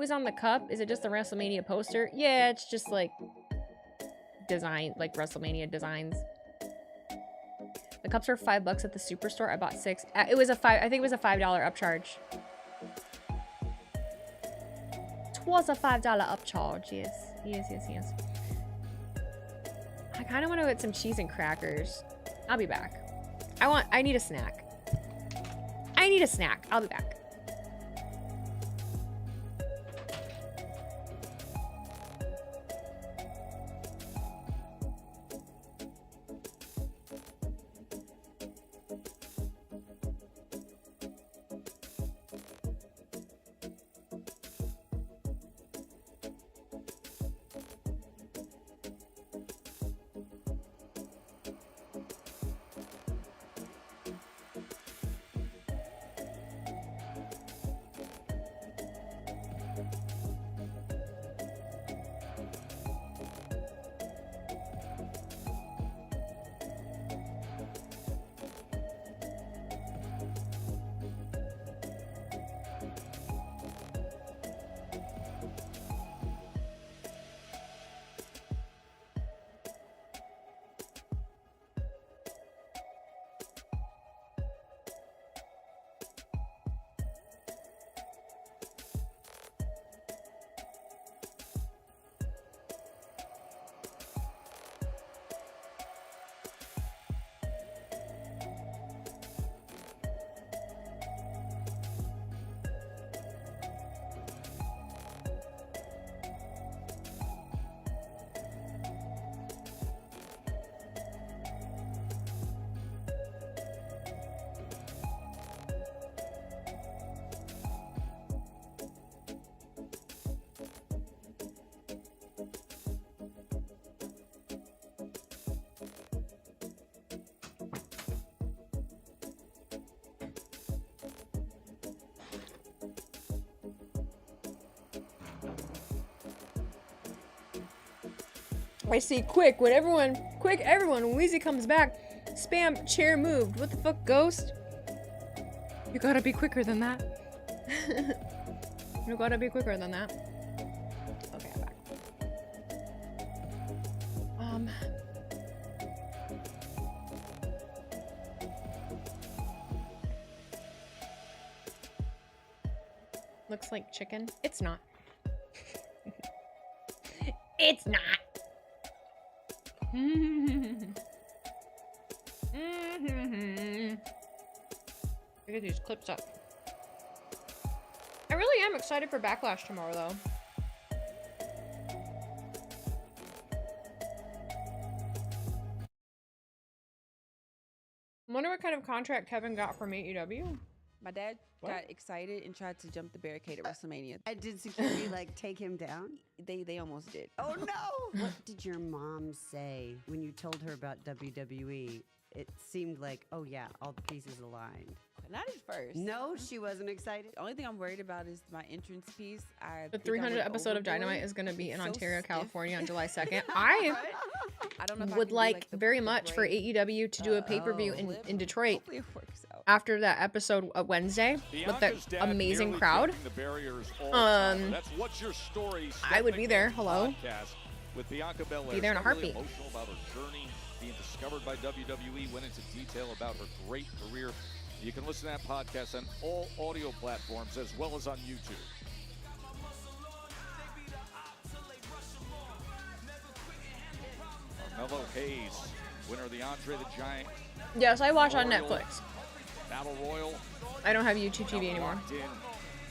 is on the cup? Is it just the WrestleMania poster? Yeah, it's just like design, like WrestleMania designs. The cups are $5 at the Superstore. I bought 6. It was a I think it was a $5 upcharge. It was a $5 upcharge. Yes. Yes. I kind of want to get some cheese and crackers. I'll be back. I need a snack. I need a snack. I'll be back. I see quick, everyone, when Wheezy comes back, spam chair moved. What the fuck, Ghost? You gotta be quicker than that. You gotta be quicker than that. Okay, I'm back. Looks like chicken. It's not. It's not. Look at these clips up. I really am excited for Backlash tomorrow, though. I wonder what kind of contract Kevin got from AEW. My dad got excited and tried to jump the barricade at WrestleMania. Did security like take him down? They almost did. Oh no! What did your mom say when you told her about WWE? It seemed like, oh yeah, all the pieces aligned. Not at first. No, she wasn't excited. The only thing I'm worried about is my entrance piece. The 300th episode of Dynamite is going to be in Ontario, California on July 2nd. I don't know if would I like very much for AEW to do a pay-per-view in Detroit. Hopefully it works out. after that episode Wednesday with the amazing crowd. That's What's Your Story. I would be there. Hello. With Bianca Belair. Be there in a heartbeat. Really emotional about her journey, being discovered by WWE, went into detail about her great career. You can listen to that podcast on all audio platforms as well as on YouTube. Carmelo Hayes, winner of the Andre the Giant. Yes, I watch on Netflix. Battle Royal. I don't have YouTube TV anymore.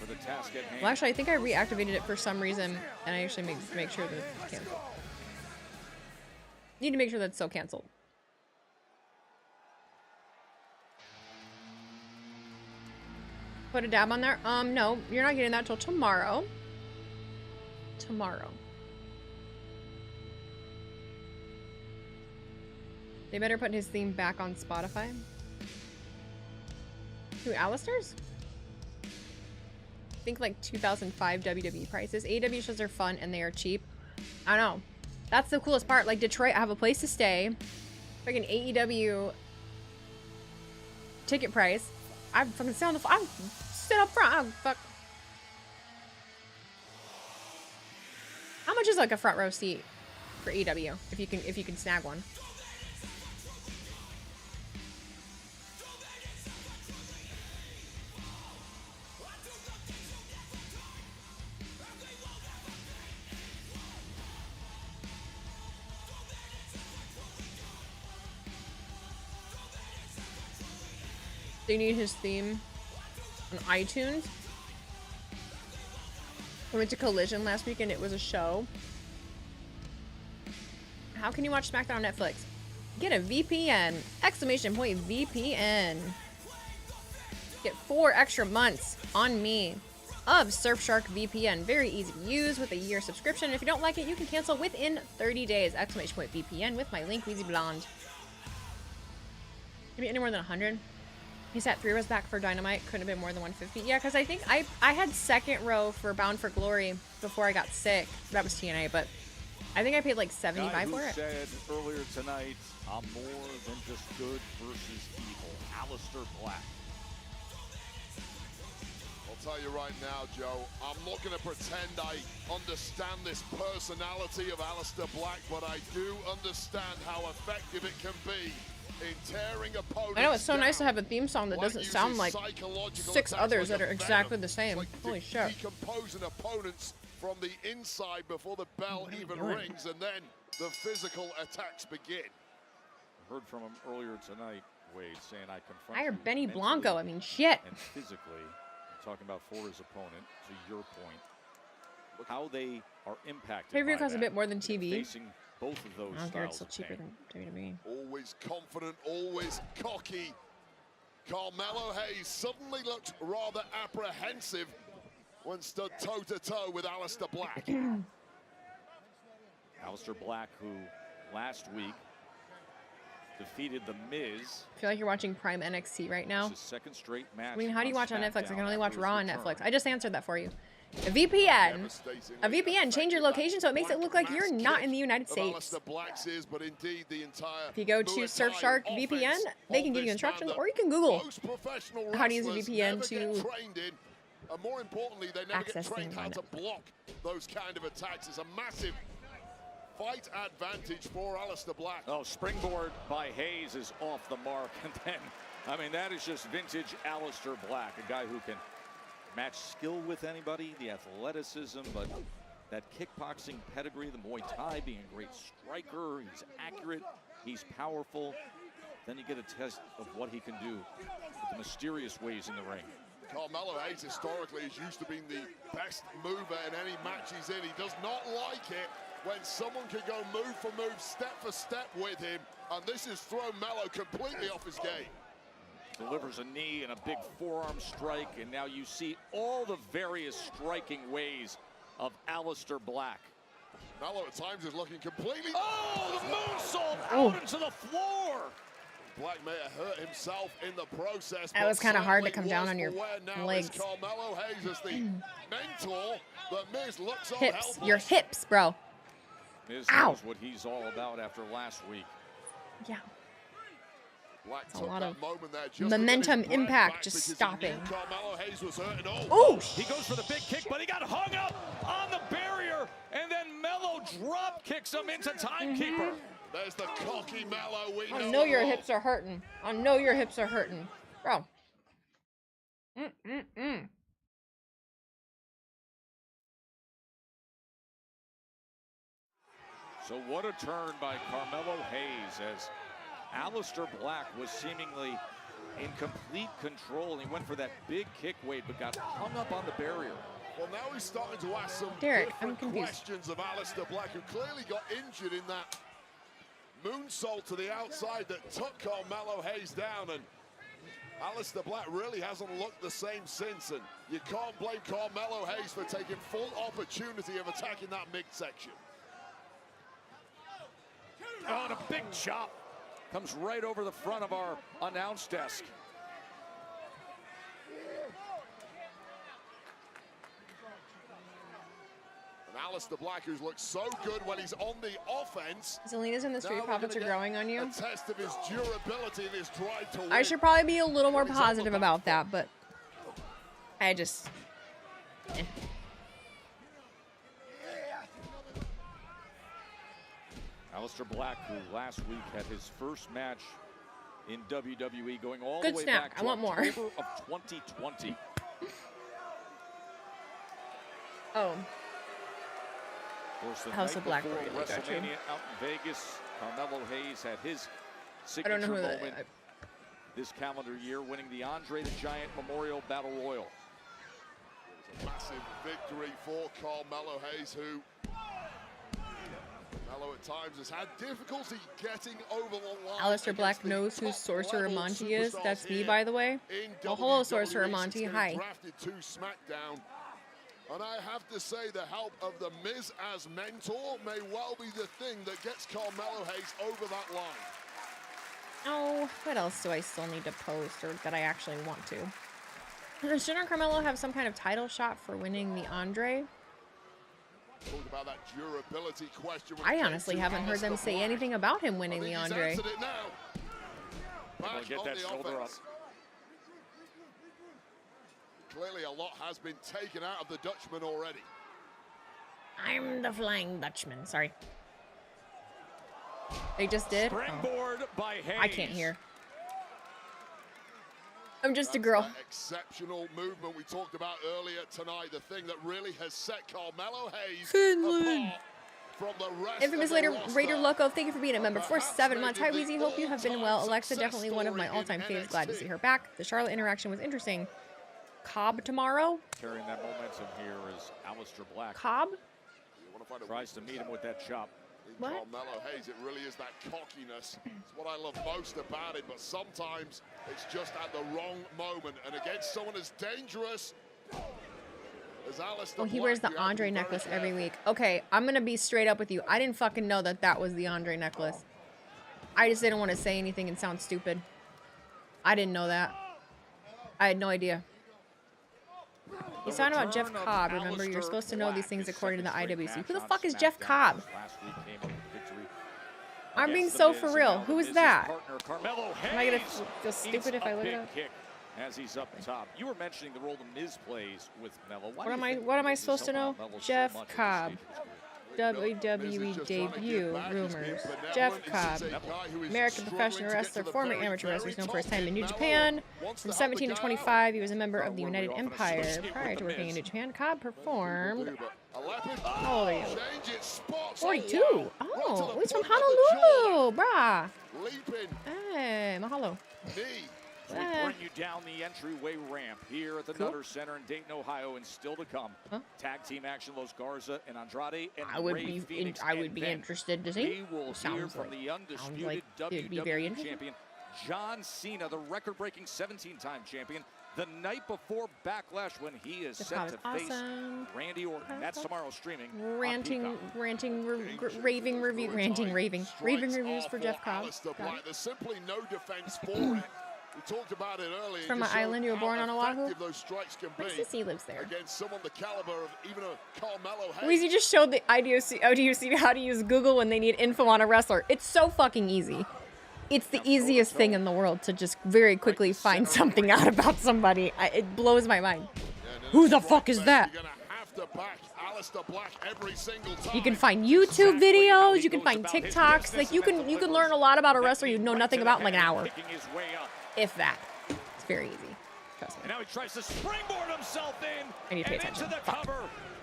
For the task at hand. Well, actually, I think I reactivated it for some reason, and I actually make sure that it's canceled. Need to make sure that's still canceled. Put a dab on there? No, you're not getting that till tomorrow. Tomorrow. They better put his theme back on Spotify. Who, Alistair's? I think like 2005 WWE prices. AEW shows are fun and they are cheap. I don't know. That's the coolest part. Like Detroit, I have a place to stay. Like an AEW ticket price. I fucking sit on the I'm sit up front. Oh, fuck. How much is like a front row seat for AEW if you can snag one? They need his theme on iTunes. I went to Collision last week and it was a show. How can you watch SmackDown on Netflix? Get a VPN! Exclamation point VPN. Get 4 extra months on me of Surfshark VPN. Very easy to use with a year subscription. If you don't like it, you can cancel within 30 days. Exclamation point VPN with my link, Wheezy Blonde. Maybe any more than 100? He sat 3 rows back for Dynamite. Couldn't have been more than 150. Yeah, because I think I had second row for Bound for Glory before I got sick. That was TNA, but I think I paid like $75 for it. Said earlier tonight, I'm more than just good versus evil. Alistair Black. I'll tell you right now, Joe, I'm not going to pretend I understand this personality of Alistair Black, but I do understand how effective it can be in tearing opponents. I know, it's so nice to have a theme song that doesn't sound like 6 others that are exactly the same. Holy shit. Decomposing opponents from the inside before the bell even rings, and then the physical attacks begin. I heard from him earlier tonight, Wade, saying I confront Hire Benny Blanco. I mean, shit. And physically, talking about for his opponent, to your point, how they are impacted. Pay-per-view costs a bit more than TV. Facing both of those I don't care, it's still cheaper than WWE. Always confident, always cocky. Carmelo Hayes suddenly looked rather apprehensive when stood toe-to-toe with Alistair Black. Alistair Black, who last week defeated The Miz. I feel like you're watching Prime NXT right now. It's his second straight match. I mean, how do you watch on Netflix? I can only watch Raw on Netflix. I just answered that for you. A VPN. A VPN. Change your location so it makes it look like you're not in the United States. If you go to Surfshark VPN, they can give you instructions, or you can Google how to use a VPN to and more importantly, they never get trained how to block those kind of attacks. It's a massive fight advantage for Alistair Black. Oh, springboard by Hayes is off the mark. And then, I mean, that is just vintage Alistair Black, a guy who can match skill with anybody, the athleticism, but that kickboxing pedigree, the Muay Thai, being a great striker. He's accurate, he's powerful. Then you get a test of what he can do with the mysterious ways in the ring. Carmelo Hayes historically is used to being the best mover in any match he's in. He does not like it when someone can go move for move, step for step with him, and this has thrown Melo completely off his game. Delivers a knee and a big forearm strike, and now you see all the various striking ways of Alistair Black. Melo at times is looking completely... Oh, the moonsault out into the floor! Black may have hurt himself in the process. That was kind of hard to come down on your legs. Carmelo Hayes is the mentor. The Miz looks on hips, helpless. your hips, bro. Miz knows what he's all about after last week. Yeah. It's a lot of momentum impact just stopping. Oh! He goes for the big kick, but he got hung up on the barrier, and then Mello drop kicks him into timekeeper. There's the cocky Mello. I know your hips are hurting. I know your hips are hurting. Bro. So what a turn by Carmelo Hayes as Aleister Black was seemingly in complete control. He went for that big kick, Wade, but got hung up on the barrier. Well, now he's starting to ask some I'm different questions of Aleister Black, who clearly got injured in that moonsault to the outside that took Carmelo Hayes down. And Aleister Black really hasn't looked the same since. And you can't blame Carmelo Hayes for taking full opportunity of attacking that midsection. Oh, and a big chop comes right over the front of our announce desk. And Aleister Black, who's looked so good when he's on the offense. Zelena's and the Street Profits are growing on you. A test of his durability and his drive to win. I should probably be a little more positive about that, but I just... Aleister Black, who last week had his first match in WWE, going all Good the way snap. back to I want more. October of 2020. Oh. Of course, the House night of Black before Royal, got you. WrestleMania out in Vegas, Carmelo Hayes had his I don't know signature who moment this calendar year, winning the Andre the Giant Memorial Battle Royal. It was a massive victory for Carmelo Hayes, who Mello at times has had difficulty getting over the line. Aleister Black knows who Sorcerer Monty is. That's me, by the way. Oh, hello, Sorcerer Monty. Hi. Drafted to SmackDown. And I have to say, the help of The Miz as mentor may well be the thing that gets Carmelo Hayes over that line. Oh, what else do I still need to post, or that I actually want to? Shouldn't Carmelo have some kind of title shot for winning the Andre? Talk about that durability question. I honestly haven't heard them say anything about him winning the Andre. Back Get on that the shoulder offense. Clearly a lot has been taken out of the Dutchman already. I'm the Flying Dutchman. Sorry. They just did? Springboard by Hayes. I can't hear. I'm just a girl. That exceptional movement we talked about earlier tonight. The thing that really has set Carmelo Hayes apart from the rest Infamous of the roster. Raider Loco, thank you for being a member for 7 months. Hi, Wheezy. Hope you have been well. Alexa, definitely one of my all-time favorites. Glad to see her back. The Charlotte interaction was interesting. Cobb tomorrow? Carrying that momentum here is Aleister Black. Cobb? Tries to meet him with that chop. What? Carmelo Hayes, it really is that cockiness. It's what I love most about it, but sometimes it's just at the wrong moment. And against someone as dangerous as Aleister Oh, he Black, wears the you have to Andre be very necklace careful. every week. Okay, I'm going to be straight up with you. I didn't fucking know that that was the Andre necklace. I just didn't want to say anything and sound stupid. I didn't know that. I had no idea. He's talking about Jeff Cobb. Remember, you're supposed to know these things according to the IWC. Who the fuck is Jeff Cobb? I'm being so for real. Who is that? Am I going to feel stupid if I look it up? As he's up top. You were mentioning the role the Miz plays with Mello. What am I supposed to know? Jeff Cobb. WWE debut rumors. Jeff Cobb, American professional wrestler, former amateur wrestler, known for his time in New Japan. From 17 to 25, he was a member of the United Empire. Prior to working in New Japan, Cobb performed... How old are you? 42. Oh, he's from Honolulu, brah. Hey, mahalo. We bring you down the entryway ramp here at the Nutter Center in Dayton, Ohio, and still to come. Tag team action: Los Garza and Andrade, and I would Rey be Fenix. I would be interested to see. We will hear from the undisputed WWE champion John Cena, the record-breaking 17-time champion, the night before Backlash when he is set to face Randy Orton. That's tomorrow streaming. Ranting reviews for Jeff Cobb. There's simply no defense for it. We talked about it earlier. From an island you were born on, Oahu? Those strikes can My CC lives there. Against someone the caliber of even a Carmelo Hayes. Wheezy just showed the IDOC how to use Google when they need info on a wrestler. It's so fucking easy. It's the easiest thing in the world to just very quickly find something out about somebody. It blows my mind. Who the fuck is that? You can find YouTube videos, you can find TikToks, like you can learn a lot about a wrestler you know nothing about in like an hour. If that. It's very easy. Trust me. And now he tries to springboard himself in. I need to pay attention. Fuck.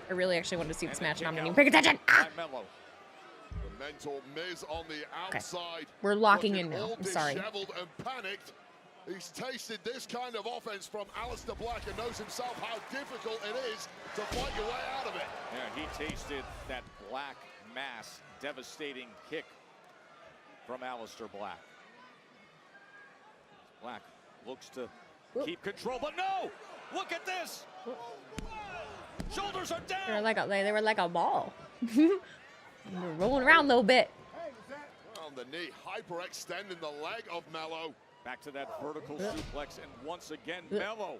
I really actually wanted to see this match and I'm not even paying paying attention. Ah! The mental Miz on the outside. We're locking in now. I'm sorry. Disheveled and panicked. He's tasted this kind of offense from Aleister Black and knows himself how difficult it is to fight your way out of it. Yeah, he tasted that Black Mass devastating kick from Aleister Black. Black looks to keep control, but no! Look at this! Shoulders are down! They were like a ball. They were rolling around a little bit. On the knee, hyperextending the leg of Mello. Back to that vertical suplex, and once again, Mello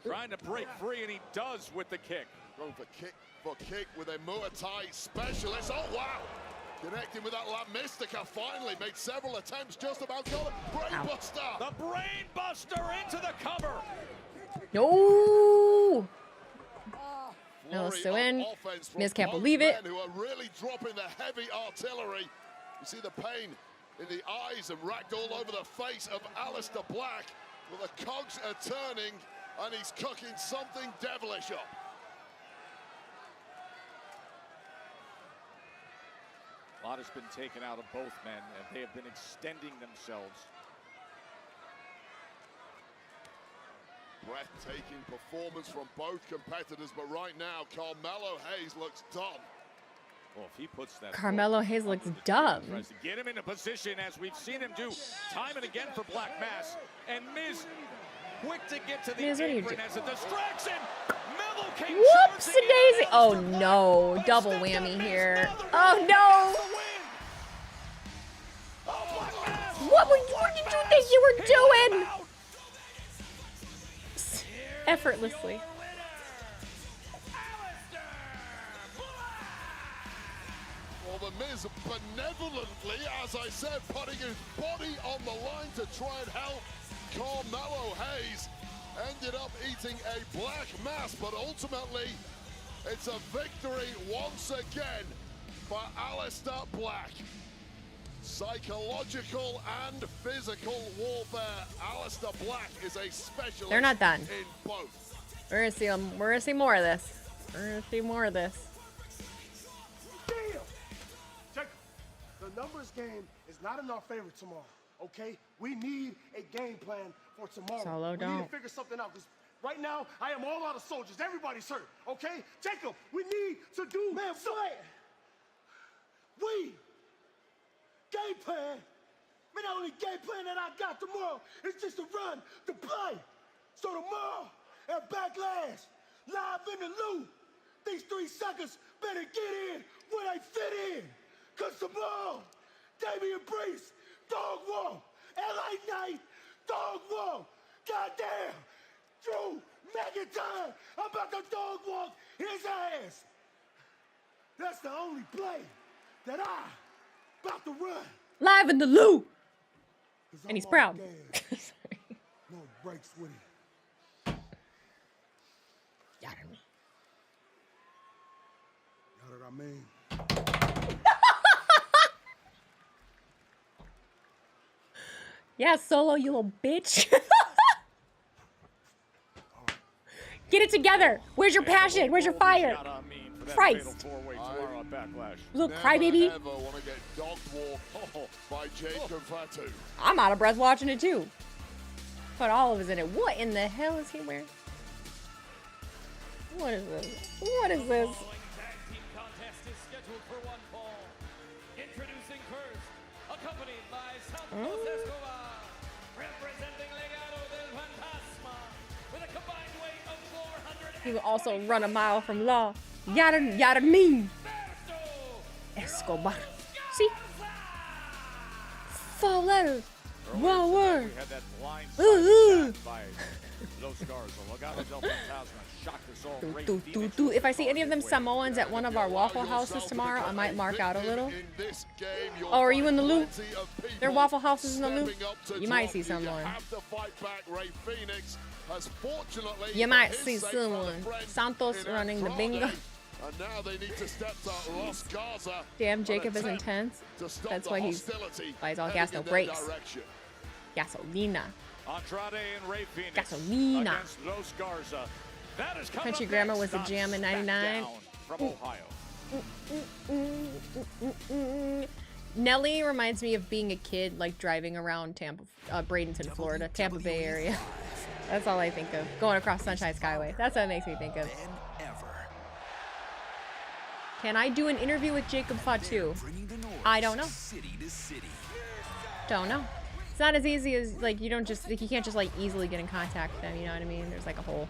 trying to break free, and he does with the kick. Going for kick with a Muay Thai specialist. Oh, wow! Connecting with that La Mystica, finally made several attempts, just about got it. Brainbuster! The Brainbuster into the cover! No! Mello's still in. Miz can't believe it. Who are really dropping the heavy artillery. You see the pain in the eyes and racked all over the face of Aleister Black. Well, the cogs are turning, and he's cooking something devilish up. A lot has been taken out of both men, and they have been extending themselves. Breathtaking performance from both competitors, but right now, Carmelo Hayes looks done. Well, if he puts that Carmelo Hayes looks dumb. Tries to get him into position, as we've seen him do time and again for Black Mass. And Miz quick to get to the apron as a distraction. Mello came Whoops-a-daisy. Oh no, double whammy here. Oh no. What did you think you were doing? Effortlessly. Well, the Miz benevolently, as I said, putting his body on the line to try and help Carmelo Hayes. Ended up eating a Black Mass, but ultimately, it's a victory once again for Aleister Black. Psychological and physical warfare. Aleister Black is a specialist. They're not done. In both. We're gonna see them. We're gonna see more of this. We're gonna see more of this. Check. The numbers game is not in our favor tomorrow. Okay, we need a game plan for tomorrow. Solo we don't. need to figure something out because right now I am all out of soldiers. Everybody's hurt. Okay, Jacob, we need to do something. We game plan. Man, the only game plan that I got tomorrow is just to run the play. So tomorrow at Backlash, live in the loop, these three suckers better get in where they fit in. Cause tomorrow, Damian Priest, Dog Walk, LA Knight, Dog Walk, goddamn, Drew McIntyre, I'm about to Dog Walk his ass. That's the only play that I about to run. Live in the loop. And he's proud. No breaks with it. Got him. You know what I mean? Yeah, Solo, you little bitch. Get it together. Where's your passion? Where's your fire? Christ. Little crybaby. I'm out of breath watching it too. Put all of us in it. What in the hell is he wearing? What is this? What is this? He will also run a mile from law. Yada mean. Escobar. See? 4 letters. 1 word. We had that blind Ooh. by Los Garza. Legado del Fantasma shocked us all If I see any of them Samoans at one of our Waffle Houses tomorrow, I might mark out a little. Oh, are you in the loop? There are Waffle Houses in the loop? You might see someone. You might see someone. Santos running the bingo. Damn, Jacob is intense. That's why he's all gas, no brakes. Gasolina. Gasolina. Country Grammar was a jam in '99. From Ohio. Nelly reminds me of being a kid, like driving around Bradenton, Florida, Tampa Bay area. That's all I think of. Going across Sunshine Skyway. That's what it makes me think of. Can I do an interview with Jacob Fatu? I don't know. Don't know. It's not as easy as, like, you don't just, like, you can't just, like, easily get in contact with them, you know what I mean? There's, like, a whole,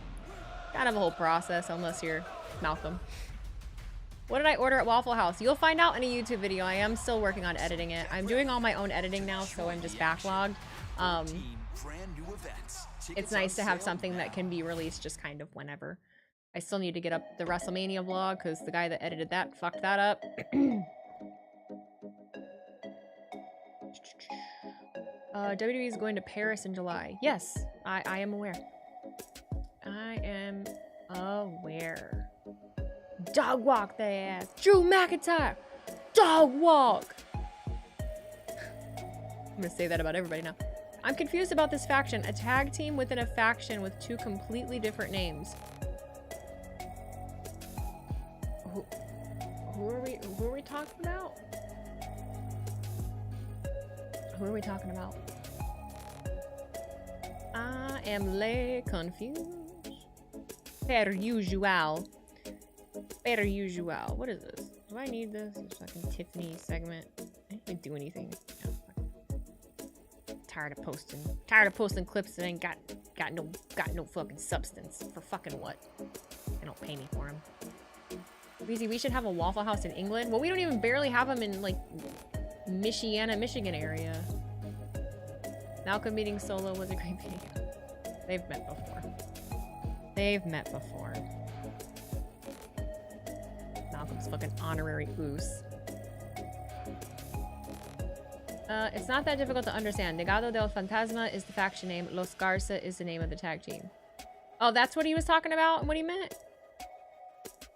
kind of a whole process, unless you're Malcolm. What did I order at Waffle House? You'll find out in a YouTube video. I am still working on editing it. I'm doing all my own editing now, so I'm just backlogged. It's nice to have something that can be released just kind of whenever. I still need to get up the WrestleMania vlog because the guy that edited that fucked that up. WWE is going to Paris in July. Yes, I am aware. I am aware. Dog walk their ass. Drew McIntyre. Dog walk. I'm gonna say that about everybody now. I'm confused about this faction. A tag team within a faction with two completely different names. Who are we talking about? Who are we talking about? I am confused. Per usual. Per usual. What is this? Do I need this? This fucking Tiffany segment. I didn't do anything. Tired of posting clips that ain't got no fucking substance. For fucking what? They don't pay me for them. Wheezy, we should have a Waffle House in England. Well, we don't even barely have them in, like, Michigan area. Malcolm meeting Solo was a great video. They've met before. They've met before. Malcolm's fucking honorary goose. It's not that difficult to understand. Legado del Fantasma is the faction name. Los Garza is the name of the tag team. Oh, that's what he was talking about and what he meant?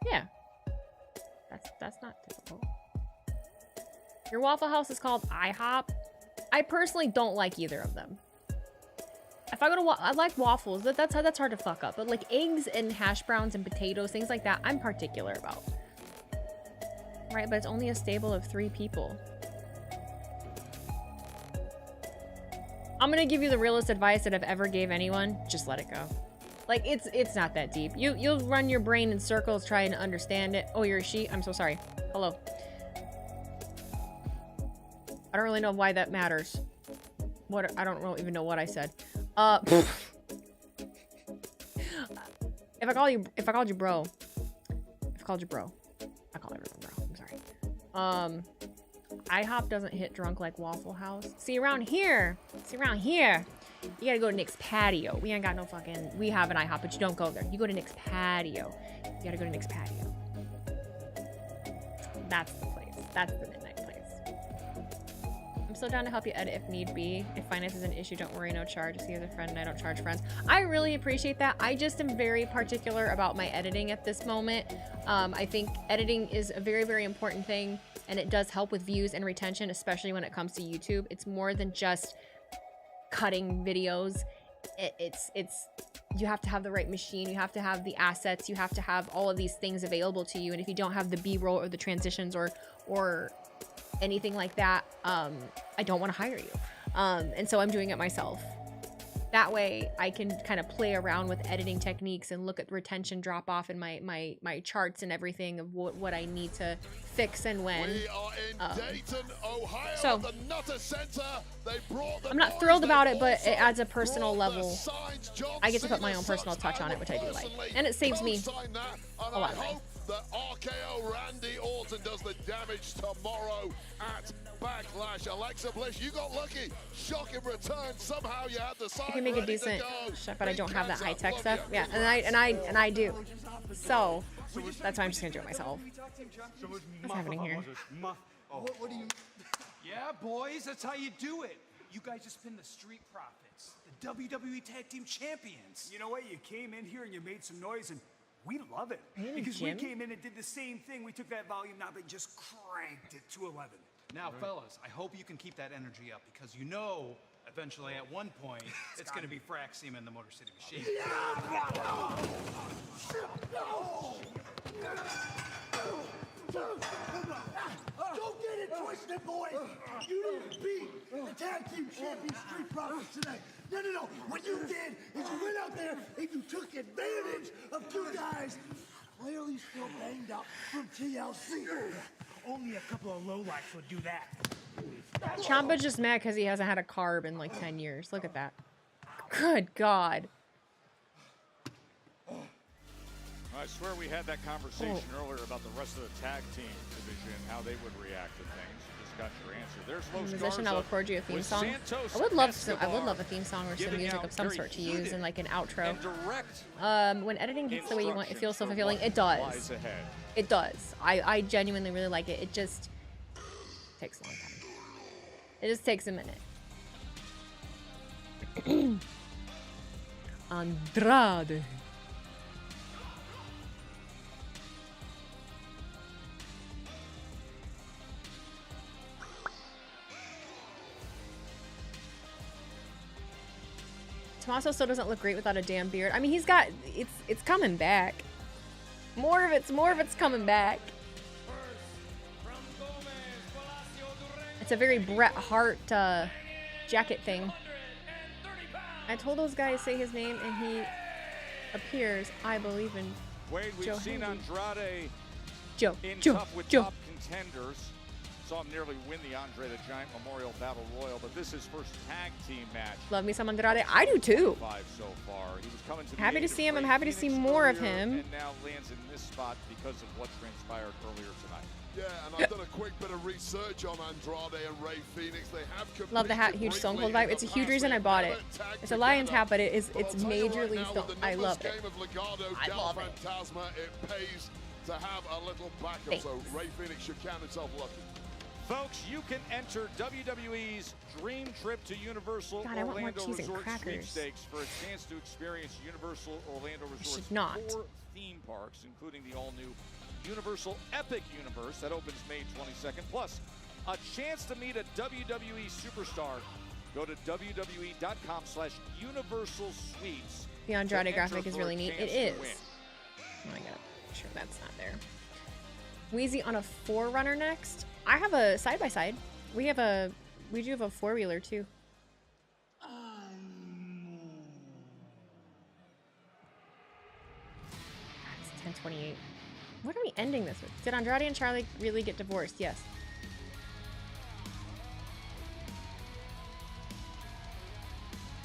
Yeah. That's not difficult. Your Waffle House is called IHOP. I personally don't like either of them. If I go to I like waffles. That's hard to fuck up. But like eggs and hash browns and potatoes, things like that, I'm particular about. Right, but it's only a stable of 3 people. I'm gonna give you the realest advice that I've ever gave anyone. Just let it go. Like, it's not that deep. You'll run your brain in circles trying to understand it. Oh, you're a she? I'm so sorry. Hello. I don't really know why that matters. I don't even know what I said. If I called you bro. I call everyone bro. I'm sorry. IHOP doesn't hit drunk like Waffle House. See around here, you gotta go to Nick's Patio. We ain't got no fucking, we have an IHOP, but you don't go there. You go to Nick's Patio. You gotta go to Nick's Patio. That's the place. That's the midnight place. I'm so down to help you edit if need be. If finance is an issue, don't worry, no charge. See you as a friend and I don't charge friends. I really appreciate that. I just am very particular about my editing at this moment. I think editing is a very, very important thing, and it does help with views and retention, especially when it comes to YouTube. It's more than just cutting videos. It's you have to have the right machine, you have to have the assets, you have to have all of these things available to you, and if you don't have the B-roll or the transitions or anything like that, I don't want to hire you. And so I'm doing it myself. That way I can kind of play around with editing techniques and look at retention drop off in my charts and everything of what I need to fix and when. We are in Dayton, Ohio, so the Nutter Center. They brought the I'm not thrilled about it, but it adds a personal level. I get to put my own personal touch on it, which I do like. And it saves me a lot of money. That RKO Randy Orton does the damage tomorrow at Backlash. Alexa Bliss, you got lucky. Shocking return. Somehow you had the side. I can make a decent shot, but I don't have that high tech stuff. Yeah, and I do. So that's why I'm just gonna do it myself. What's happening here? What do you? Yeah, boys, that's how you do it. You guys just been the Street Profits, the WWE Tag Team Champions. You know what? You came in here and you made some noise, and we love it. Because we came in and did the same thing. We took that volume knob and just cranked it to 11. Now, fellas, I hope you can keep that energy up, because you know, eventually at one point, it's going to be Fraxima in the Motor City Machine. Don't get it twisted, boys. You didn't beat the tag team champion Street Profits today. No. What you did is you went out there and you took advantage of two guys clearly still banged up from TLC. Only a couple of lowlights would do that. Ciampa's just mad because he hasn't had a carb in like 10 years. Look at that. Good God. I swear we had that conversation earlier about the rest of the tag team division, how they would react to things. You just got your answer. There's Los Musician, I'll record you a theme song. I would love a theme song or some music of some sort to use in like an outro. When editing hits the way you want, it feels so fulfilling. It does. It does. I genuinely really like it. It just takes a long time. It just takes a minute. Andrade. Tommaso still doesn't look great without a damn beard. I mean, he's got it's coming back. More of it's coming back. It's a very Bret Hart jacket thing. I told those guys say his name and he appears. I believe in Wade, we've Joe seen Henry. Andrade in tough with top contenders. Saw him nearly win the Andre the Giant Memorial Battle Royal, but this is his first tag team match. Love me some Andrade. I do too. 5 so far. He was coming to the Happy to aid see of him. I'm Ray happy to see Phoenix more of earlier, him. And now lands in this spot because of what transpired earlier tonight. Yeah, and I've done a quick bit of research on Andrade and Ray Phoenix. They have competed. Love the hat, huge Stone Cold vibe. It's a huge reason I bought it. It's a Lion's hat, but it's majorly Stone. I love it. I love it. Phantasma, it pays to have a little backup. Thanks. So Ray Phoenix should count himself lucky. Folks, you can enter WWE's Dream Trip to Universal God, I want more Orlando cheese and Resort crackers. Sweepstakes for a chance to experience Universal Orlando Resort's should not. 4 theme parks, including the all-new Universal Epic Universe that opens May 22nd, plus a chance to meet a WWE superstar. Go to WWE.com/Universal Suites. The Andrade to graphic enter is for really a neat. chance It to is. win. Oh my God, sure that's not there. Wheezy on a 4Runner next. I have a side-by-side. We do have a 4-wheeler too. It's 10:28. What are we ending this with? Did Andrade and Charlie really get divorced? Yes.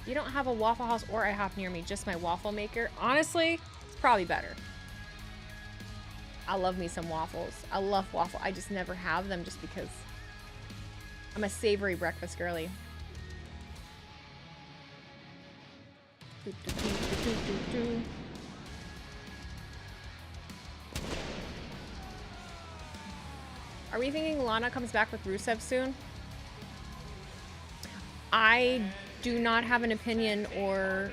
You don't have a Waffle House or IHOP near me, just my waffle maker. Honestly, it's probably better. I love me some waffles. I love waffle. I just never have them just because I'm a savory breakfast girly. Are we thinking Lana comes back with Rusev soon? I do not have an opinion or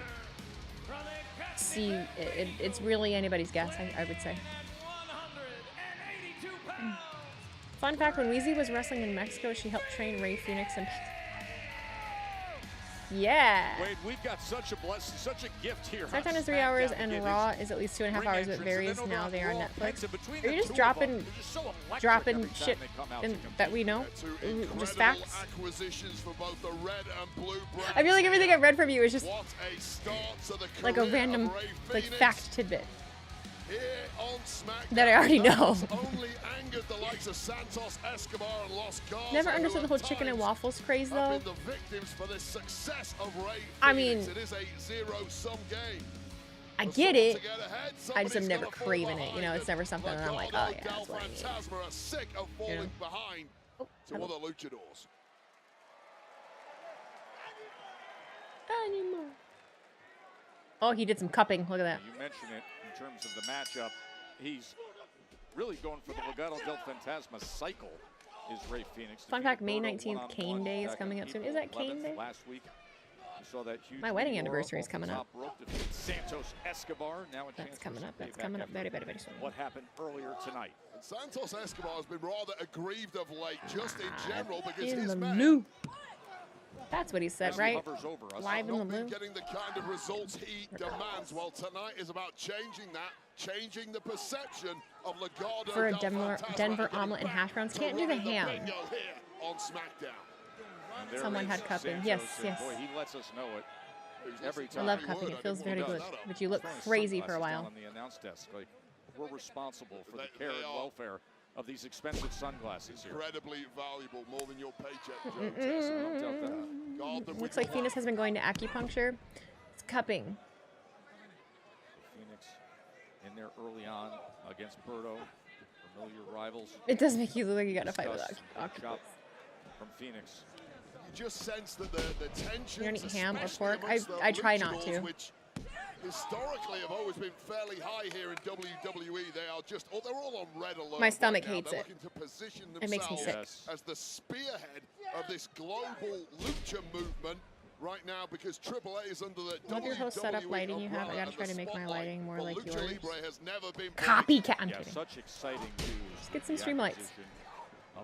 see. It's really anybody's guess, I would say. Fun fact, when Wheezy was wrestling in Mexico, she helped train Ray Phoenix and... Yeah! Wade, we've got such a blessing, such a gift here. Start time is 3 hours and Raw is at least 2.5 hours, but varies. Now they are on Netflix. Are you just dropping shit that we know? Just facts? I feel like everything I've read from you is just like a random fact tidbit that I already know. Never understood the whole chicken and waffles craze though. I mean, I get it. I just am never craving it. You know, it's never something that I'm like, oh yeah, that's what I need. You know? Oh, hello. Oh, he did some cupping. Look at that. You mentioned it in terms of the matchup. He's really going for the Legado del Fantasma cycle. Is Rey Fénix. Fun fact: May 19th, Kane Day is coming up soon. Is that Kane Day? Last week, we saw that huge My wedding anniversary is coming up. Santos Escobar now a That's coming up. That's coming up very, very, very soon. What happened earlier tonight? And Santos Escobar has been rather aggrieved of late, just in general, because in his the men loop. That's what he said, right? Live in the loop. Getting the kind of results he demands. Well, tonight is about changing that, changing the perception of Legado For a del Denver omelet and hash browns. Can't do the ham. On SmackDown. Someone had cupping. Yes, yes. Boy, he lets us know it every time. I love cupping. It feels very good. But you look crazy for a while. On the announce desk, like we're responsible for the care and welfare of these expensive sunglasses here. Incredibly valuable, more than your paycheck. Looks like Phoenix has been going to acupuncture. It's cupping. Phoenix in there early on against Berto, familiar rivals. It does make you look like you got to fight with Chop from Phoenix. You just sense that the tension. You don't eat ham or pork? I try not to. Which historically have always been fairly high here in WWE. They are just, they're all on red alert. My stomach right hates it. It makes me sick. As the spearhead of this global lucha movement right now, because Triple A is under the Love your whole setup lighting you have. I gotta try to make my lighting more like yours. Has never been Copycat. I'm kidding. Such exciting news. Just get some streamlights.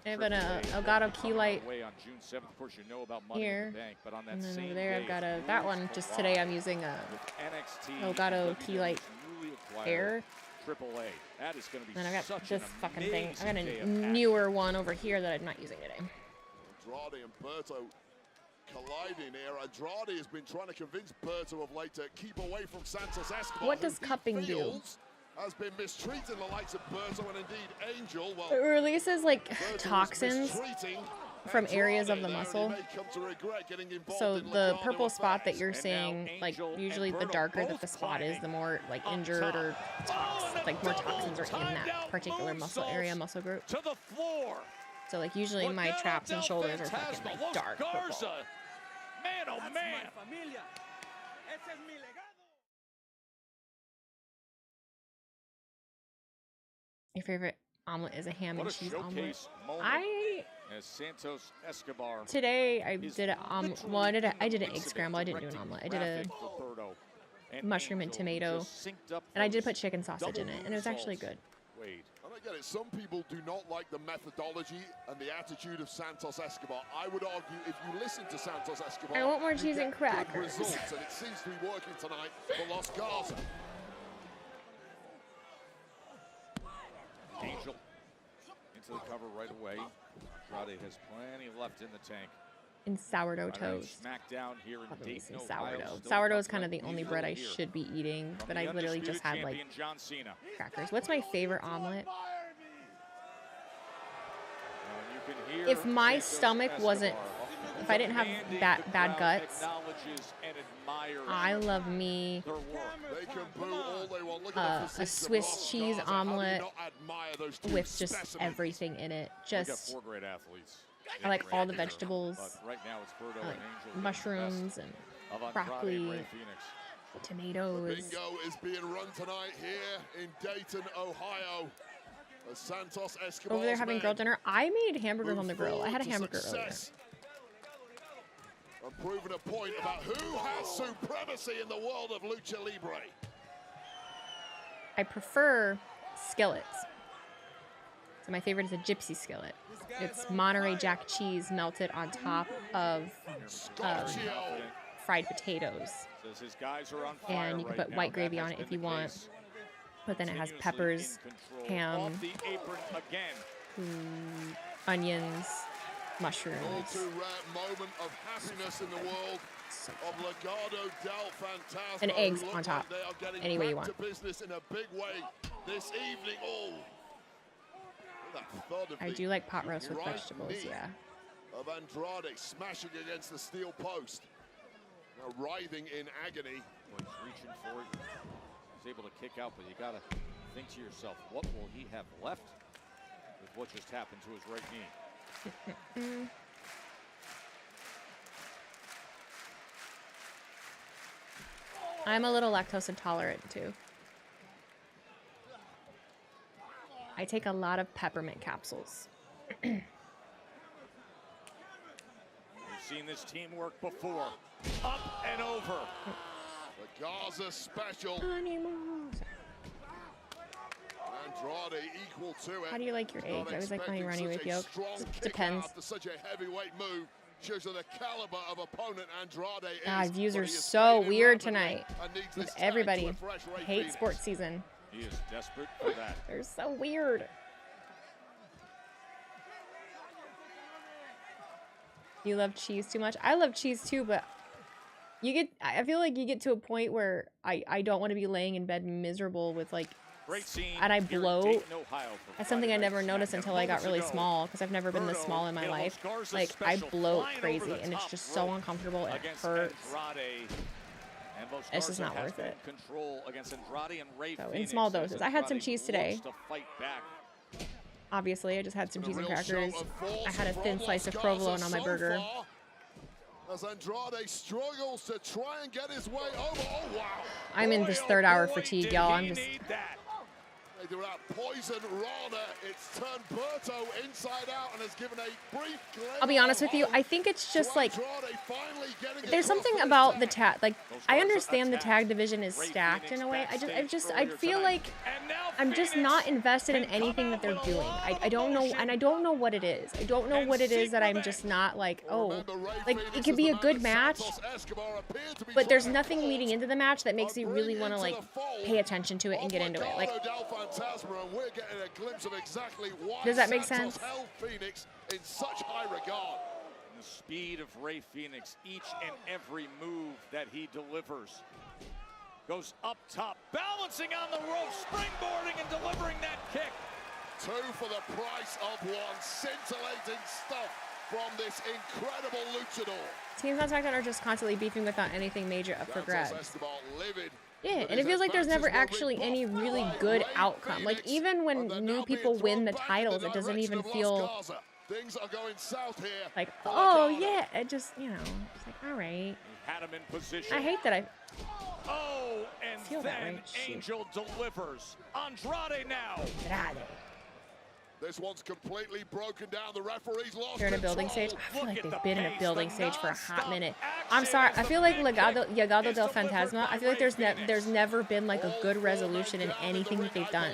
I have an Elgato key light here, and then over there I've got that one. Just today I'm using a Elgato key light Air. That is going to be and I've got this fucking thing. I got a newer one over here that I'm not using today. Andrade and Berto colliding here. Andrade has been trying to convince Berto of late to keep away from Santos Escobar. What does cupping do? Has been mistreating the likes of Berto and indeed Angel. Well, it releases like toxins from areas of the muscle. So the purple spot that you're seeing, like usually the darker that the spot is, the more like injured or more toxins are in that particular muscle area, muscle group. To the floor. So like usually my traps and shoulders are fucking like dark purple. Man, oh man. Your favorite omelet is a ham and cheese omelet. As Santos Escobar. Today I did an omelet. Well, I did an egg scramble. I didn't do an omelet. I did a mushroom and tomato, and I did put chicken sausage in it, and it was actually good. And I get it. Some people do not like the methodology and the attitude of Santos Escobar. I would argue if you listen to Santos Escobar, I want more cheese and crackers. Results, and it seems to be working tonight for Los Garza. Angel into the cover right away. Andrade has plenty left in the tank. And sourdough toast. Smackdown here in Dayton, sourdough. Sourdough is kind of the only bread I should be eating, but I literally just had like crackers. What's my favorite omelet? If my stomach wasn't, if I didn't have bad guts, I love me a Swiss cheese omelet with just everything in it. Just I like all the vegetables. Right now it's I like mushrooms and broccoli, tomatoes. The bingo is being run tonight here in Dayton, Ohio. Santos Escobar over there having grill dinner. I made hamburgers on the grill. I had a hamburger earlier. And proving a point about who has supremacy in the world of Lucha Libre. I prefer skillets. So my favorite is a gypsy skillet. It's Monterey Jack cheese melted on top of fried potatoes. And you can put white gravy on it if you want. But then it has peppers, ham, onions, mushrooms. All too rare moment of happiness in the world of Legado del Fantasma. And eggs on top, any way you want. Business in a big way this evening. I do like pot roast with vegetables, yeah. Of Andrade smashing against the steel post. Now writhing in agony. He's reaching for it. He's able to kick out, but you got to think to yourself, what will he have left with what just happened to his right knee? I'm a little lactose intolerant too. I take a lot of peppermint capsules. We've seen this team work before. Up and over. The Gaza special. Andrade equal to it. How do you like your eggs? I always like my runny with yolk. Depends. After such a heavyweight move, shows you the caliber of opponent Andrade is. God, views are so weird tonight with everybody. I hate sports season. He is desperate for that. They're so weird. You love cheese too much? I love cheese too, but I feel like you get to a point where I don't want to be laying in bed miserable with like, great scene and I bloat. Ohio, That's something I never noticed until I got really small, because I've never been this small in my life. Like, I bloat crazy, and it's just so uncomfortable, and it hurts. It's just not worth it. So, in small doses. I had some cheese today. Obviously, I just had some cheese and crackers. I had a thin slice of provolone on my burger. As Andrade struggles to try and get his way over. Oh, wow. I'm in this third-hour fatigue, y'all. I'm just... They do out poison Rana. It's turned Berto inside out and has given a brief glimpse. I'll be honest with you. I think it's just like there's something about the tag. Like, I understand the tag division is stacked in a way. I feel like I'm just not invested in anything that they're doing. I don't know, and I don't know what it is. I don't know what it is that I'm just not like, oh, like it could be a good match, but there's nothing leading into the match that makes you really want to like pay attention to it and get into it. Like, we're getting a glimpse of exactly why does that make sense? Held Phoenix in such high regard. The speed of Rey Fenix, each and every move that he delivers. Goes up top, balancing on the rope, springboarding and delivering that kick. 2 for the price of 1. Scintillating stuff from this incredible luchador. Teams on SmackDown are just constantly beefing without anything major up for grabs. Livid. Yeah, and it feels like there's never actually any really good outcome. Like, even when new people win the titles, it doesn't even feel things are going south here. Like, oh yeah, it just, you know, it's like, all right. Had him in position. I hate that I feel then Angel delivers. Andrade now. Andrade. This one's completely broken down. The referee's lost. They're in a building stage. I feel like they've been in a building stage for a hot minute. I'm sorry. I feel like Legado del Fantasma. I feel like there's never been like a good resolution in anything that they've done.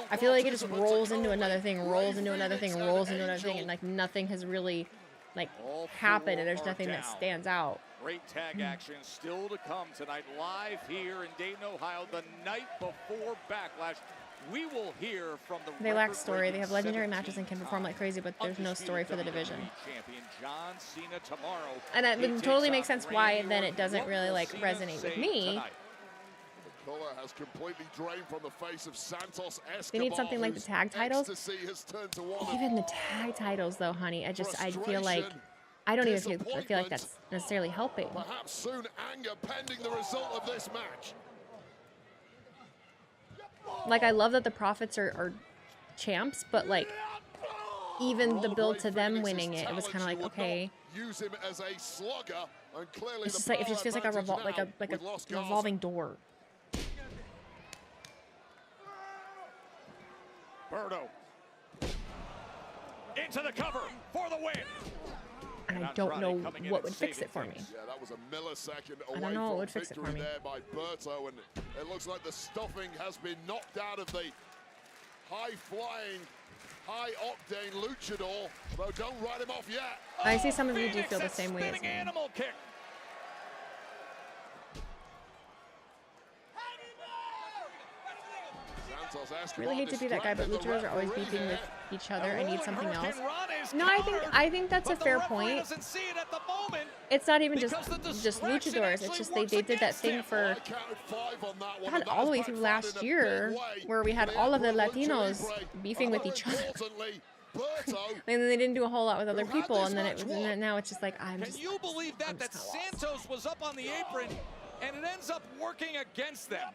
I feel like it just rolls into another thing, rolls into another thing, rolls into another thing, and like nothing has really like happened, and there's nothing that stands out. Great tag action still to come tonight, live here in Dayton, Ohio, the night before Backlash. We will hear from the They lack story. They have legendary matches and can perform like crazy, but there's no story for the division. Champion John Cena tomorrow. And that would totally make sense why then it doesn't really like resonate with me. The color has completely drained from the face of Santos Escobar. They need something like the tag titles. Even the tag titles, though, honey, I feel like I don't even feel like that's necessarily helping. Perhaps soon anger pending the result of this match. Like, I love that the Profits are champs, but like even the build to them winning it was kind of like, okay. Use him as a slugger, and clearly it's just like it just feels like a revolving door. Berto into the cover for the win. And I don't know what would fix it for me. Yeah, that was a millisecond away. I don't know what would fix it for me. There by Berto, and it looks like the stuffing has been knocked out of the high-flying, high-octane luchador. Though don't write him off yet. I see some of you do feel the same way as me. Animal kick. I really hate to be that guy, but luchadors are always beefing with each other. I need something else. No, I think that's a fair point. It's not even just luchadors. It's just they did that thing for God, all the way through last year where we had all of the Latinos beefing with each other. And then they didn't do a whole lot with other people, and then now it's just like Can you believe that Santos was up on the apron and it ends up working against them?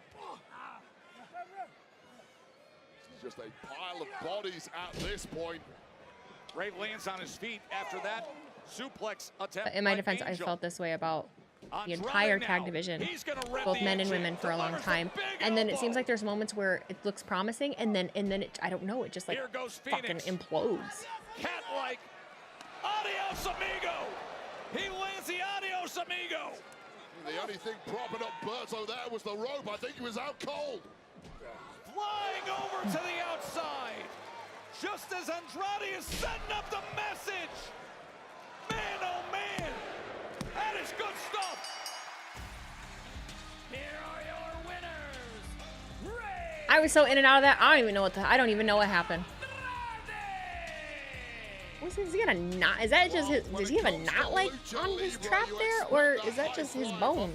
Just a pile of bodies at this point. Ray lands on his feet after that suplex attempt. In my defense, I felt this way about the entire tag division, both men and women, for a long time. And then it seems like there's moments where it looks promising, and then it, I don't know, it just like fucking implodes. Cat-like. Adios, amigo. He lands the adios, amigo. The only thing propping up Berto there was the rope. I think he was out cold. Flying over to the outside. Just as Andrade is setting up the message. Man, oh man. That is good stuff. Here are your winners. I was so in and out of that. I don't even know what happened. Is he got a knot? Is that just his, does he have a knot like on his trap there, or is that just his bone?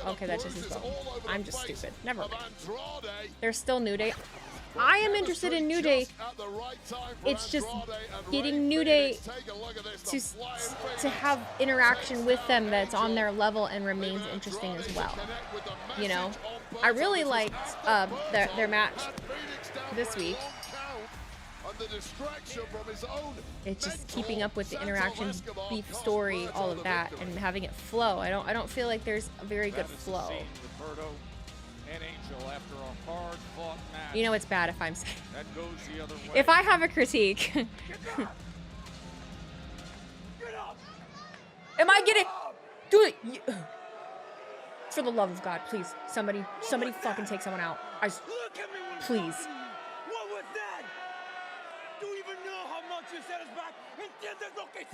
Okay, that's just his bone. I'm just stupid. Never mind. There's still New Day. I am interested in New Day. It's just getting New Day to have interaction with them that's on their level and remains interesting as well. You know, I really liked their match this week. It's just keeping up with the interactions, beef story, all of that, and having it flow. I don't feel like there's a very good flow. You know it's bad if I'm saying. If I have a critique. Am I getting? Do it. For the love of God, please, somebody fucking take someone out. Please.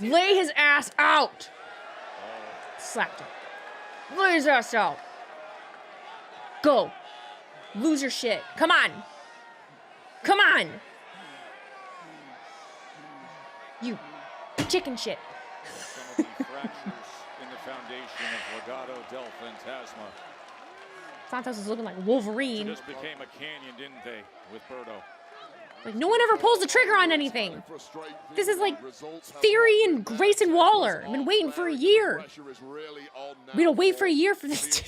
Lay his ass out. Slapped him. Lay his ass out. Go. Lose your shit. Come on. Come on. You chicken shit. Some of the fractures in the foundation of Legado del Fantasma. Santos is looking like Wolverine. Just became a canyon, didn't they, with Berto? Like, no one ever pulls the trigger on anything. This is like Theory and Grayson Waller. I've been waiting for a year. We don't wait for a year for this.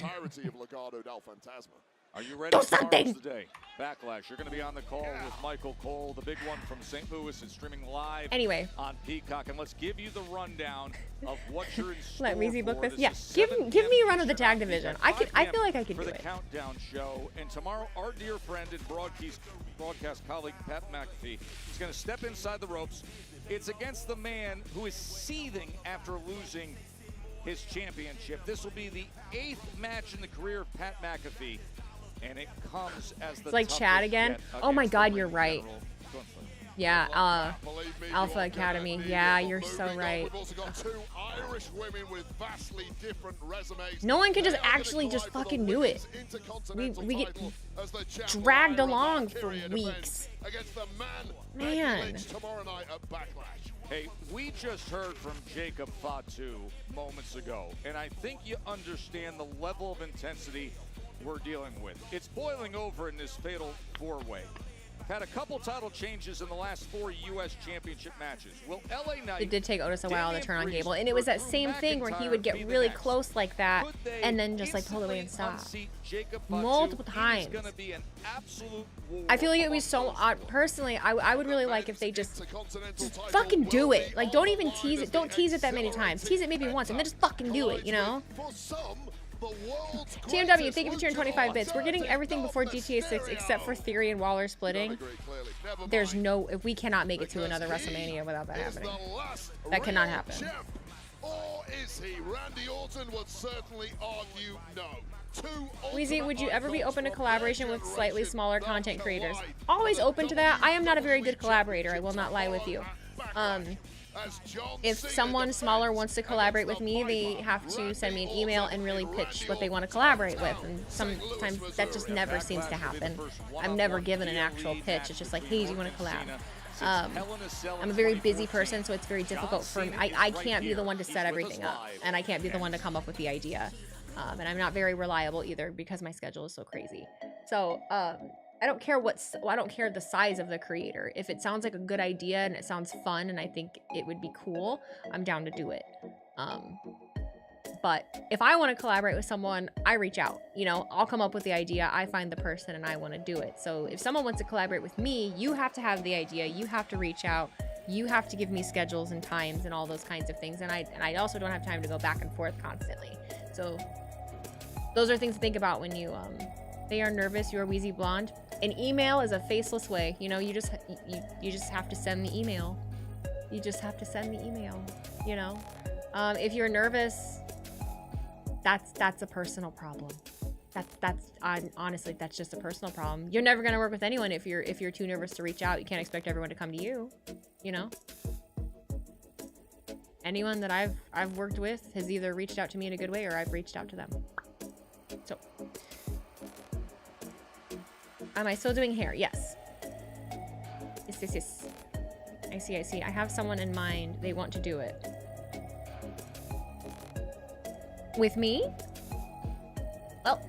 Are you ready to start today? Backlash. You're going to be on the call with Michael Cole, the big one from St. Louis, and streaming live on Peacock. And let's give you the rundown of what you're in store. Let Wheezy book this. Yeah, give me a run of the tag division. I feel like I could do it. For the countdown show, and tomorrow our dear friend and broadcast colleague Pat McAfee is going to step inside the ropes. It's against the man who is seething after losing his championship. This will be the 8th match in the career of Pat McAfee. And it comes as the it's like Chad again. Oh my God, you're right. Yeah, Alpha Academy. Yeah, you're so right. No one can just actually just fucking do it. We get dragged along for weeks. Man. Hey, we just heard from Jacob Fatu moments ago, and I think you understand the level of intensity we're dealing with. It's boiling over in this fatal four-way. Had a couple title changes in the last 4 U.S. championship matches. Well, LA Knight. It did take Otis a while to turn on Gable, and it was that same thing where he would get really close like that, and then just like pull away and stop. Multiple times. I feel like it would be so odd. Personally, I would really like if they just fucking do it. Like, don't even tease it. Don't tease it that many times. Tease it maybe once, and then just fucking do it, you know? TMW, thank you for cheering 25 bits. We're getting everything before GTA 6 except for Theory and Waller splitting. There's no, if we cannot make it to another WrestleMania without that happening. That cannot happen. Or is he? Randy Orton would certainly argue no. Wheezy, would you ever be open to collaboration with slightly smaller content creators? Always open to that. I am not a very good collaborator. I will not lie with you. If someone smaller wants to collaborate with me, they have to send me an email and really pitch what they want to collaborate with. And sometimes that just never seems to happen. I'm never given an actual pitch. It's just like, hey, do you want to collab? I'm a very busy person, so it's very difficult for me. I can't be the one to set everything up, and I can't be the one to come up with the idea. And I'm not very reliable either because my schedule is so crazy. So I don't care I don't care the size of the creator. If it sounds like a good idea and it sounds fun and I think it would be cool, I'm down to do it. But if I want to collaborate with someone, I reach out. You know, I'll come up with the idea, I find the person, and I want to do it. So if someone wants to collaborate with me, you have to have the idea, you have to reach out, You have to give me schedules and times and all those kinds of things. And I also don't have time to go back and forth constantly. So those are things to think about when you, they are nervous, you're Wheezy Blonde. An email is a faceless way. You know, you just have to send the email. You just have to send the email, you know? If you're nervous, that's a personal problem. Honestly, that's just a personal problem. You're never gonna work with anyone if you're too nervous to reach out. You can't expect everyone to come to you, you know? Anyone that I've worked with has either reached out to me in a good way or I've reached out to them. So, am I still doing hair? Yes. Yes. I see. I have someone in mind. They want to do it. With me? Well,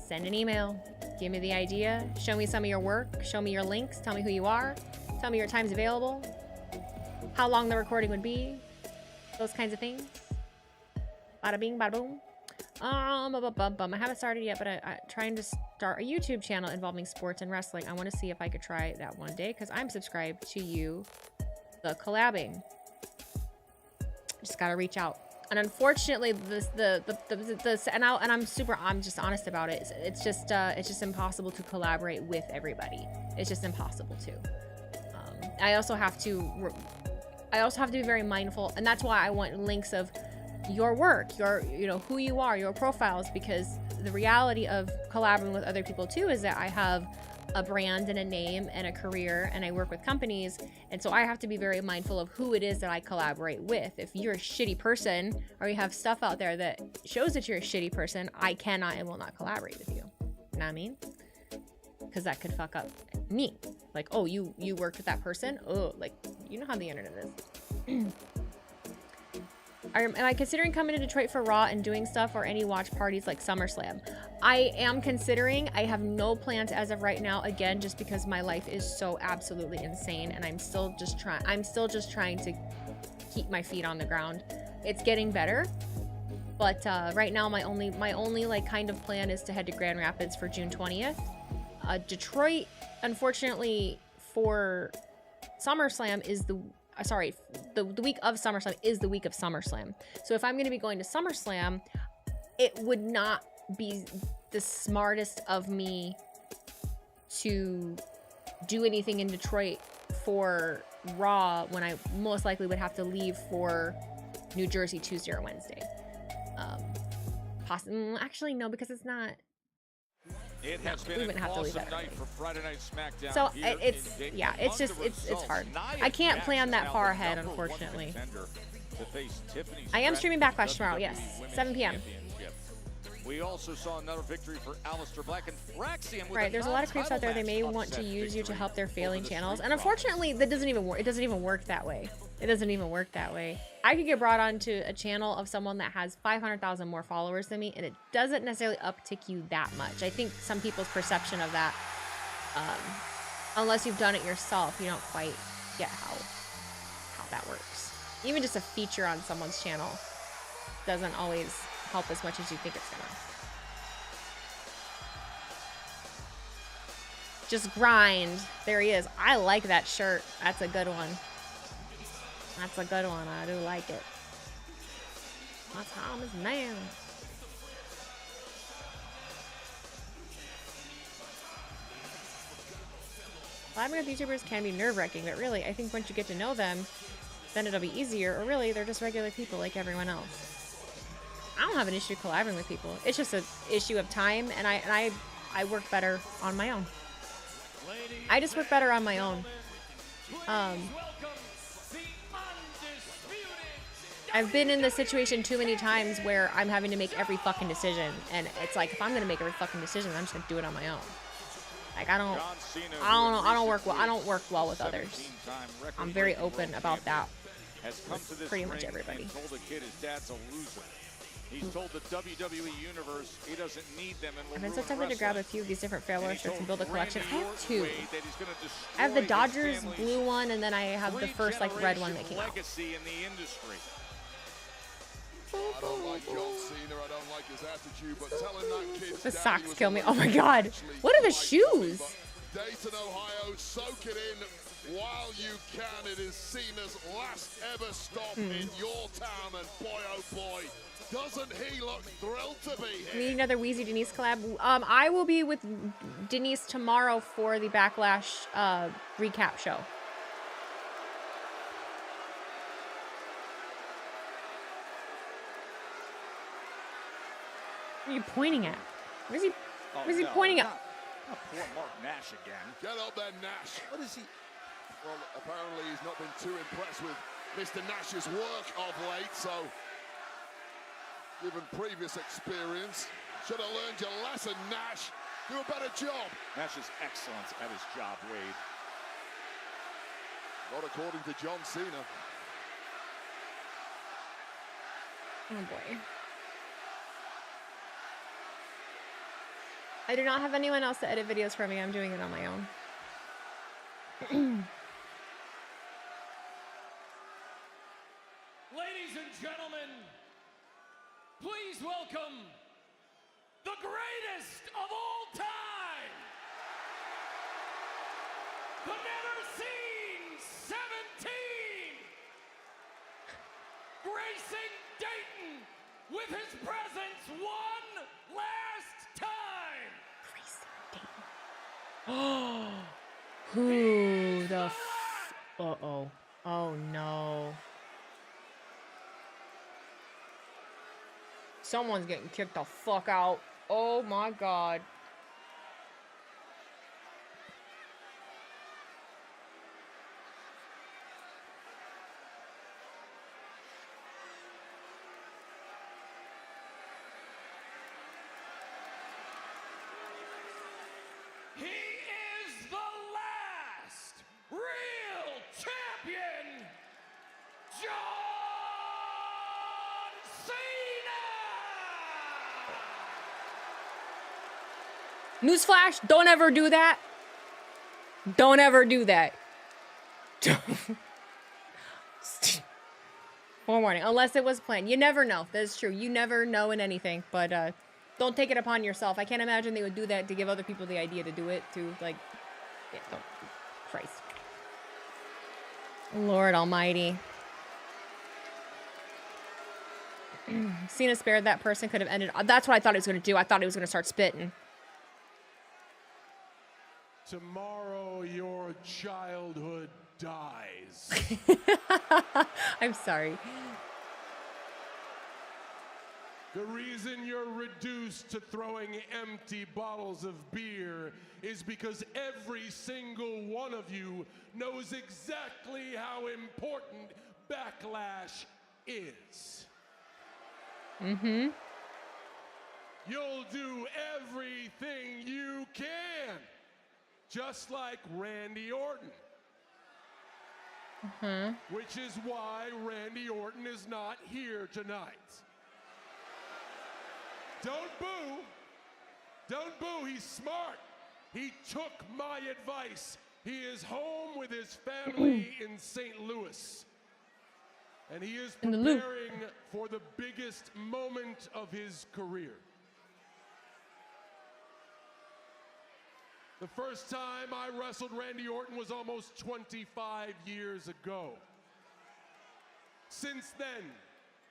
send an email. Give me the idea. Show me some of your work. Show me your links. Tell me who you are. Tell me your times available. How long the recording would be. Those kinds of things. Bada bing, bada boom. I haven't started yet, but I'm trying to start a YouTube channel involving sports and wrestling. I want to see if I could try that one day because I'm subscribed to you, the collabing. Just gotta reach out. And unfortunately, I'm just honest about it. It's just impossible to collaborate with everybody. It's just impossible to. I also have to be very mindful, and that's why I want links of your work, who you are, your profiles, because the reality of collaborating with other people too is that I have a brand and a name and a career, and I work with companies, and so I have to be very mindful of who it is that I collaborate with. If you're a shitty person or you have stuff out there that shows that you're a shitty person, I cannot and will not collaborate with you. You know what I mean? Because that could fuck up me. Like, oh, you worked with that person? Oh, like, you know how the internet is. Am I considering coming to Detroit for Raw and doing stuff or any watch parties like SummerSlam? I am considering. I have no plans as of right now, again, just because my life is so absolutely insane and I'm still just trying to keep my feet on the ground. It's getting better, but right now my only like kind of plan is to head to Grand Rapids for June 20th. Detroit, unfortunately, for SummerSlam is the week of SummerSlam is the week of SummerSlam. So if I'm going to be going to SummerSlam, it would not be the smartest of me to do anything in Detroit for Raw when I most likely would have to leave for New Jersey Tuesday or Wednesday. Actually, no, because it's not. It has been an awesome night for Friday Night SmackDown. So it's hard. I can't plan that far ahead, unfortunately. I am streaming Backlash tomorrow, yes, 7 p.m. We also saw another victory for Aleister Black and Fraxium. Right, there's a lot of creeps out there. They may want to use you to help their failing channels, and unfortunately, that doesn't even work. It doesn't even work that way. I could get brought onto a channel of someone that has 500,000 more followers than me, and it doesn't necessarily uptick you that much. I think some people's perception of that, unless you've done it yourself, you don't quite get how that works. Even just a feature on someone's channel doesn't always help as much as you think it's gonna. Just grind. There he is. I like that shirt. That's a good one. I do like it. My time is now. Collaborating with YouTubers can be nerve-wracking, but really, I think once you get to know them, then it'll be easier, or really, they're just regular people like everyone else. I don't have an issue collaborating with people. It's just an issue of time, and I work better on my own. I just work better on my own. I've been in this situation too many times where I'm having to make every fucking decision, and it's like, if I'm gonna make every fucking decision, I'm just gonna do it on my own. Like, I don't work well with others. I'm very open about that with pretty much everybody. He's told the WWE Universe he doesn't need them. I've been so tempted to grab a few of these different Fairweather shirts and build a collection. I have two. I have the Dodgers blue one, and then I have the first like red one that came out. I don't like John Cena, I don't like his attitude, but telling that kid the socks kill me. Oh my god. What are the shoes? Dayton, Ohio, soak it in. while you can. It is Cena's last ever stop in your town, and boy, oh boy, doesn't he look thrilled to be here. We need another Wheezy Denise collab. I will be with Denise tomorrow for the Backlash recap show. What are you pointing at? Where's he pointing at? Not poor Mark Nash again. Get up there, Nash. What is he? Well, apparently he's not been too impressed with Mr. Nash's work of late, so given previous experience, should have learned your lesson, Nash. Do a better job. Nash is excellent at his job, Wade. Not according to John Cena. Oh boy. I do not have anyone else to edit videos for me. I'm doing it on my own. Ladies and gentlemen, please welcome the greatest of all time, the never seen 17, gracing Dayton with his presence one last time. Who the uh-oh. Oh no. Someone's getting kicked the fuck out. Oh my god. He is the last real champion, John Cena! Newsflash, don't ever do that. Don't ever do that. Forewarning, unless it was planned. You never know. That's true. You never know in anything, but don't take it upon yourself. I can't imagine they would do that to give other people the idea to do it, too. Like, yeah, don't. Christ. Lord almighty. Cena spared that person, could have ended. That's what I thought he was going to do. I thought he was going to start spitting. Tomorrow your childhood dies. I'm sorry. The reason you're reduced to throwing empty bottles of beer is because every single one of you knows exactly how important Backlash is. Mm-hmm. You'll do everything you can, just like Randy Orton. Uh-huh. Which is why Randy Orton is not here tonight. Don't boo. Don't boo. He's smart. He took my advice. He is home with his family in St. Louis. And he is preparing for the biggest moment of his career. The first time I wrestled Randy Orton was almost 25 years ago. Since then,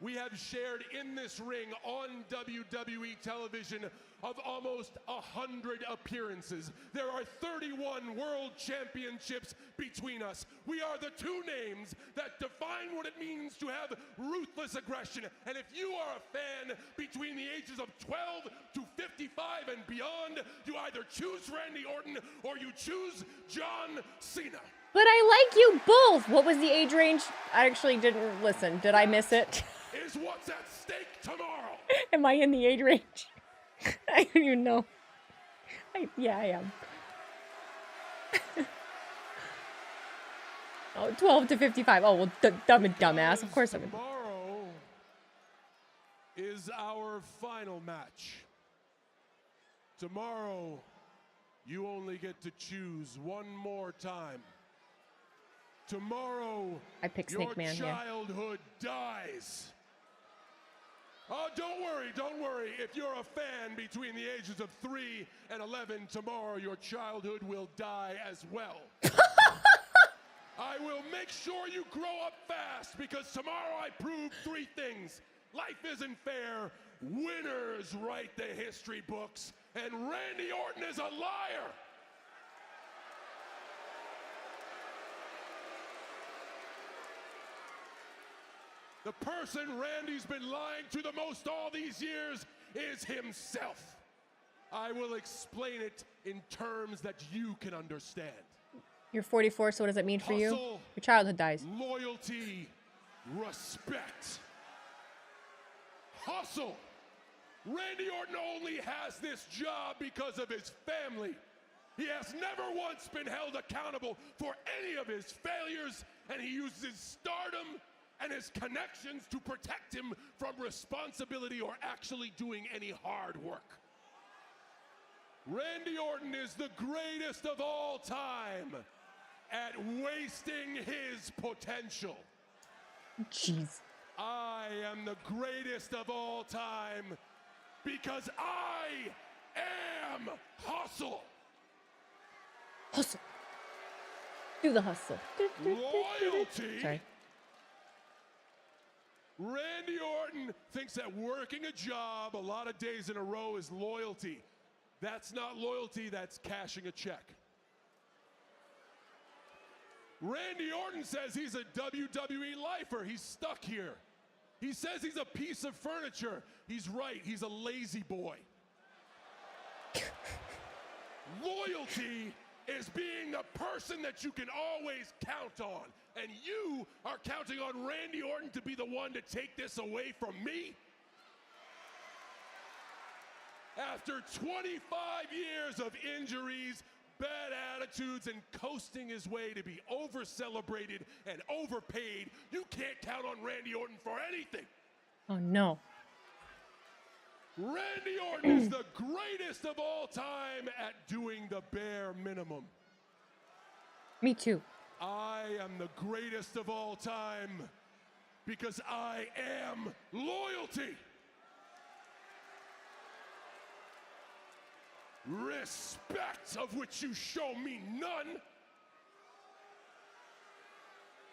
we have shared in this ring on WWE television of almost 100 appearances. There are 31 world championships between us. We are the two names that define what it means to have ruthless aggression. And if you are a fan between the ages of 12 to 55 and beyond, you either choose Randy Orton or you choose John Cena. But I like you both. What was the age range? I actually didn't listen. Did I miss it? Is what's at stake tomorrow. Am I in the age range? I don't even know. Yeah, I am. Oh, 12 to 55. Oh, well, dumbass. Of course I'm in. Tomorrow is our final match. Tomorrow, you only get to choose one more time. Tomorrow, I picked Snake Man, your childhood dies. Oh, don't worry. If you're a fan between the ages of 3 and 11, tomorrow your childhood will die as well. I will make sure you grow up fast because tomorrow I prove 3 things. Life isn't fair, winners write the history books, and Randy Orton is a liar. The person Randy's been lying to the most all these years is himself. I will explain it in terms that you can understand. You're 44, so what does that mean for you? Hustle, Your childhood dies. loyalty, respect. Hustle. Randy Orton only has this job because of his family. He has never once been held accountable for any of his failures, and he uses his stardom and his connections to protect him from responsibility or actually doing any hard work. Randy Orton is the greatest of all time at wasting his potential. Jeez. I am the greatest of all time because I am hustle. Hustle. Do the hustle. Loyalty. Sorry. Randy Orton thinks that working a job a lot of days in a row is loyalty. That's not loyalty, that's cashing a check. Randy Orton says he's a WWE lifer. He's stuck here. He says he's a piece of furniture. He's right, he's a lazy boy. Loyalty is being the person that you can always count on. And you are counting on Randy Orton to be the one to take this away from me? After 25 years of injuries, bad attitudes, and coasting his way to be over-celebrated and overpaid, you can't count on Randy Orton for anything. Oh, no. Randy Orton is the greatest of all time at doing the bare minimum. Me too. I am the greatest of all time because I am loyalty. Respect, of which you show me none.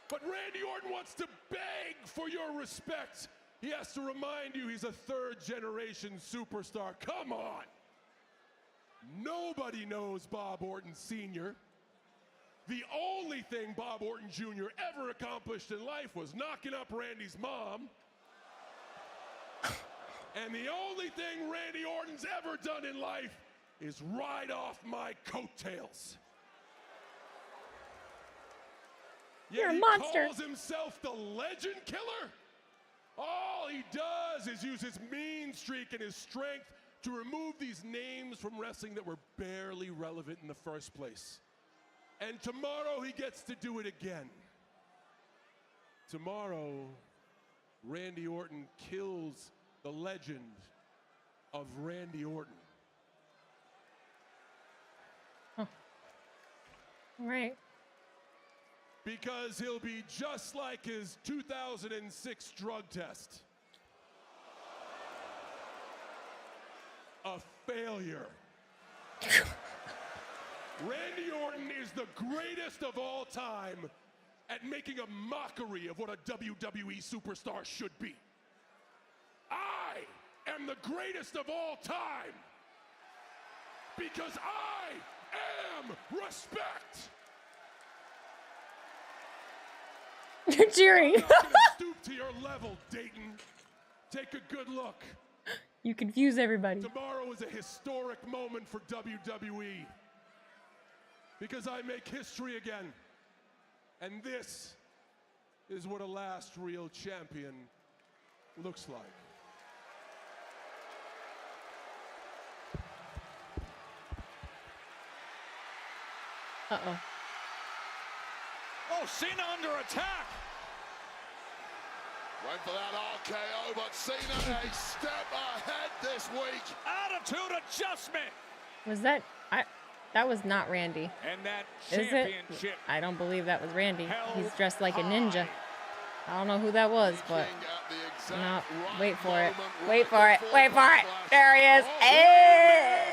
But Randy Orton wants to beg for your respect. He has to remind you he's a 3rd-generation superstar. Come on. Nobody knows Bob Orton Sr. The only thing Bob Orton Jr. ever accomplished in life was knocking up Randy's mom. And the only thing Randy Orton's ever done in life is ride off my coattails. You're a He monster. calls himself the Legend Killer. All he does is use his mean streak and his strength to remove these names from wrestling that were barely relevant in the first place. And tomorrow he gets to do it again. Tomorrow, Randy Orton kills the legend of Randy Orton. Huh. All right. Because he'll be just like his 2006 drug test. A failure. Randy Orton is the greatest of all time at making a mockery of what a WWE superstar should be. I am the greatest of all time because I am respect. You're cheering. I'm not gonna stoop to your level, Dayton. Take a good look. You confuse everybody. Tomorrow is a historic moment for WWE because I make history again. And this is what a last real champion looks like. Uh-oh. Oh, Cena under attack. Went for that RKO, but Cena a step ahead this week. Attitude adjustment. Was that... That was not Randy. And that Is championship. it? I don't believe that was Randy. He's dressed like a ninja. I don't know who that was, but... No, wait for it. Wait for it. Wait for it. There he is. Hey!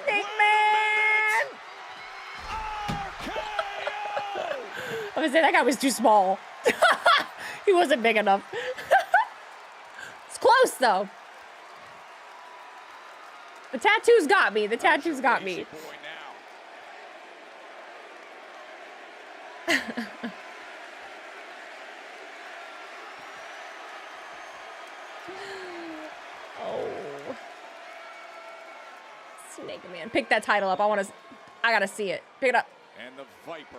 Snake Man! I was saying that guy was too small. He wasn't big enough. It's close though. The tattoos got me. The tattoos got me. Oh. Snake Man. Pick that title up. I gotta see it. Pick it up. And the Viper.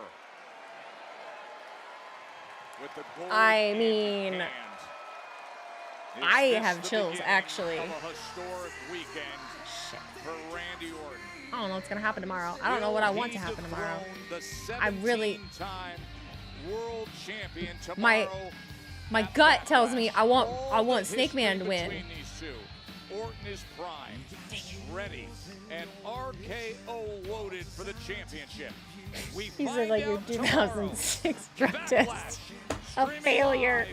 With the gold I mean, hand. I Is this have the chills, beginning actually. Of a historic weekend for Randy Orton. I don't know what's gonna happen tomorrow. I don't know what I want to happen tomorrow. I really, World champion my gut tells me I want Snake Man to win. Orton is primed, ready, and RKO loaded for the championship. He said like your 2006 drug test, a failure.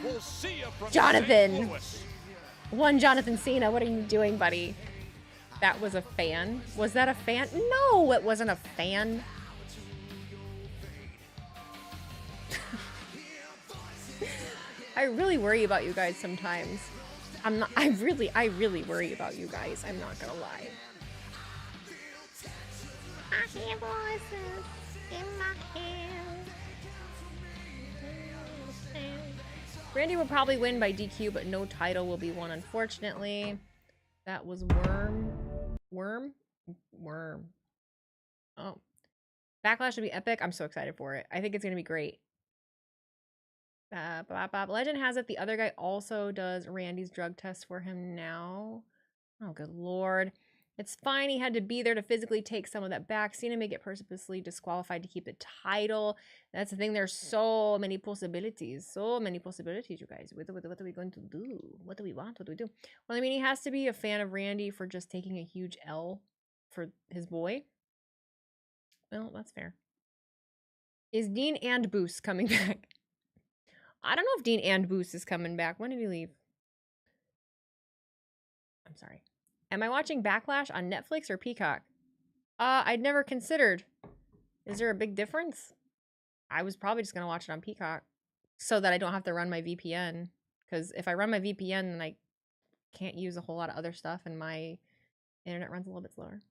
We'll see you from Jonathan. St. Louis. One Jonathan Cena, what are you doing, buddy? That was a fan. Was that a fan? No, it wasn't a fan. I really worry about you guys sometimes. I really worry about you guys. I'm not gonna lie. I hear voices in my head. Randy will probably win by DQ, but no title will be won, unfortunately. That was Worm. Oh. Backlash would be epic. I'm so excited for it. I think it's going to be great. Legend has it the other guy also does Randy's drug test for him now. Oh, good lord. It's fine. He had to be there to physically take some of that back. Cena may get purposely disqualified to keep the title. That's the thing. There's so many possibilities. So many possibilities, you guys. What are we going to do? What do we want? What do we do? Well, I mean, he has to be a fan of Randy for just taking a huge L for his boy. Well, that's fair. Is Dean and Boost coming back? I don't know if Dean and Boost is coming back. When did he leave? I'm sorry. Am I watching Backlash on Netflix or Peacock? I'd never considered. Is there a big difference? I was probably just going to watch it on Peacock so that I don't have to run my VPN. Because if I run my VPN, then I can't use a whole lot of other stuff and my internet runs a little bit slower.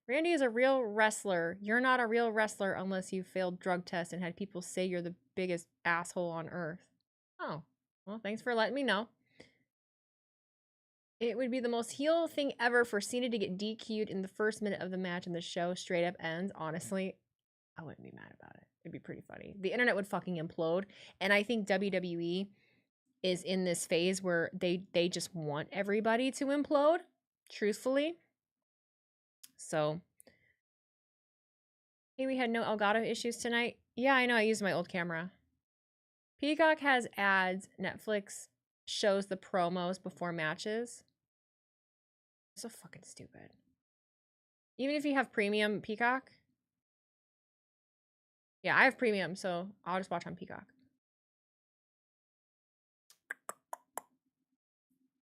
Randy is a real wrestler. You're not a real wrestler unless you failed drug tests and had people say you're the biggest asshole on earth. Oh, well, thanks for letting me know. It would be the most heel thing ever for Cena to get DQ'd in the first minute of the match and the show straight up ends. Honestly, I wouldn't be mad about it. It'd be pretty funny. The internet would fucking implode. And I think WWE is in this phase where they just want everybody to implode, truthfully. So, hey, we had no Elgato issues tonight. Yeah, I know. I used my old camera. Peacock has ads. Netflix shows the promos before matches. So fucking stupid. Even if you have premium Peacock. Yeah, I have premium, so I'll just watch on Peacock.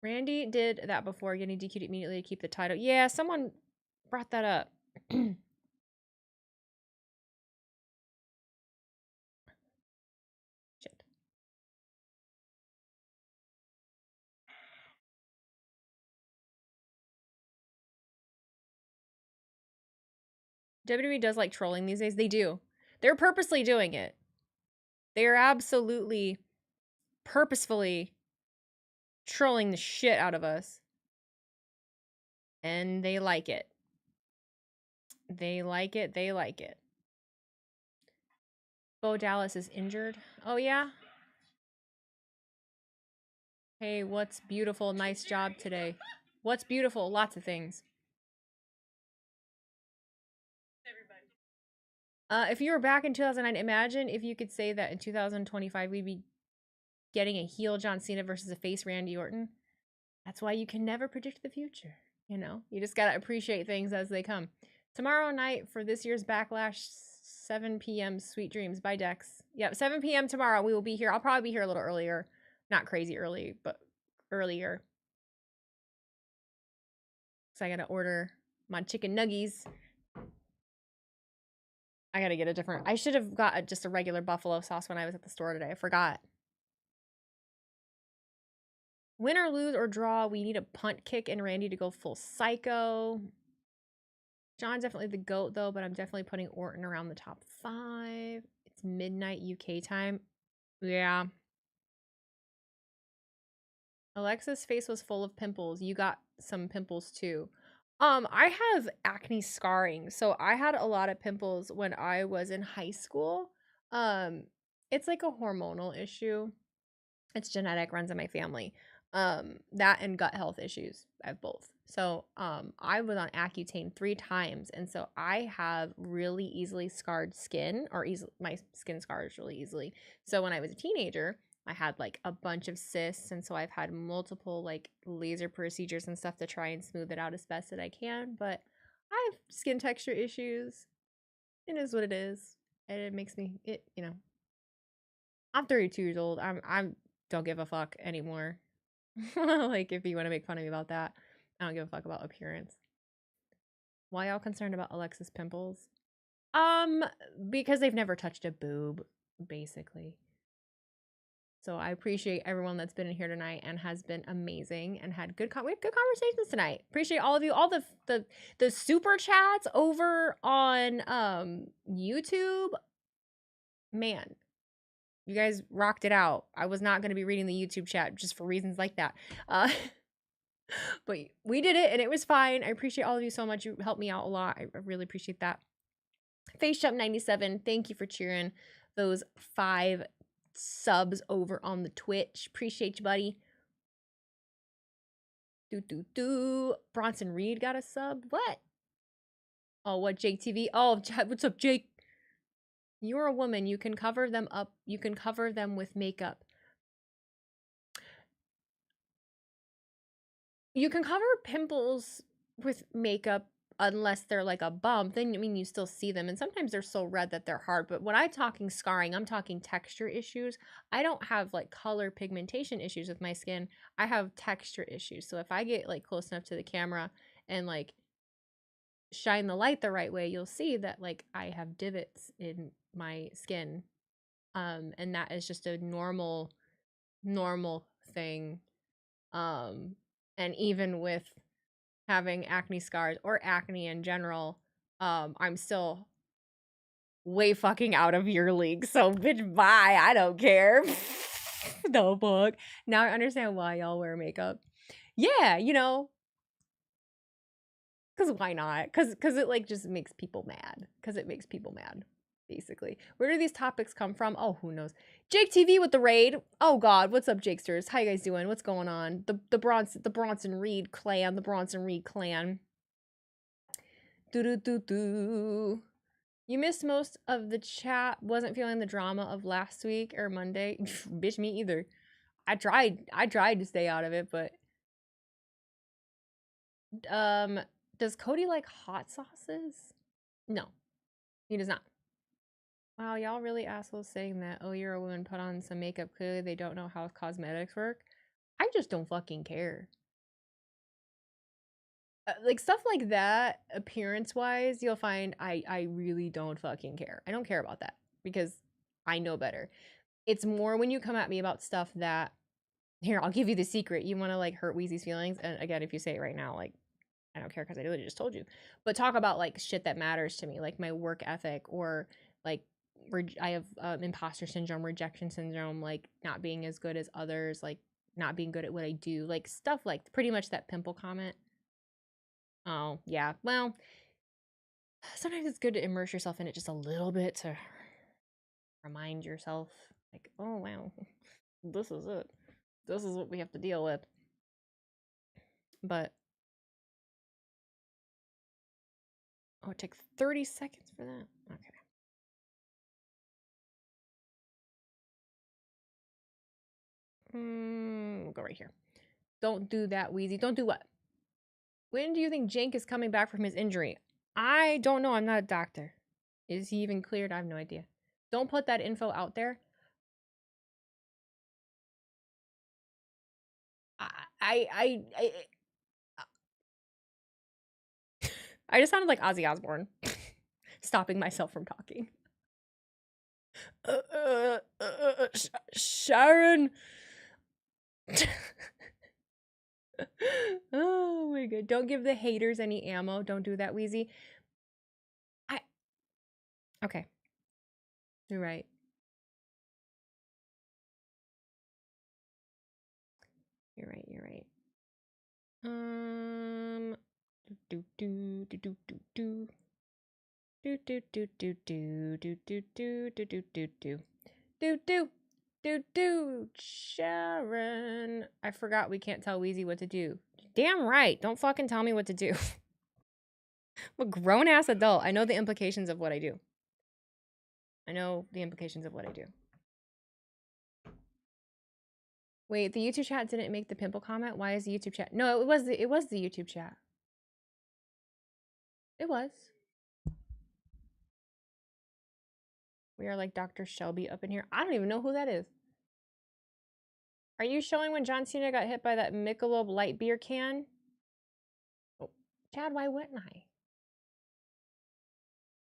Randy did that before, getting DQ'd immediately to keep the title. Yeah, someone brought that up. Shit. WWE does like trolling these days. They do. They're purposely doing it. They're absolutely, purposefully trolling the shit out of us. And they like it. They like it. They like it. Bo Dallas is injured. Oh, yeah? Hey, what's beautiful? Nice job today. What's beautiful? Lots of things. If you were back in 2009, imagine if you could say that in 2025 we'd be getting a heel John Cena versus a face Randy Orton. That's why you can never predict the future. You know, you just gotta appreciate things as they come. Tomorrow night for this year's Backlash, 7 p.m. Sweet Dreams by Dex. Yep, 7 p.m. tomorrow. We will be here. I'll probably be here a little earlier. Not crazy early, but earlier. So I gotta order my chicken nuggies. I gotta get a different. I should have got just a regular buffalo sauce when I was at the store today. I forgot. Win or lose or draw, we need a punt kick and Randy to go full psycho. John's definitely the GOAT though, but I'm definitely putting Orton around the top 5. It's midnight UK time. Yeah. Alexa's face was full of pimples. You got some pimples too. I have acne scarring. So I had a lot of pimples when I was in high school. It's like a hormonal issue. It's genetic, runs in my family. That and gut health issues. I have both. So, I was on Accutane 3 times, and so I have really easily scarred skin, or my skin scars really easily. So when I was a teenager, I had like a bunch of cysts, and so I've had multiple like laser procedures and stuff to try and smooth it out as best that I can. But I have skin texture issues. It is what it is, and it makes me I'm 32 years old. I'm don't give a fuck anymore. Like, if you want to make fun of me about that, I don't give a fuck about appearance. Why y'all concerned about Alexa's pimples? Because they've never touched a boob, basically. So I appreciate everyone that's been in here tonight and has been amazing and had we had good conversations tonight. Appreciate all of you, all the super chats over on YouTube. Man, you guys rocked it out. I was not going to be reading the YouTube chat just for reasons like that. But we did it and it was fine. I appreciate all of you so much. You helped me out a lot. I really appreciate that. FaceJump97, thank you for cheering those 5 subs over on the Twitch. Appreciate you, buddy. Bronson Reed got a sub. What? Oh, what, Jake TV? Oh, what's up, Jake? You're a woman. You can cover them up. You can cover them with makeup. You can cover pimples with makeup unless they're like a bump. Then, I mean, you still see them. And sometimes they're so red that they're hard. But when I'm talking scarring, I'm talking texture issues. I don't have like color pigmentation issues with my skin. I have texture issues. So if I get like close enough to the camera and like shine the light the right way, you'll see that like I have divots in my skin. And that is just a normal thing. And even with having acne scars or acne in general, I'm still way fucking out of your league. So bitch, bye. I don't care. No fuck. Now I understand why y'all wear makeup. Yeah, you know. Cause why not? Cause it like just makes people mad. Cause it makes people mad. Basically. Where do these topics come from? Oh, who knows? Jake TV with the raid. Oh God, what's up, Jakesters? How you guys doing? What's going on? The Bronson Reed clan. The Bronson Reed clan. You missed most of the chat. Wasn't feeling the drama of last week or Monday. Bitch, me either. I tried to stay out of it, but does Cody like hot sauces? No, he does not. Wow, y'all really assholes saying that. Oh, you're a woman, put on some makeup. Clearly they don't know how cosmetics work. I just don't fucking care. Like stuff like that, appearance wise, you'll find I really don't fucking care. I don't care about that because I know better. It's more when you come at me about stuff that, here, I'll give you the secret. You want to like hurt Wheezy's feelings. And again, if you say it right now, like, I don't care because I literally just told you. But talk about like shit that matters to me, like my work ethic or like I have imposter syndrome, rejection syndrome, like not being as good as others, like not being good at what I do, like stuff like pretty much that pimple comment. Oh, yeah. Well, sometimes it's good to immerse yourself in it just a little bit to remind yourself like, oh, wow, this is it. This is what we have to deal with. But oh, it takes 30 seconds for that. Okay. We'll go right here. Don't do that, Wheezy. Don't do what? When do you think Jank is coming back from his injury? I don't know. I'm not a doctor. Is he even cleared? I have no idea. Don't put that info out there. I just sounded like Ozzy Osbourne. stopping myself from talking. Sharon. Oh my god. Don't give the haters any ammo. Don't do that, Wheezy. Okay. You're right. You're right. You're right. Do do do do do do. Do do do do do do do do do do do do do do do do. Sharon, I forgot we can't tell Wheezy what to do. Damn right, don't fucking tell me what to do. I'm a grown ass adult. I know the implications of what I do. I know the implications of what I do. Wait, the YouTube chat didn't make the pimple comment. Why is the YouTube chat? No, it was the YouTube chat. It was. We are like Dr. Shelby up in here. I don't even know who that is. Are you showing when John Cena got hit by that Michelob light beer can? Oh, Chad, why wouldn't I?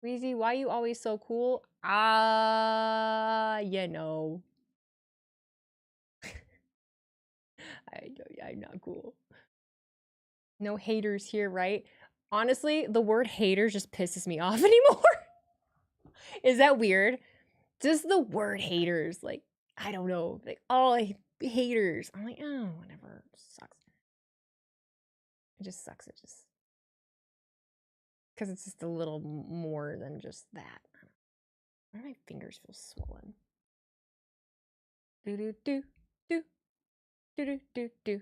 Wheezy, why you always so cool? You know. I'm not cool. No haters here, right? Honestly, the word haters just pisses me off anymore. Is that weird? Just the word haters, like, I don't know, like, all haters. I'm like, oh, whatever. It sucks. It just sucks. It just, because it's just a little more than just that. Why do my fingers feel swollen? Do do do do do do do do.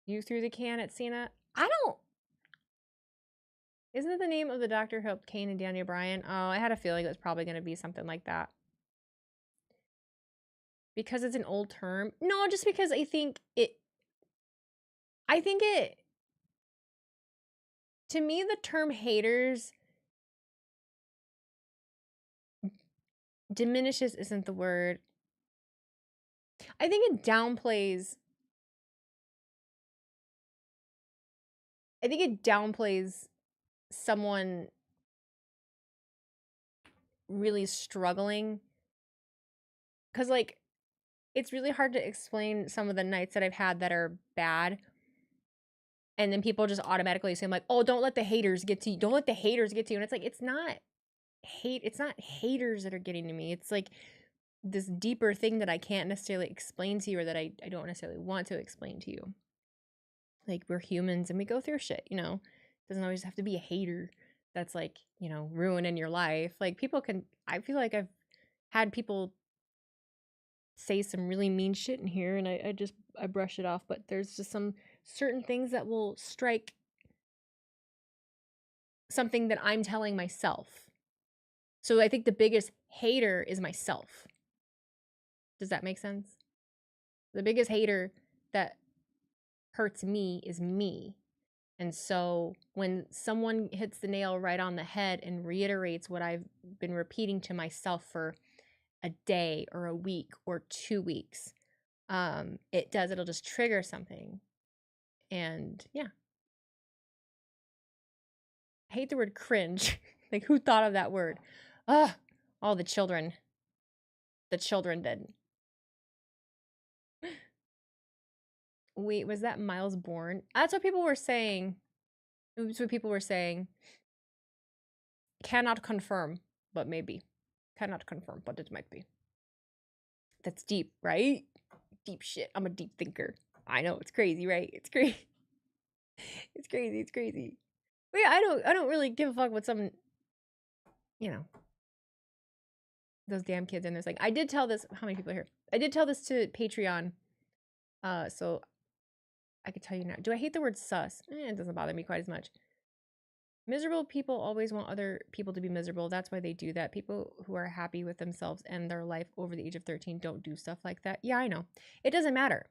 You threw the can at Cena. I don't. Isn't it the name of the doctor who helped Kane and Daniel Bryan? Oh, I had a feeling it was probably going to be something like that. Because it's an old term. No, just because I think it, to me, the term haters diminishes isn't the word. I think it downplays. Someone really struggling. Because, like, it's really hard to explain some of the nights that I've had that are bad. And then people just automatically assume, like, oh, don't let the haters get to you. Don't let the haters get to you. And it's like, it's not haters that are getting to me. It's like this deeper thing that I can't necessarily explain to you, or that I don't necessarily want to explain to you. Like, we're humans and we go through shit, you know? It doesn't always have to be a hater that's like, you know, ruining your life. Like, people can, I feel like I've had people say some really mean shit in here and I brush it off, but there's just some certain things that will strike something that I'm telling myself. So I think the biggest hater is myself. Does that make sense? The biggest hater that hurts me is me. And so when someone hits the nail right on the head and reiterates what I've been repeating to myself for a day or a week or 2 weeks, it'll just trigger something. And yeah. I hate the word cringe. Like, who thought of that word? Ugh, all the children. The children did. Wait, was that Miles Bourne? That's what people were saying. That's what people were saying. Cannot confirm, but maybe. Cannot confirm, but it might be. That's deep, right? Deep shit. I'm a deep thinker. I know, it's crazy, right? It's crazy. It's crazy, it's crazy. But yeah, I don't really give a fuck what some, you know, those damn kids in there saying. I did tell this, how many people are here? I did tell this to Patreon. So I could tell you now. Do I hate the word sus? It doesn't bother me quite as much. Miserable people always want other people to be miserable. That's why they do that. People who are happy with themselves and their life over the age of 13 don't do stuff like that. Yeah, I know. It doesn't matter.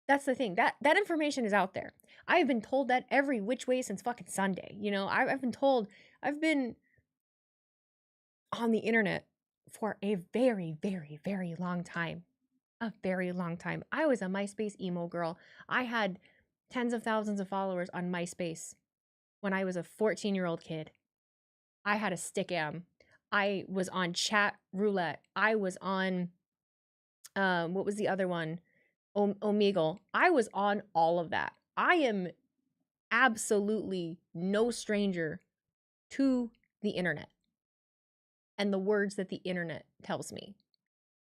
That's the thing. That information is out there. I've been told that every which way since fucking Sunday. You know, I've been told, I've been on the internet for a very, very, very long time. A very long time. I was a MySpace emo girl. I had tens of thousands of followers on MySpace when I was a 14-year-old kid. I had a stick am. I was on chat roulette. I was on, what was the other one? Omegle. I was on all of that. I am absolutely no stranger to the internet and the words that the internet tells me.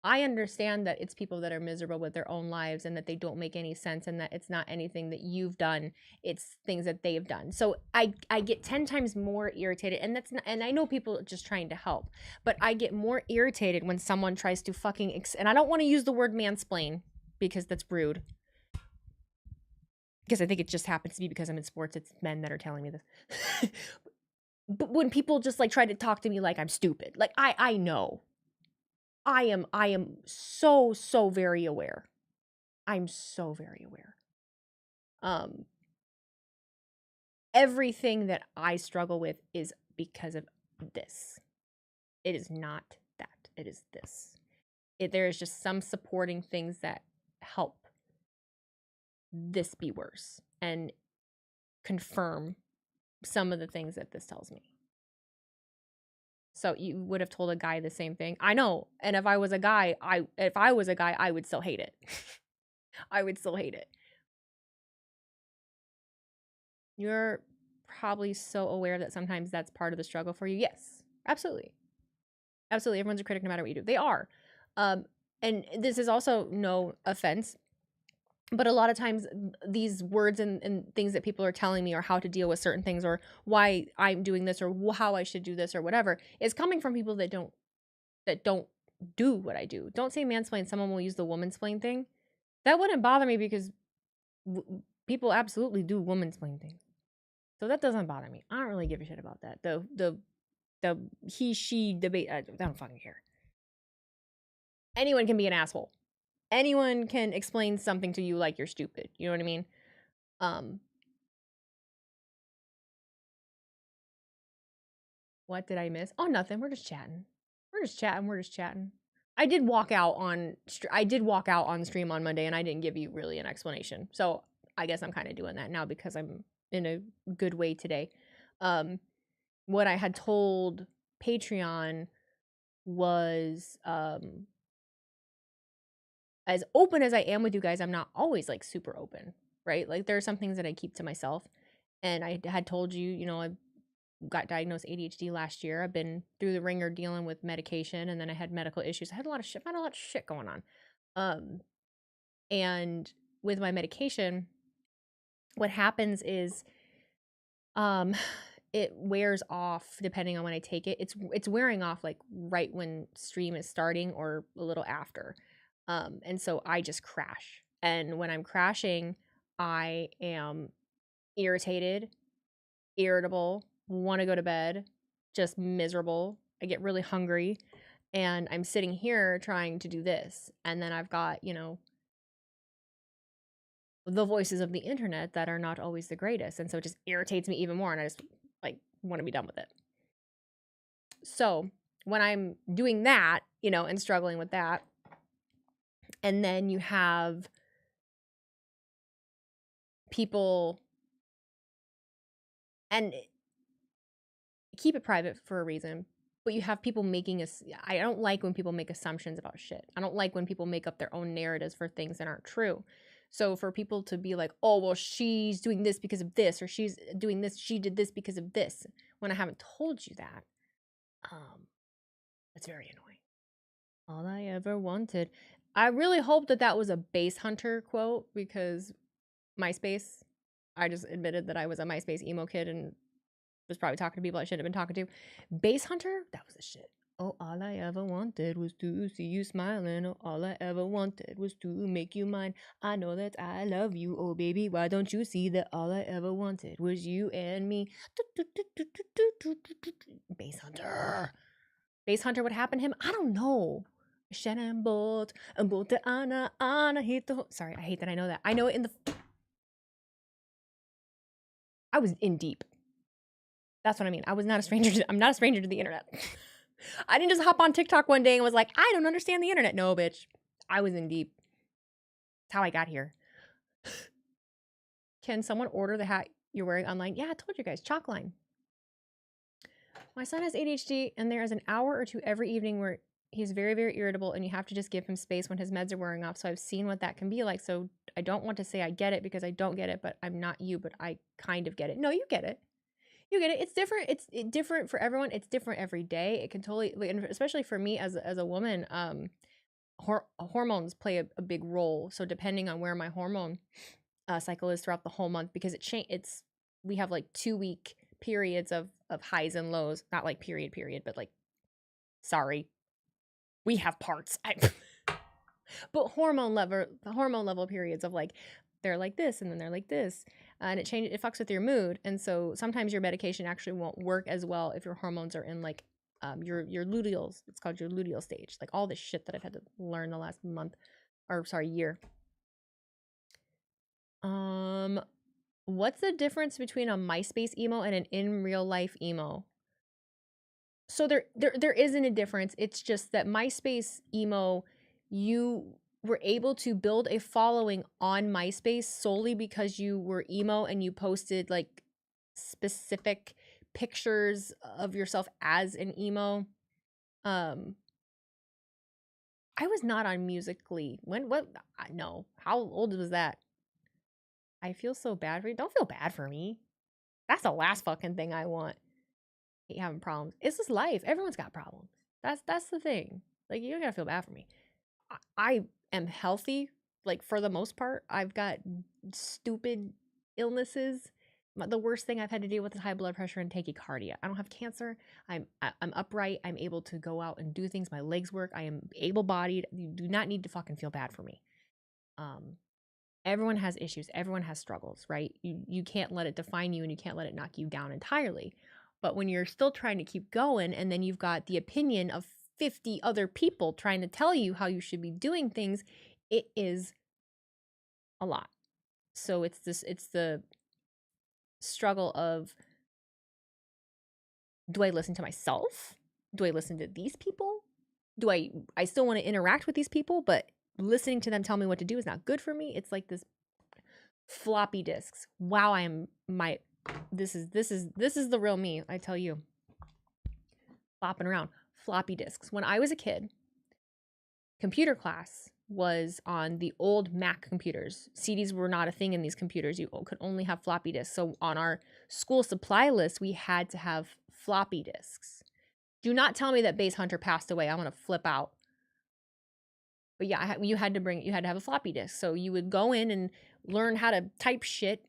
I understand that it's people that are miserable with their own lives and that they don't make any sense and that it's not anything that you've done. It's things that they've done. So I get 10 times more irritated, and that's not, and I know people are just trying to help, but I get more irritated when someone tries to fucking and I don't want to use the word mansplain because that's rude. Because I think it just happens to be because I'm in sports, it's men that are telling me this. But when people just like try to talk to me like I'm stupid, like I know. I am so very aware. I'm so very aware. Everything that I struggle with is because of this. It is not that. It is this. There is just some supporting things that help this be worse and confirm some of the things that this tells me. So you would have told a guy the same thing. I know. And if I was a guy, I would still hate it. I would still hate it. You're probably so aware that sometimes that's part of the struggle for you. Yes, absolutely. Absolutely. Everyone's a critic no matter what you do. They are. And this is also no offense, but a lot of times these words and things that people are telling me or how to deal with certain things or why I'm doing this or how I should do this or whatever is coming from people that don't do what I do. Don't say mansplain. Someone will use the womansplain thing. That wouldn't bother me because people absolutely do womansplain things. So that doesn't bother me. I don't really give a shit about that. The he, she debate, I don't fucking care. Anyone can be an asshole. Anyone can explain something to you like you're stupid. You know what I mean? What did I miss? Oh, nothing. We're just chatting. We're just chatting. I did walk out on stream on Monday and I didn't give you really an explanation. So I guess I'm kind of doing that now because I'm in a good way today. What I had told Patreon was as open as I am with you guys, I'm not always like super open, right? Like there are some things that I keep to myself. And I had told you, you know, I got diagnosed ADHD last year. I've been through the ringer dealing with medication, and then I had medical issues. I had a lot of shit going on. And with my medication, what happens is it wears off depending on when I take it. It's wearing off like right when stream is starting or a little after. And so I just crash. And when I'm crashing, I am irritated, irritable, want to go to bed, just miserable. I get really hungry, and I'm sitting here trying to do this. And then I've got, you know, the voices of the internet that are not always the greatest. And so it just irritates me even more. And I just like want to be done with it. So when I'm doing that, you know, and struggling with that, and then you have people, and keep it private for a reason, but you have people making I don't like when people make assumptions about shit. I don't like when people make up their own narratives for things that aren't true. So for people to be like, oh, well, she's doing this because of this, or she's doing this, she did this because of this, when I haven't told you that, it's very annoying. All I ever wanted. I really hope that was a Base Hunter quote, because MySpace, I just admitted that I was a MySpace emo kid and was probably talking to people I shouldn't have been talking to. Base Hunter, that was the shit. Oh, all I ever wanted was to see you smiling. Oh, all I ever wanted was to make you mine. I know that I love you. Oh, baby, why don't you see that all I ever wanted was you and me? Base Hunter. Base Hunter, what happened to him? I don't know. Shannon Bolt, Bolt Anna, hate the. Sorry, I hate that I know that. I know it in the. I was in deep. That's what I mean. I'm not a stranger to the internet. I didn't just hop on TikTok one day and was like, I don't understand the internet. No, bitch. I was in deep. That's how I got here. Can someone order the hat you're wearing online? Yeah, I told you guys. Chalkline. My son has ADHD, and there is an hour or two every evening where he's very, very irritable, and you have to just give him space when his meds are wearing off. So I've seen what that can be like. So I don't want to say I get it because I don't get it, but I'm not you, but I kind of get it. No, you get it. You get it. It's different. It's different for everyone. It's different every day. It can totally, and especially for me as a woman, hormones play a big role. So depending on where my hormone cycle is throughout the whole month, because we have like 2-week periods of highs and lows, not like period, but like, sorry, we have parts. But hormone level periods of like, they're like this and then they're like this, and it fucks with your mood. And so sometimes your medication actually won't work as well if your hormones are in like your luteals. It's called your luteal stage. Like all this shit that I've had to learn the last year. What's the difference between a MySpace emo and an in real life emo? So there isn't a difference. It's just that MySpace emo, you were able to build a following on MySpace solely because you were emo and you posted like specific pictures of yourself as an emo. I was not on Musical.ly. No. How old was that? I feel so bad for you. Don't feel bad for me. That's the last fucking thing I want. Hate having problems. It's just life. Everyone's got problems. That's the thing. Like, you don't gotta feel bad for me. I am healthy, like, for the most part. I've got stupid illnesses. The worst thing I've had to deal with is high blood pressure and tachycardia. I don't have cancer. I'm upright. I'm able to go out and do things. My legs work. I am able-bodied. You do not need to fucking feel bad for me. Everyone has issues. Everyone has struggles, right? You can't let it define you, and you can't let it knock you down entirely. But when you're still trying to keep going, and then you've got the opinion of 50 other people trying to tell you how you should be doing things, it is a lot. So it's the struggle of, do I listen to myself? Do I listen to these people? Do I still want to interact with these people, but listening to them tell me what to do is not good for me? It's like this floppy disks. Wow, this is the real me, I tell you. Flopping around. Floppy disks. When I was a kid, computer class was on the old Mac computers. CDs were not a thing in these computers. You could only have floppy disks. So on our school supply list, we had to have floppy disks. Do not tell me that Base Hunter passed away. I'm going to flip out. But yeah, you had to have a floppy disk. So you would go in and learn how to type shit,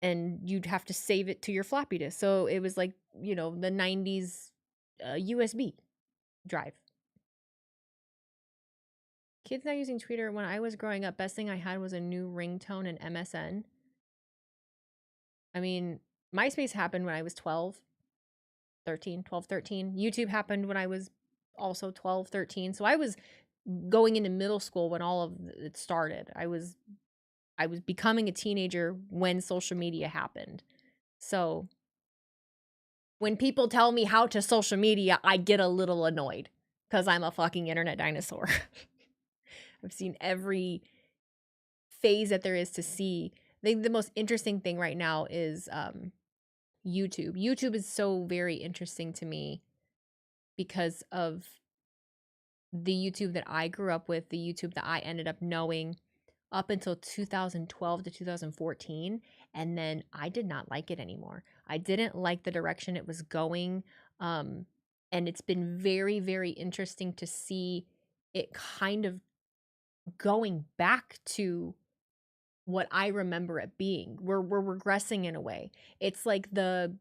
and you'd have to save it to your floppy disk. So it was like, the 90s USB drive. Kids now using Twitter. When I was growing up, best thing I had was a new ringtone and MSN. I mean, MySpace happened when I was 12, 13. YouTube happened when I was also 12, 13. So I was going into middle school when all of it started. I was becoming a teenager when social media happened. So when people tell me how to social media, I get a little annoyed because I'm a fucking internet dinosaur. I've seen every phase that there is to see. I think the most interesting thing right now is YouTube. YouTube is so very interesting to me because of the YouTube that I grew up with, the YouTube that I ended up knowing up until 2012 to 2014. And then I did not like it anymore. I didn't like the direction it was going. And it's been very, very interesting to see it kind of going back to what I remember it being. We're regressing in a way. It's like the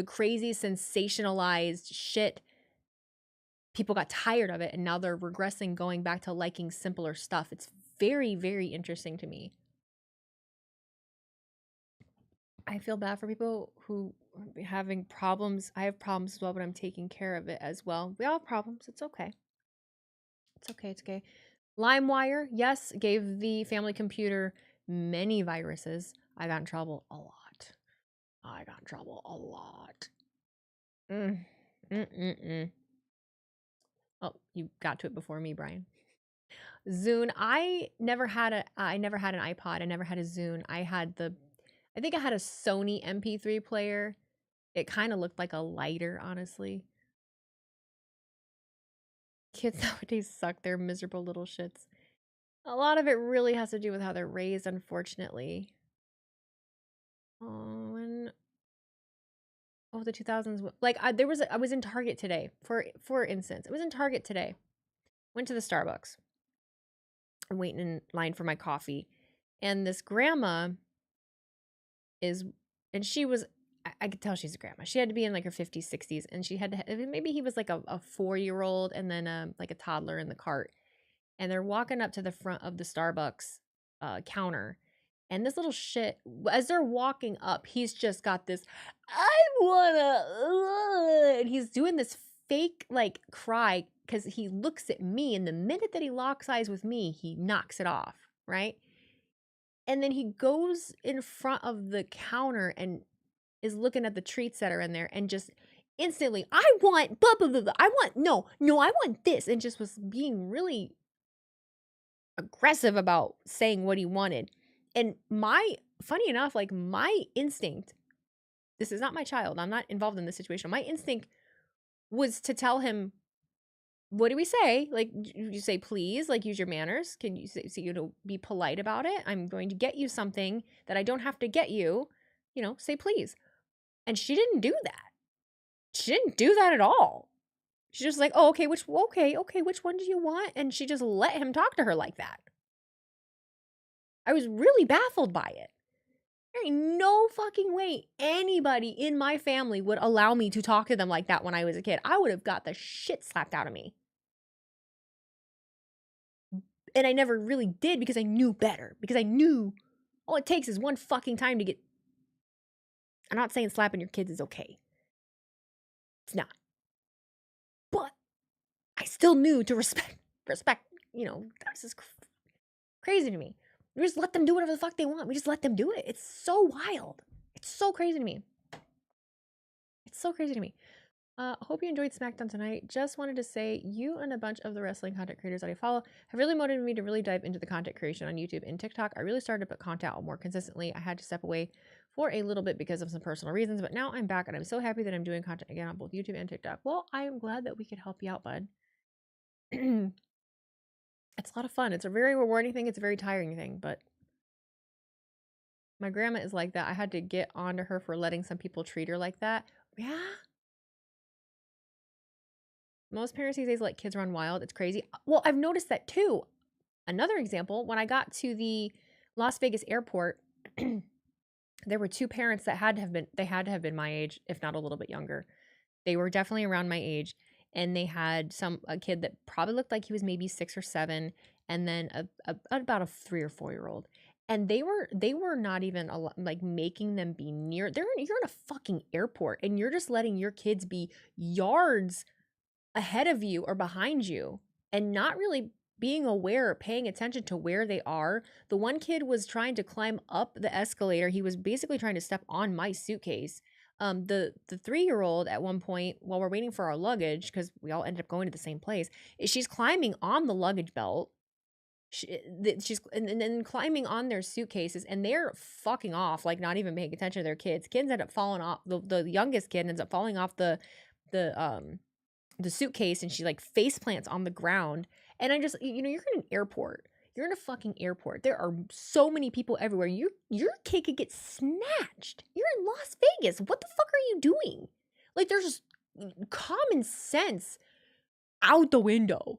crazy sensationalized shit. People got tired of it, and now they're regressing, going back to liking simpler stuff. It's very, very interesting to me. I feel bad for people who are having problems. I have problems as well, but I'm taking care of it as well. We all have problems. It's okay. It's okay. LimeWire, yes, gave the family computer many viruses. I got in trouble a lot. Oh, you got to it before me, Brian. Zune, I never had an iPod. I never had a Zune. I think I had a Sony MP3 player, It kind of looked like a lighter, honestly. Kids nowadays suck. They're miserable little shits. A lot of it really has to do with how they're raised, unfortunately. The 2000s. Like, I was in Target today, for instance. I was in Target today. Went to the Starbucks. I'm waiting in line for my coffee. And this grandma and she was, I could tell she's a grandma. She had to be in like her 50s, 60s. And she had to, maybe he was like a 4-year-old and then like a toddler in the cart. And they're walking up to the front of the Starbucks counter. And this little shit, as they're walking up, he's just got this, I wanna, and he's doing this fake like cry because he looks at me. And the minute that he locks eyes with me, he knocks it off, right? And then he goes in front of the counter and is looking at the treats that are in there and just instantly, I want blah, blah, blah, blah. I want this. And just was being really aggressive about saying what he wanted. And funny enough, like my instinct, this is not my child, I'm not involved in this situation. My instinct was to tell him, what do we say? Like, you say, please, like, use your manners. Can you say, be polite about it? I'm going to get you something that I don't have to get you, say please. And she didn't do that. She didn't do that at all. She's just like, oh, okay, which one do you want? And she just let him talk to her like that. I was really baffled by it. There ain't no fucking way anybody in my family would allow me to talk to them like that when I was a kid. I would have got the shit slapped out of me. And I never really did because I knew better. Because I knew all it takes is one fucking time to get... I'm not saying slapping your kids is okay. It's not. But I still knew to respect, that's just crazy to me. We just let them do whatever the fuck they want. We just let them do it. It's so wild. It's so crazy to me. Hope you enjoyed SmackDown tonight. Just wanted to say, you and a bunch of the wrestling content creators that I follow have really motivated me to really dive into the content creation on YouTube and TikTok. I really started to put content out more consistently. I had to step away for a little bit because of some personal reasons, but now I'm back and I'm so happy that I'm doing content again on both YouTube and TikTok. Well, I am glad that we could help you out, bud. It's a lot of fun. It's a very rewarding thing. It's a very tiring thing, but my grandma is like that. I had to get onto her for letting some people treat her like that. Yeah. Most parents these days let kids run wild. It's crazy. Well, I've noticed that too. Another example, when I got to the Las Vegas airport, there were 2 parents that had to have been my age, if not a little bit younger. They were definitely around my age, and they had a kid that probably looked like he was maybe 6 or 7, and then about a 3 or 4-year-old. And they were not even like making them be near. You're in a fucking airport, and you're just letting your kids be yards ahead of you or behind you and not really being aware or paying attention to where they are. The one kid was trying to climb up the escalator. He was basically trying to step on my suitcase. The 3-year-old at one point, while we're waiting for our luggage, because we all ended up going to the same place, she's climbing on the luggage belt. She's and then climbing on their suitcases, and they're fucking off, like not even paying attention to their kids. Kids end up falling off. The youngest kid ends up falling off the suitcase, and she like face plants on the ground. And I just, you're in an airport. You're in a fucking airport. There are so many people everywhere. Your kid could get snatched. You're in Las Vegas. What the fuck are you doing? Like, there's just common sense out the window.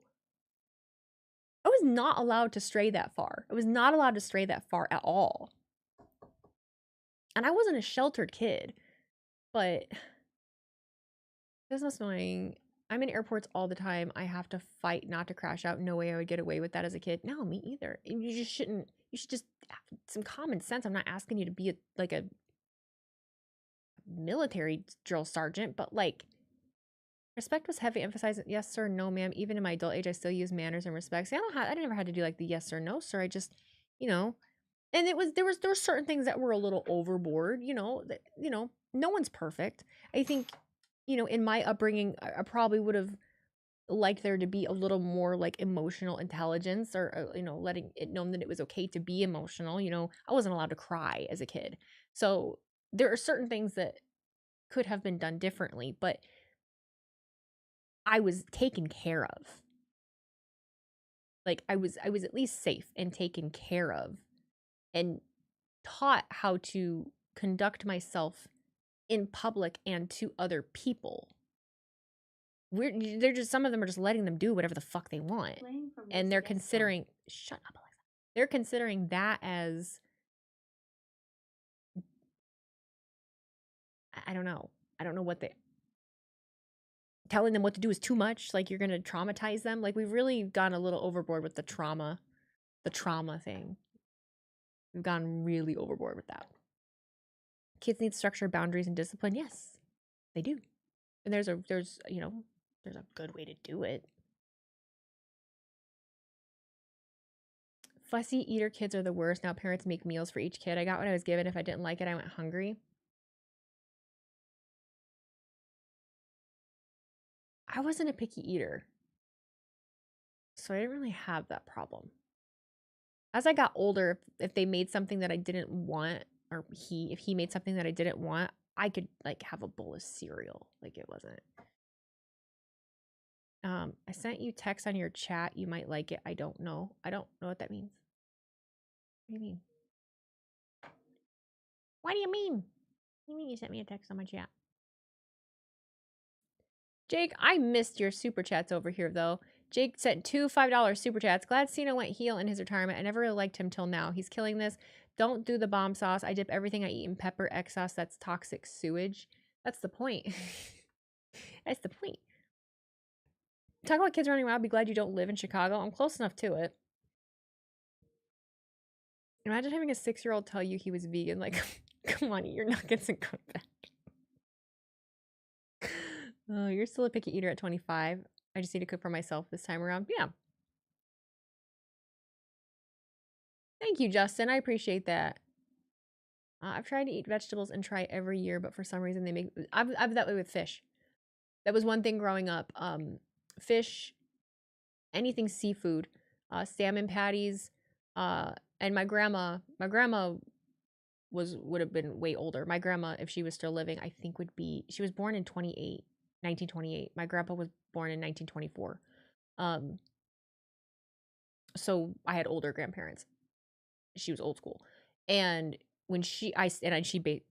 I was not allowed to stray that far. I was not allowed to stray that far at all. And I wasn't a sheltered kid, but this is annoying. I'm in airports all the time. I have to fight not to crash out. No way I would get away with that as a kid. No, me either. You just shouldn't. You should just have some common sense. I'm not asking you to be like a military drill sergeant, but like, respect was heavy. Emphasizing yes sir, no ma'am. Even in my adult age, I still use manners and respect. See, I never had to do like the yes sir, no sir. I just, and there were certain things that were a little overboard. No one's perfect. I think, in my upbringing, I probably would have liked there to be a little more like emotional intelligence, or letting it known that it was okay to be emotional. I wasn't allowed to cry as a kid, so there are certain things that could have been done differently, but I was taken care of. Like I was at least safe and taken care of and taught how to conduct myself in public and to other people. They're just, some of them are just letting them do whatever the fuck they want. And they're considering, shut up, Alexa. They're considering that as, I don't know. I don't know what they, telling them what to do is too much. Like, you're going to traumatize them. Like, we've really gone a little overboard with the trauma thing. We've gone really overboard with that. Kids need structure, boundaries, and discipline. Yes, they do. And there's a good way to do it. Fussy eater kids are the worst. Now parents make meals for each kid. I got what I was given. If I didn't like it, I went hungry. I wasn't a picky eater, so I didn't really have that problem. As I got older, if they made something that I didn't want, or if he made something that I didn't want, I could like have a bowl of cereal. Like, it wasn't. I sent you text on your chat. You might like it. I don't know. I don't know what that means. What do you mean? What do you mean? What do you mean you sent me a text on my chat? Jake, I missed your super chats over here, though. Jake sent 2 $5 super chats. Glad Cena went heel in his retirement. I never really liked him till now. He's killing this. Don't do the bomb sauce. I dip everything I eat in pepper X sauce. That's toxic sewage. That's the point. That's the point. Talk about kids running around. Be glad you don't live in Chicago. I'm close enough to it. Imagine having a 6-year-old tell you he was vegan. Like, come on, eat your nuggets and go back. Oh, you're still a picky eater at 25. I just need to cook for myself this time around. Yeah. Thank you, Justin. I appreciate that. I've tried to eat vegetables and try every year, but for some reason they make... I'm that way with fish. That was one thing growing up. Fish, anything seafood, salmon patties, and my grandma would have been way older. My grandma, if she was still living, I think she was born in 1928. My grandpa was born in 1924. So I had older grandparents. She was old school. And when she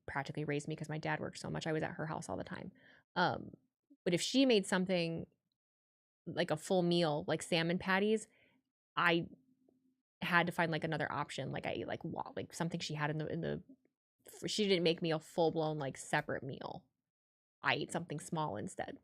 practically raised me because my dad worked so much. I was at her house all the time. But if she made something like a full meal, like salmon patties, I had to find like another option. Like I ate like something she had in the she didn't make me a full blown like separate meal. I ate something small instead.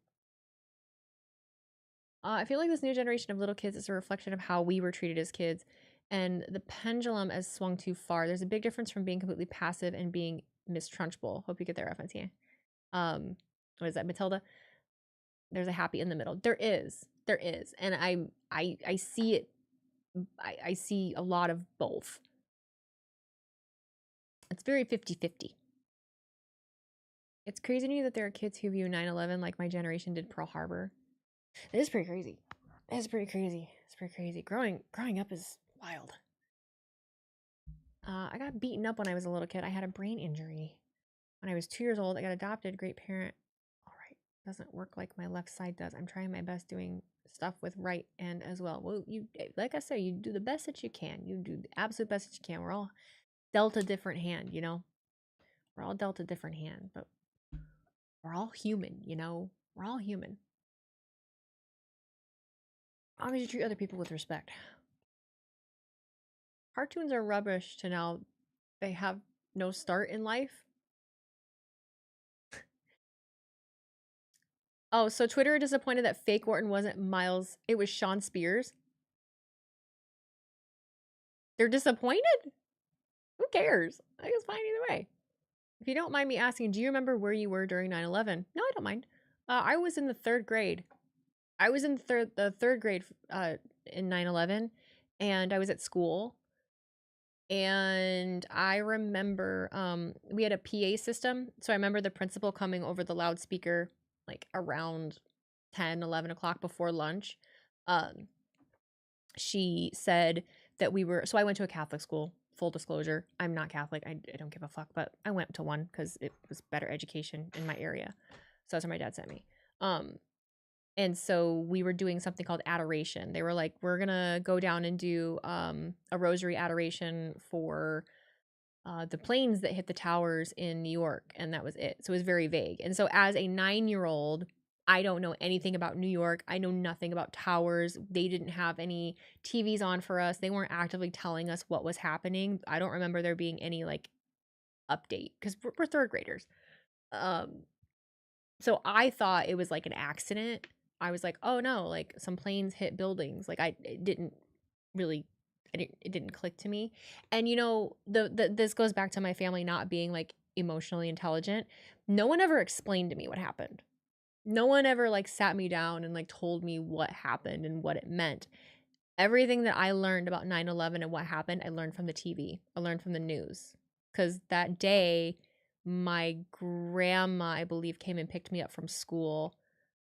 I feel like this new generation of little kids is a reflection of how we were treated as kids, and the pendulum has swung too far. There's a big difference from being completely passive and being Miss Trunchbull. Hope you get that reference here. What is that, Matilda? There's a happy in the middle. There is, and I see it. I see a lot of both. It's very 50-50. It's crazy to me that there are kids who view 9/11 like my generation did Pearl Harbor. It is pretty crazy. It's pretty crazy. Growing up is wild. I got beaten up when I was a little kid. I had a brain injury. When I was 2 years old, I got adopted. Great parent. All right. Doesn't work like my left side does. I'm trying my best doing stuff with right hand as well. Well, like I say, you do the best that you can. You do the absolute best that you can. We're all dealt a different hand, you know? We're all dealt a different hand, but we're all human, you know? We're all human. As long as you treat other people with respect. Cartoons are rubbish to now they have no start in life. Oh, so Twitter are disappointed that fake Orton wasn't Miles. It was Sean Spears. They're disappointed? Who cares? I think it's fine either way. If you don't mind me asking, do you remember where you were during 9/11? No, I don't mind. I was in the 3rd grade. I was in the third grade in 9/11, and I was at school. And I remember we had a PA system. So I remember the principal coming over the loudspeaker like around 10, 11 o'clock before lunch. She said that so I went to a Catholic school full disclosure, I'm not Catholic. I don't give a fuck, but I went to one because it was better education in my area. So that's where my dad sent me. And so we were doing something called adoration. They were like, we're going to go down and do a rosary adoration for the planes that hit the towers in New York. And that was it. So it was very vague. And so as a 9-year-old, I don't know anything about New York. I know nothing about towers. They didn't have any TVs on for us. They weren't actively telling us what was happening. I don't remember there being any like update because we're third graders. So I thought it was like an accident. I was like, oh no, like some planes hit buildings. Like it didn't click to me. And you know, this goes back to my family not being like emotionally intelligent. No one ever explained to me what happened. No one ever like sat me down and like told me what happened and what it meant. Everything that I learned about 9/11 and what happened, I learned from the TV. I learned from the news. Because that day, my grandma, I believe, came and picked me up from school.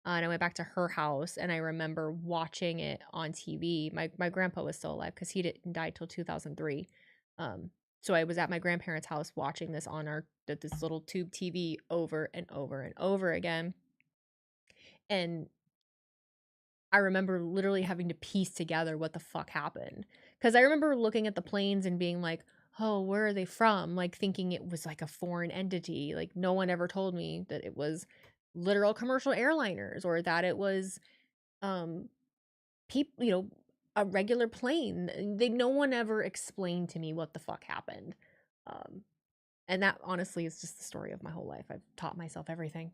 And I went back to her house and I remember watching it on TV. My grandpa was still alive because he didn't die till 2003. So I was at my grandparents' house watching this on this little tube TV over and over and over again. And I remember literally having to piece together what the fuck happened. Because I remember looking at the planes and being like, oh, where are they from? Like thinking it was like a foreign entity. Like no one ever told me that it was literal commercial airliners or that it was people, you know, a regular plane. No one ever explained to me what the fuck happened. And that honestly is just the story of my whole life. I've taught myself everything.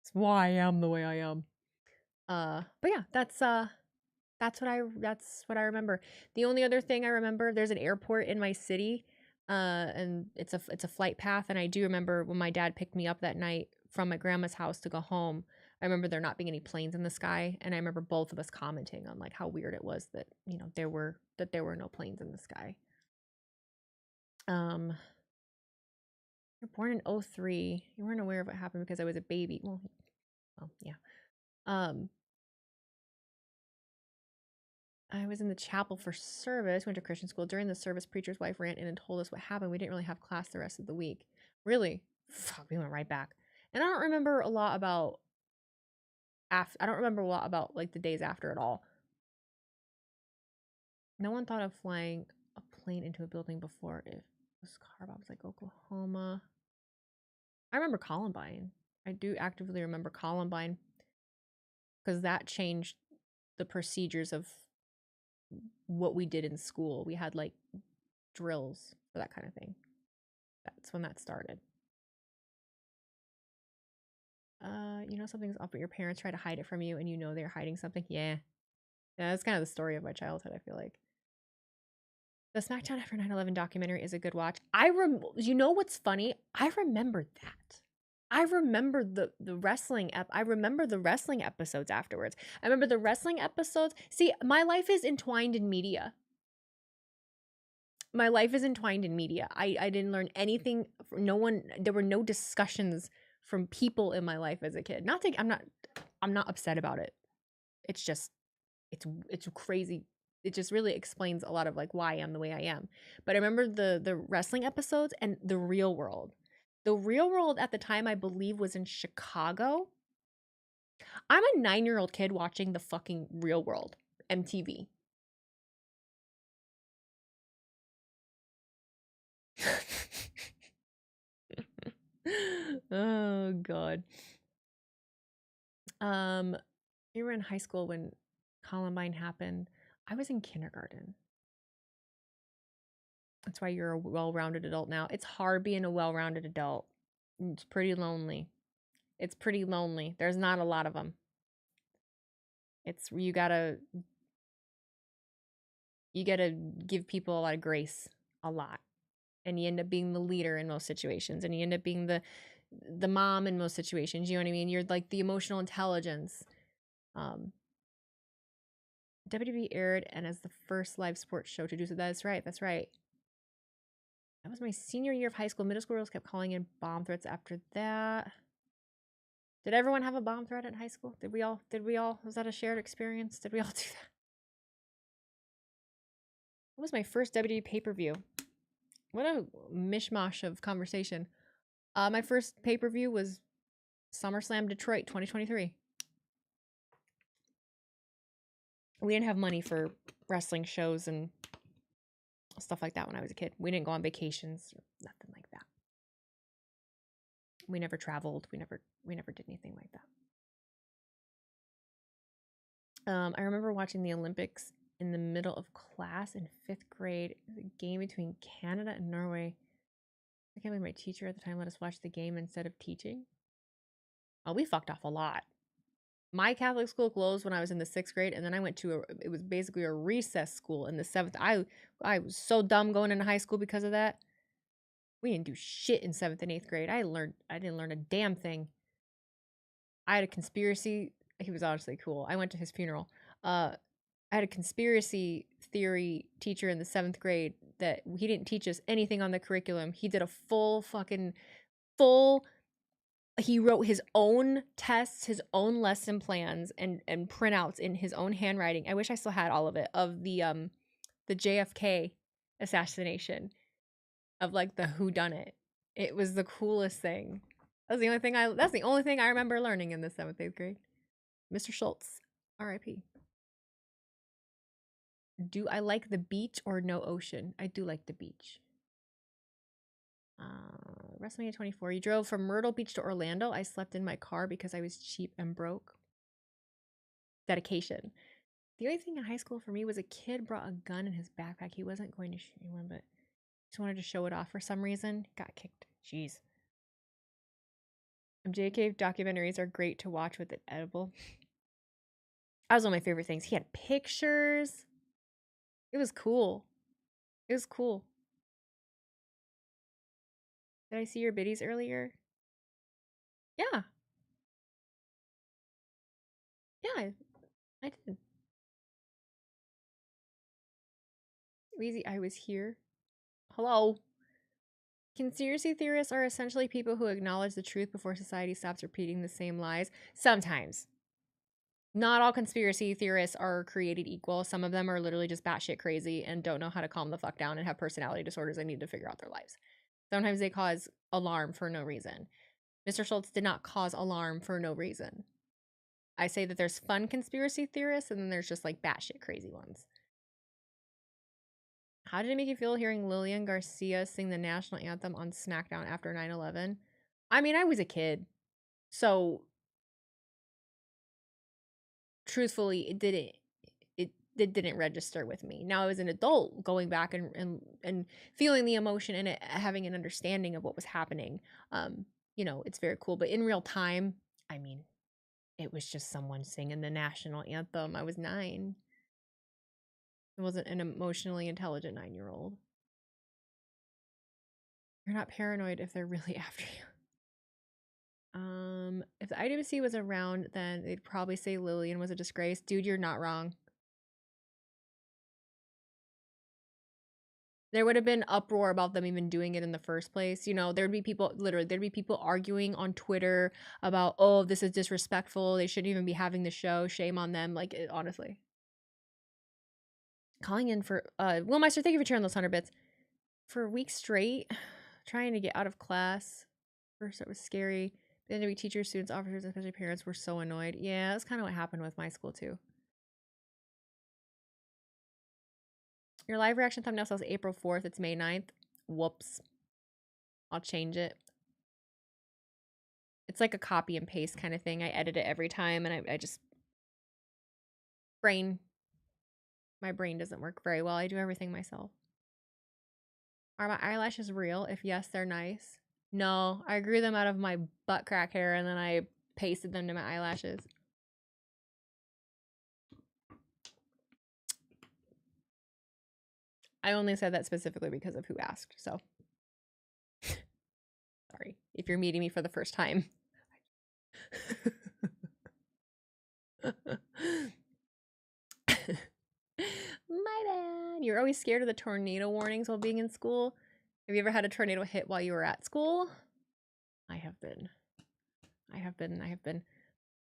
It's why I am the way I am. But yeah, that's what I remember. The only other thing I remember, there's an airport in my city, and it's a flight path. And I do remember when my dad picked me up that night from my grandma's house to go home, I remember there not being any planes in the sky. And I remember both of us commenting on like how weird it was that, you know, there were no planes in the sky. You're born in 2003. You weren't aware of what happened because I was a baby. Well, yeah. I was in the chapel for service, went to Christian school. During the service, preacher's wife ran in and told us what happened. We didn't really have class the rest of the week. Really? Fuck, we went right back. And I don't remember a lot about like the days after at all. No one thought of flying a plane into a building before it was car bombs like Oklahoma. I remember Columbine. I do actively remember Columbine because that changed the procedures of what we did in school. We had like drills for that kind of thing. That's when that started. You know something's up, but your parents try to hide it from you and you know they're hiding something. Yeah, that's kind of the story of my childhood, I feel like. The SmackDown after 9/11 documentary is a good watch. You know what's funny? I remembered that. I remember the wrestling I remember the wrestling episodes afterwards. I remember the wrestling episodes. See, my life is entwined in media. My life is entwined in media. I didn't learn anything from no one. There were no discussions from people in my life as a kid. I'm not upset about it. It's just it's crazy. It just really explains a lot of like why I am the way I am. But I remember the wrestling episodes and the Real World. The Real World at the time, I believe, was in Chicago. I'm a 9-year-old kid watching the fucking Real World, MTV. Oh, God. You were in high school when Columbine happened. I was in kindergarten. That's why you're a well-rounded adult now. It's hard being a well-rounded adult. It's pretty lonely. It's pretty lonely. There's not a lot of them. You gotta give people a lot of grace, a lot. And you end up being the leader in most situations. And you end up being the mom in most situations. You know what I mean? You're like the emotional intelligence. WWE aired and as the first live sports show to do so. That's right. That's right. That was my senior year of high school. Middle school girls kept calling in bomb threats after that. Did everyone have a bomb threat in high school? Did we all? Was that a shared experience? Did we all do that? What was my first WWE pay-per-view? What a mishmash of conversation. My first pay-per-view was SummerSlam Detroit 2023. We didn't have money for wrestling shows and stuff like that when I was a kid. We didn't go on vacations, nothing like that. We never traveled. We never did anything like that. I remember watching the Olympics in the middle of class in 5th grade. It was a game between Canada and Norway. I can't believe my teacher at the time let us watch the game instead of teaching. Oh, we fucked off a lot. My Catholic school closed when I was in the 6th grade, and then I went to it was basically a recess school in the 7th. I was so dumb going into high school because of that. We didn't do shit in 7th and 8th grade. I didn't learn a damn thing. I had a conspiracy. He was honestly cool. I went to his funeral. I had a conspiracy theory teacher in the 7th grade that he didn't teach us anything on the curriculum. He did a he wrote his own tests, his own lesson plans and printouts in his own handwriting. I wish I still had all of it, of the JFK assassination, of like the whodunit. It was the coolest thing. That's the only thing I remember learning in the 7th, 8th grade. Mr. Schultz, R.I.P. Do I like the beach or no ocean? I do like the beach. WrestleMania 24. You drove from Myrtle Beach to Orlando. I slept in my car because I was cheap and broke. Dedication. The only thing in high school for me was a kid brought a gun in his backpack. He wasn't going to shoot anyone, but just wanted to show it off for some reason. Got kicked. Jeez. JK documentaries are great to watch with it edible. That was one of my favorite things. He had pictures. It was cool. It was cool. Did I see your biddies earlier? Yeah. Yeah, I did. Wheezy, I was here. Hello. Conspiracy theorists are essentially people who acknowledge the truth before society stops repeating the same lies. Sometimes. Not all conspiracy theorists are created equal. Some of them are literally just batshit crazy and don't know how to calm the fuck down and have personality disorders and need to figure out their lives. Sometimes they cause alarm for no reason. Mr. Schultz did not cause alarm for no reason. I say that there's fun conspiracy theorists and then there's just like batshit crazy ones. How did it make you feel hearing Lillian Garcia sing the national anthem on SmackDown after 9/11? I mean, I was a kid, so truthfully, it didn't register with me. Now I was an adult going back and feeling the emotion and having an understanding of what was happening. You know, it's very cool. But in real time, I mean, it was just someone singing the national anthem. I was 9. I wasn't an emotionally intelligent 9-year-old. You're not paranoid if they're really after you. If the IWC was around, then they'd probably say Lillian was a disgrace. Dude, you're not wrong. There would have been uproar about them even doing it in the first place. You know, there'd be people arguing on Twitter about, oh, this is disrespectful. They shouldn't even be having the show. Shame on them. Like, honestly. Calling in for, Will Meister, thank you for sharing those 100 bits. For a week straight, trying to get out of class. First, it was scary. Then to be teachers, students, officers, especially parents were so annoyed. Yeah, that's kind of what happened with my school, too. Your live reaction thumbnail says April 4th. It's May 9th. Whoops. I'll change it. It's like a copy and paste kind of thing. I edit it every time, and I just... My brain doesn't work very well. I do everything myself. Are my eyelashes real? If yes, they're nice. No, I grew them out of my butt crack hair, and then I pasted them to my eyelashes. I only said that specifically because of who asked, so. Sorry, if you're meeting me for the first time. My bad. You're always scared of the tornado warnings while being in school. Have you ever had a tornado hit while you were at school? I have been.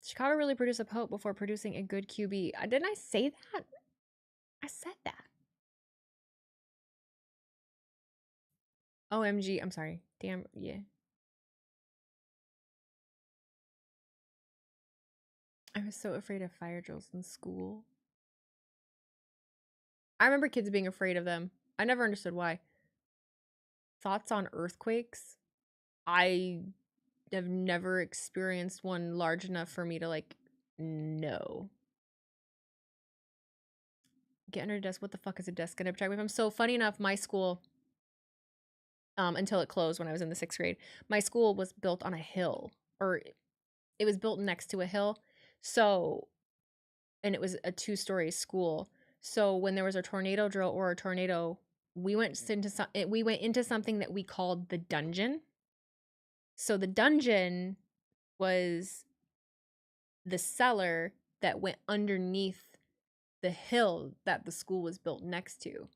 Chicago really produced a Pope before producing a good QB. Didn't I say that? I said that. OMG, I'm sorry. Damn, yeah. I was so afraid of fire drills in school. I remember kids being afraid of them. I never understood why. Thoughts on earthquakes? I have never experienced one large enough for me to like know. Get under a desk. What the fuck is a desk gonna protect me from? So funny enough, my school, until it closed when I was in the 6th grade, my school was built on a hill, or it was built next to a hill. So, and it was a 2-story school. So when there was a tornado drill or a tornado, we went into something that we called the dungeon. So the dungeon was the cellar that went underneath the hill that the school was built next to.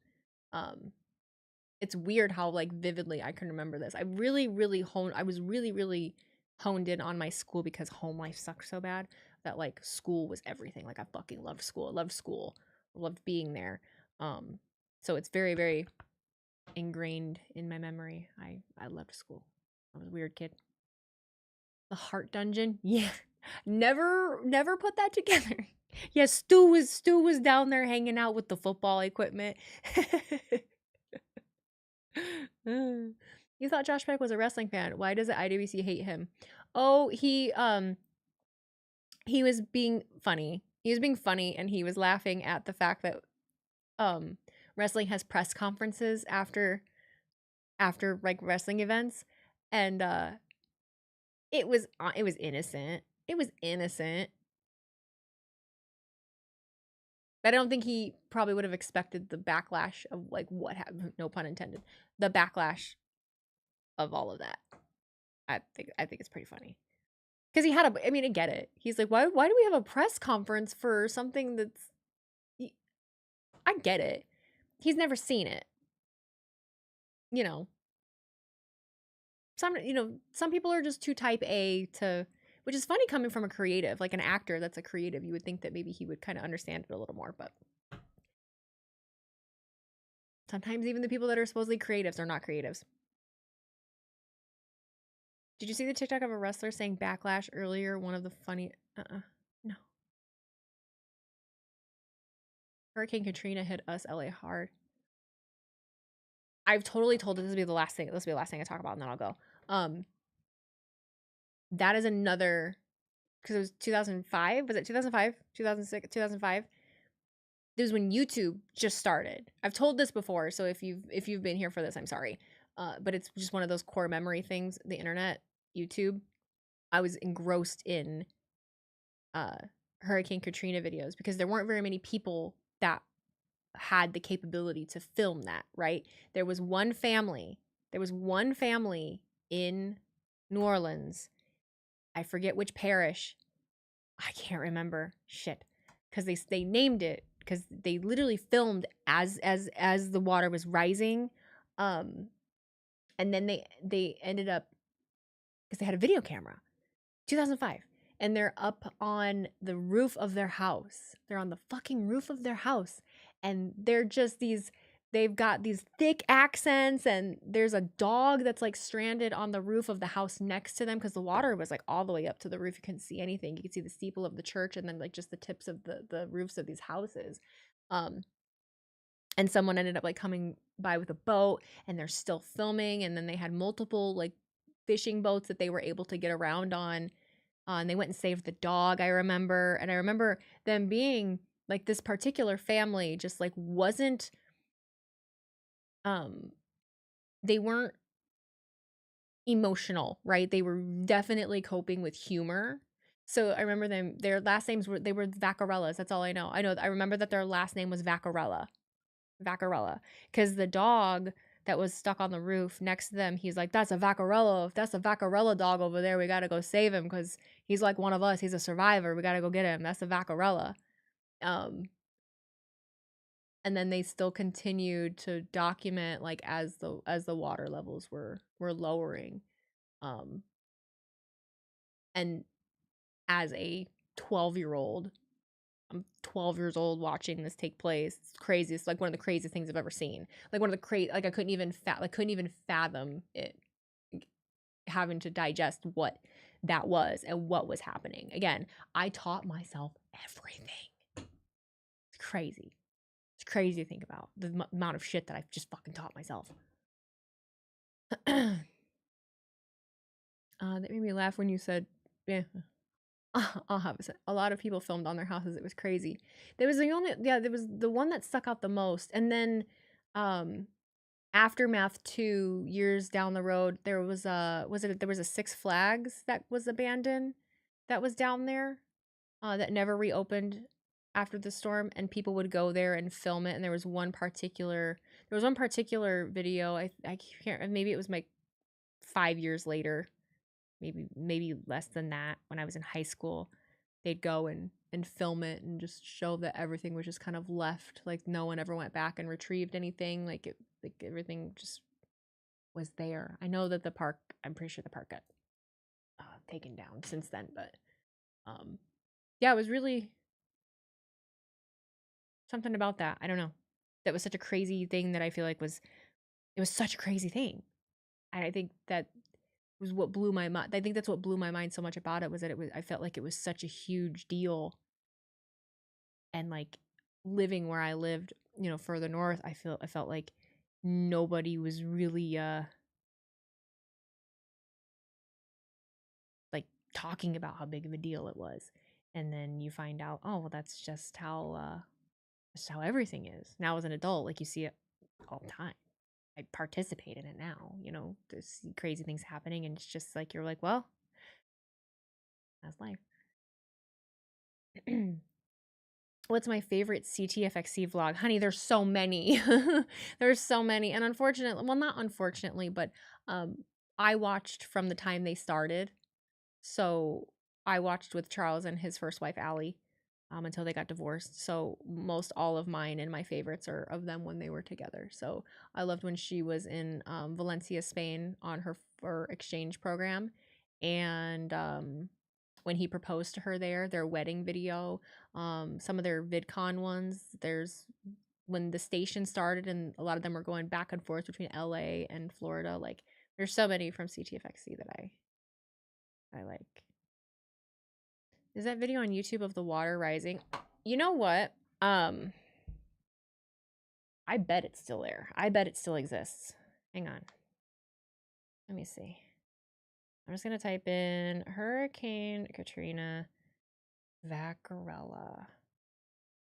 It's weird how like vividly I can remember this. I was really honed in on my school because home life sucked so bad that like school was everything. Like I fucking loved school. I loved school. I loved being there. So it's very, very ingrained in my memory. I loved school. I was a weird kid. The heart dungeon? Yeah. Never put that together. Yeah, Stu was down there hanging out with the football equipment. You thought Josh Peck was a wrestling fan. Why does the IWC hate him? Oh, he was being funny. He was being funny and he was laughing at the fact that wrestling has press conferences after like wrestling events, and it was innocent. It was innocent. But I don't think he probably would have expected the backlash of like what happened, no pun intended, the backlash of all of that. I think it's pretty funny. Because he had I get it. He's like, why do we have a press conference for something that's... I get it. He's never seen it. You know. Some people are just too type A to... Which is funny coming from a creative, like an actor that's a creative. You would think that maybe he would kind of understand it a little more, but... Sometimes even the people that are supposedly creatives are not creatives. Did you see the TikTok of a wrestler saying backlash earlier? One of the funny... No. Hurricane Katrina hit us LA hard. I've totally told it this will be the last thing. This will be the last thing I talk about, and then I'll go. That is another... Because it was 2005. Was it 2005? 2006? 2005? This was when YouTube just started. I've told this before, so if you've been here for this, I'm sorry. But it's just one of those core memory things. The internet, YouTube. I was engrossed in Hurricane Katrina videos because there weren't very many people that had the capability to film that, right? There was one family in New Orleans. I forget which parish. I can't remember. Shit. Because they named it because they literally filmed as the water was rising. And then they ended up, because they had a video camera. 2005. And they're up on the roof of their house. They're on the fucking roof of their house. And they're just they've got these thick accents, and there's a dog that's like stranded on the roof of the house next to them because the water was like all the way up to the roof. You couldn't see anything. You could see the steeple of the church and then like just the tips of the roofs of these houses. And someone ended up like coming by with a boat, and they're still filming. And then they had multiple like fishing boats that they were able to get around on. And they went and saved the dog, I remember. And I remember them being like, this particular family just like wasn't, they weren't emotional, right? They were definitely coping with humor. So I remember their last names were Vaccarellas. That's all I know. I remember that their last name was Vaccarella. Because the dog that was stuck on the roof next to them, he's like, that's a Vaccarella dog over there. We got to go save him because he's like one of us. He's a survivor. We got to go get him. That's a Vaccarella. And then they still continued to document like as the water levels were lowering. And as a 12-year-old, I'm 12 years old watching this take place. It's crazy. It's like one of the craziest things I've ever seen. Like one of the like I couldn't even fathom it, having to digest what that was and what was happening. Again, I taught myself everything. It's crazy. It's crazy to think about the amount of shit that I've just fucking taught myself. That made me laugh when you said, yeah, I'll have it. A lot of people filmed on their houses. It was crazy. There was there was the one that stuck out the most. And then, Aftermath 2 years down the road, there was there was a Six Flags that was abandoned that was down there, that never reopened after the storm, and people would go there and film it. And there was one particular video, I can't, maybe it was like 5 years later, maybe less than that, when I was in high school. They'd go and film it and just show that everything was just kind of left, like no one ever went back and retrieved anything, like everything just was there. I know that I'm pretty sure the park got taken down since then, but yeah, it was really something about that. I don't know. That was such a crazy thing that I feel like it was such a crazy thing. And I think that was what blew my mind. I think that's what blew my mind so much about it, was that I felt like it was such a huge deal. And like living where I lived, further north, I felt like nobody was really like talking about how big of a deal it was. And then you find out, oh, well, that's just how everything is. Now as an adult, like you see it all the time. I participate in it now, there's crazy things happening, and it's just like, you're like, well, that's life. What's my favorite CTFXC vlog? Honey, there's so many. There's so many. And unfortunately, well, not unfortunately, but I watched from the time they started. So I watched with Charles and his first wife, Allie, until they got divorced. So most all of mine and my favorites are of them when they were together. So I loved when she was in Valencia, Spain on her exchange program. And when he proposed to her there, their wedding video, some of their VidCon ones, there's when the station started and a lot of them were going back and forth between LA and Florida. Like there's so many from CTFXC that I like. Is that video on YouTube of the water rising? You know what? I bet it's still there. I bet it still exists. Hang on. Let me see. I'm just going to type in Hurricane Katrina Vaccarella.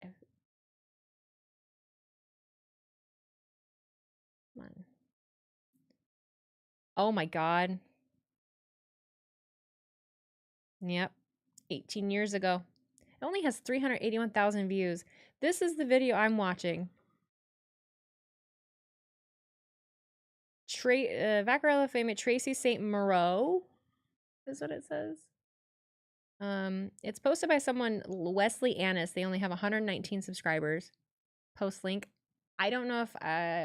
Come on. Oh my God. Yep. 18 years ago. It only has 381,000 views. This is the video I'm watching. Vaccarella fame at Tracy St. Moreau is what it says. It's posted by someone, Wesley Annis. They only have 119 subscribers. Post link. I don't know if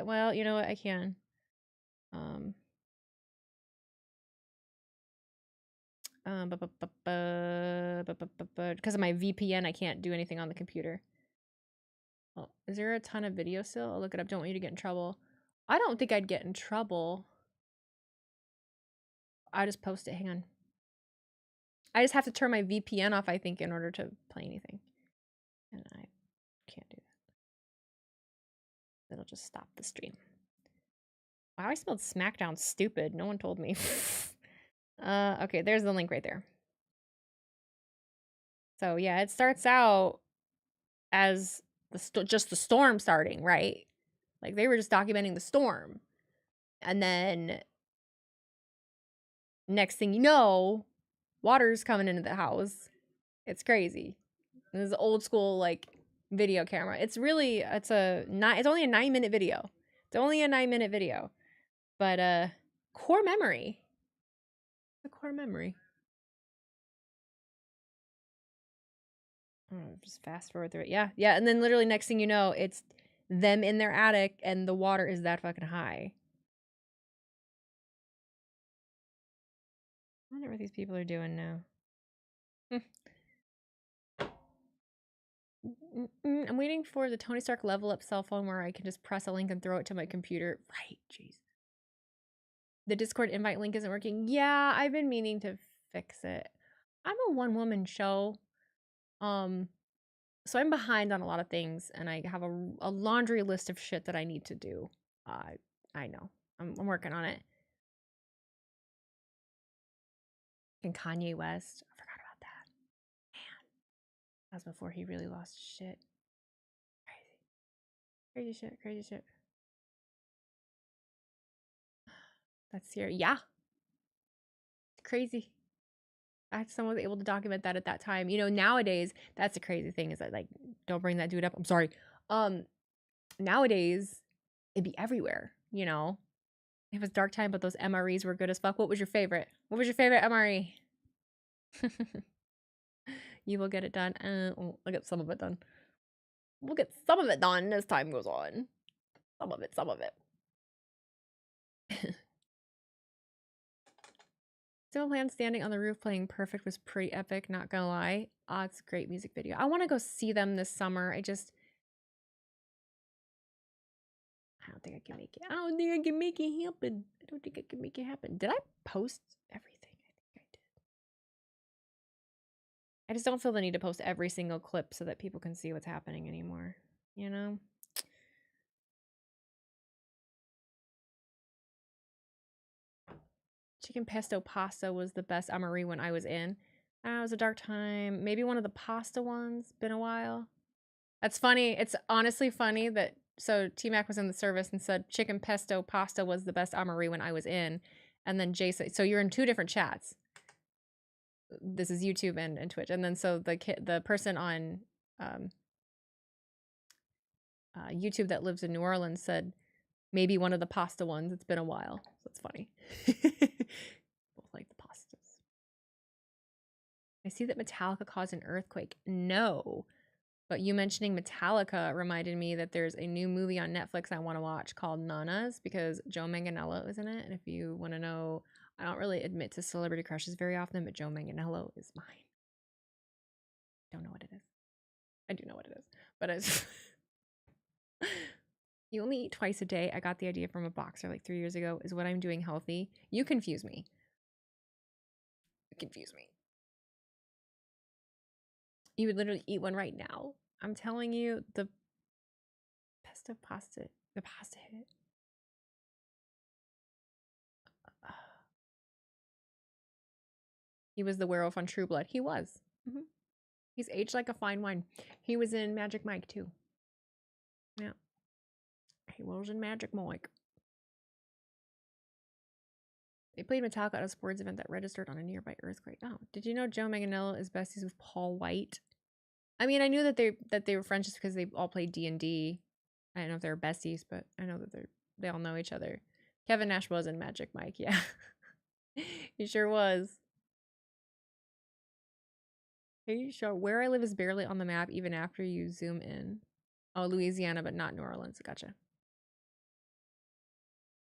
well, you know what? I can. Because of my VPN, I can't do anything on the computer. Oh, is there a ton of video still? I'll look it up. Don't want you to get in trouble. I don't think I'd get in trouble. I just post it. Hang on. I just have to turn my VPN off, I think, in order to play anything. And I can't do that. It'll just stop the stream. Wow, I spelled Smackdown stupid. No one told me. Okay, there's the link right there. So yeah, it starts out as just the storm starting, right? Like they were just documenting the storm. And then next thing you know, water's coming into the house. It's crazy. This is old school like video camera. It's only a 9-minute video. It's only a 9-minute video. But core memory. The core memory. Just fast forward through it. Yeah. And then literally next thing you know, it's them in their attic and the water is that fucking high. I wonder what these people are doing now. I'm waiting for the Tony Stark level up cell phone where I can just press a link and throw it to my computer. Right, jeez. The Discord invite link isn't working. Yeah, I've been meaning to fix it. I'm a one-woman show. So I'm behind on a lot of things, and I have a laundry list of shit that I need to do. I know. I'm working on it. And Kanye West. I forgot about that. Man. That was before he really lost shit. Crazy. Crazy shit. Crazy shit. That's here. Yeah. Crazy. Someone was able to document that at that time. You know, nowadays, that's the crazy thing is that, like, don't bring that dude up. I'm sorry. Nowadays, it'd be everywhere, you know? It was dark time, but those MREs were good as fuck. What was your favorite? What was your favorite MRE? You will get it done. I'll get some of it done. We'll get some of it done as time goes on. Some of it, some of it. Simple Plan standing on the roof playing Perfect was pretty epic, not gonna lie. It's a great music video. I want to go see them this summer. I don't think I can make it. I don't think I can make it happen. I don't think I can make it happen. Did I post everything? I think I did. I just don't feel the need to post every single clip so that people can see what's happening anymore. You know? Chicken pesto pasta was the best MRE when I was in. It was a dark time. Maybe one of the pasta ones. Been a while. That's funny. It's honestly funny that, so T-Mac was in the service and said chicken pesto pasta was the best MRE when I was in. And then Jason, so you're in two different chats. This is YouTube and Twitch. And then so the person on YouTube that lives in New Orleans said maybe one of the pasta ones. It's been a while. So it's funny. Both like the pastas. I see that Metallica caused an earthquake. No. But you mentioning Metallica reminded me that there's a new movie on Netflix I want to watch called Nanas because Joe Manganiello is in it. And if you want to know, I don't really admit to celebrity crushes very often, but Joe Manganiello is mine. Don't know what it is. I do know what it is. But it's... You only eat twice a day. I got the idea from a boxer like 3 years ago. Is what I'm doing healthy? You confuse me. You confuse me. You would literally eat one right now. I'm telling you, the pesto pasta, the pasta hit. He was the werewolf on True Blood. He was. He's aged like a fine wine. He was in Magic Mike too. Yeah. He was in Magic Mike. They played Metallica at a sports event that registered on a nearby earthquake. Oh, did you know Joe Manganiello is besties with Paul White? I mean, I knew that they were friends just because they all played D&D. I don't know if they were besties, but I know that they all know each other. Kevin Nash was in Magic Mike, yeah. He sure was. Hey, sure. Where I live is barely on the map even after you zoom in. Oh, Louisiana, but not New Orleans. Gotcha.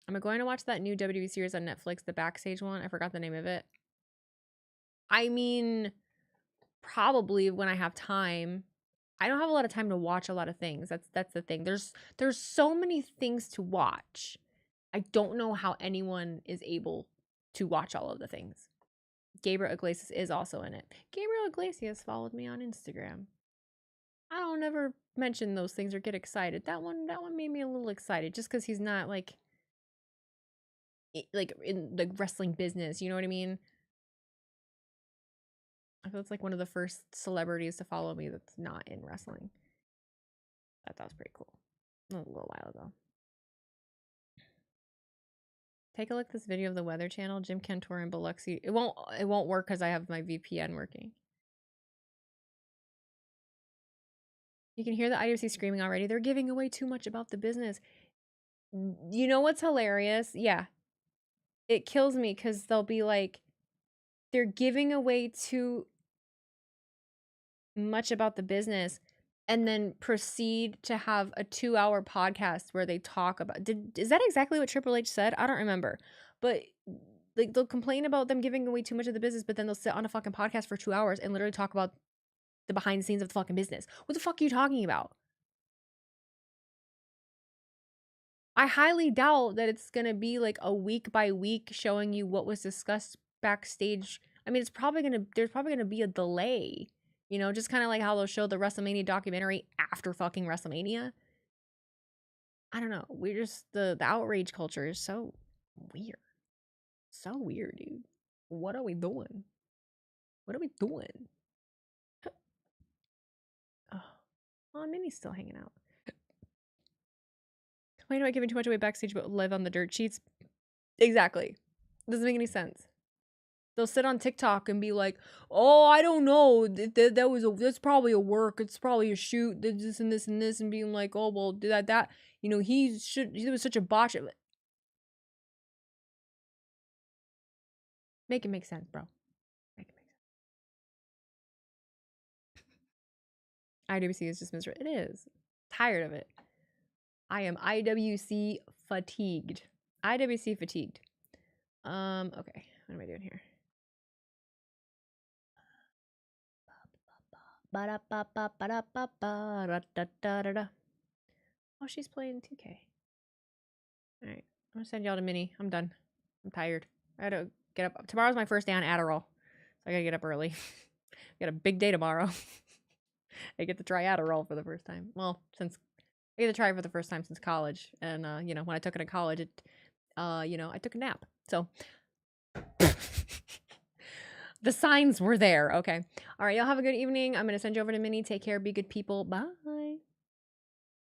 I'm going to watch that new WWE series on Netflix, the Backstage one. I forgot the name of it. I mean, probably when I have time. I don't have a lot of time to watch a lot of things. That's the thing. There's so many things to watch. I don't know how anyone is able to watch all of the things. Gabriel Iglesias is also in it. Gabriel Iglesias followed me on Instagram. I don't ever mention those things or get excited. That one made me a little excited just because he's not like in the wrestling business. You know what I mean? I feel it's like one of the first celebrities to follow me that's not in wrestling. I thought that was pretty cool. A little while ago. Take a look at this video of the Weather Channel, Jim Cantor and Biloxi. It won't work because I have my VPN working. You can hear the IWC screaming already. They're giving away too much about the business. You know what's hilarious? Yeah. It kills me because they'll be like, they're giving away too much about the business and then proceed to have a 2-hour podcast where they talk about, is that exactly what Triple H said? I don't remember, but like they'll complain about them giving away too much of the business, but then they'll sit on a fucking podcast for 2 hours and literally talk about the behind the scenes of the fucking business. What the fuck are you talking about? I highly doubt that it's gonna be like a week by week showing you what was discussed backstage. I mean, there's probably gonna be a delay, you know, just kind of like how they'll show the WrestleMania documentary after fucking WrestleMania. I don't know. We're just the outrage culture is so weird. So weird, dude. What are we doing? What are we doing? Oh, Minnie's still hanging out. Why am I giving too much away backstage but live on the dirt sheets? Exactly. Doesn't make any sense. They'll sit on TikTok and be like, "Oh, I don't know. That's probably a work. It's probably a shoot. This and this and this," and being like, "Oh, well, that. You know, he was such a botch." Make it make sense, bro. Make it make sense. IWC is just miserable. It is. Tired of it. I am IWC fatigued. IWC fatigued. Okay. What am I doing here? Oh, she's playing 2K. All right. I'm gonna send y'all to Minnie. I'm done. I'm tired. I gotta get up. Tomorrow's my first day on Adderall. So I gotta get up early. Got a big day tomorrow. I get to try Adderall for the first time. Well, since I get to try it for the first time since college. And, you know, when I took it in college, you know, I took a nap. So the signs were there. Okay. All right. Y'all have a good evening. I'm going to send you over to Minnie. Take care. Be good people. Bye.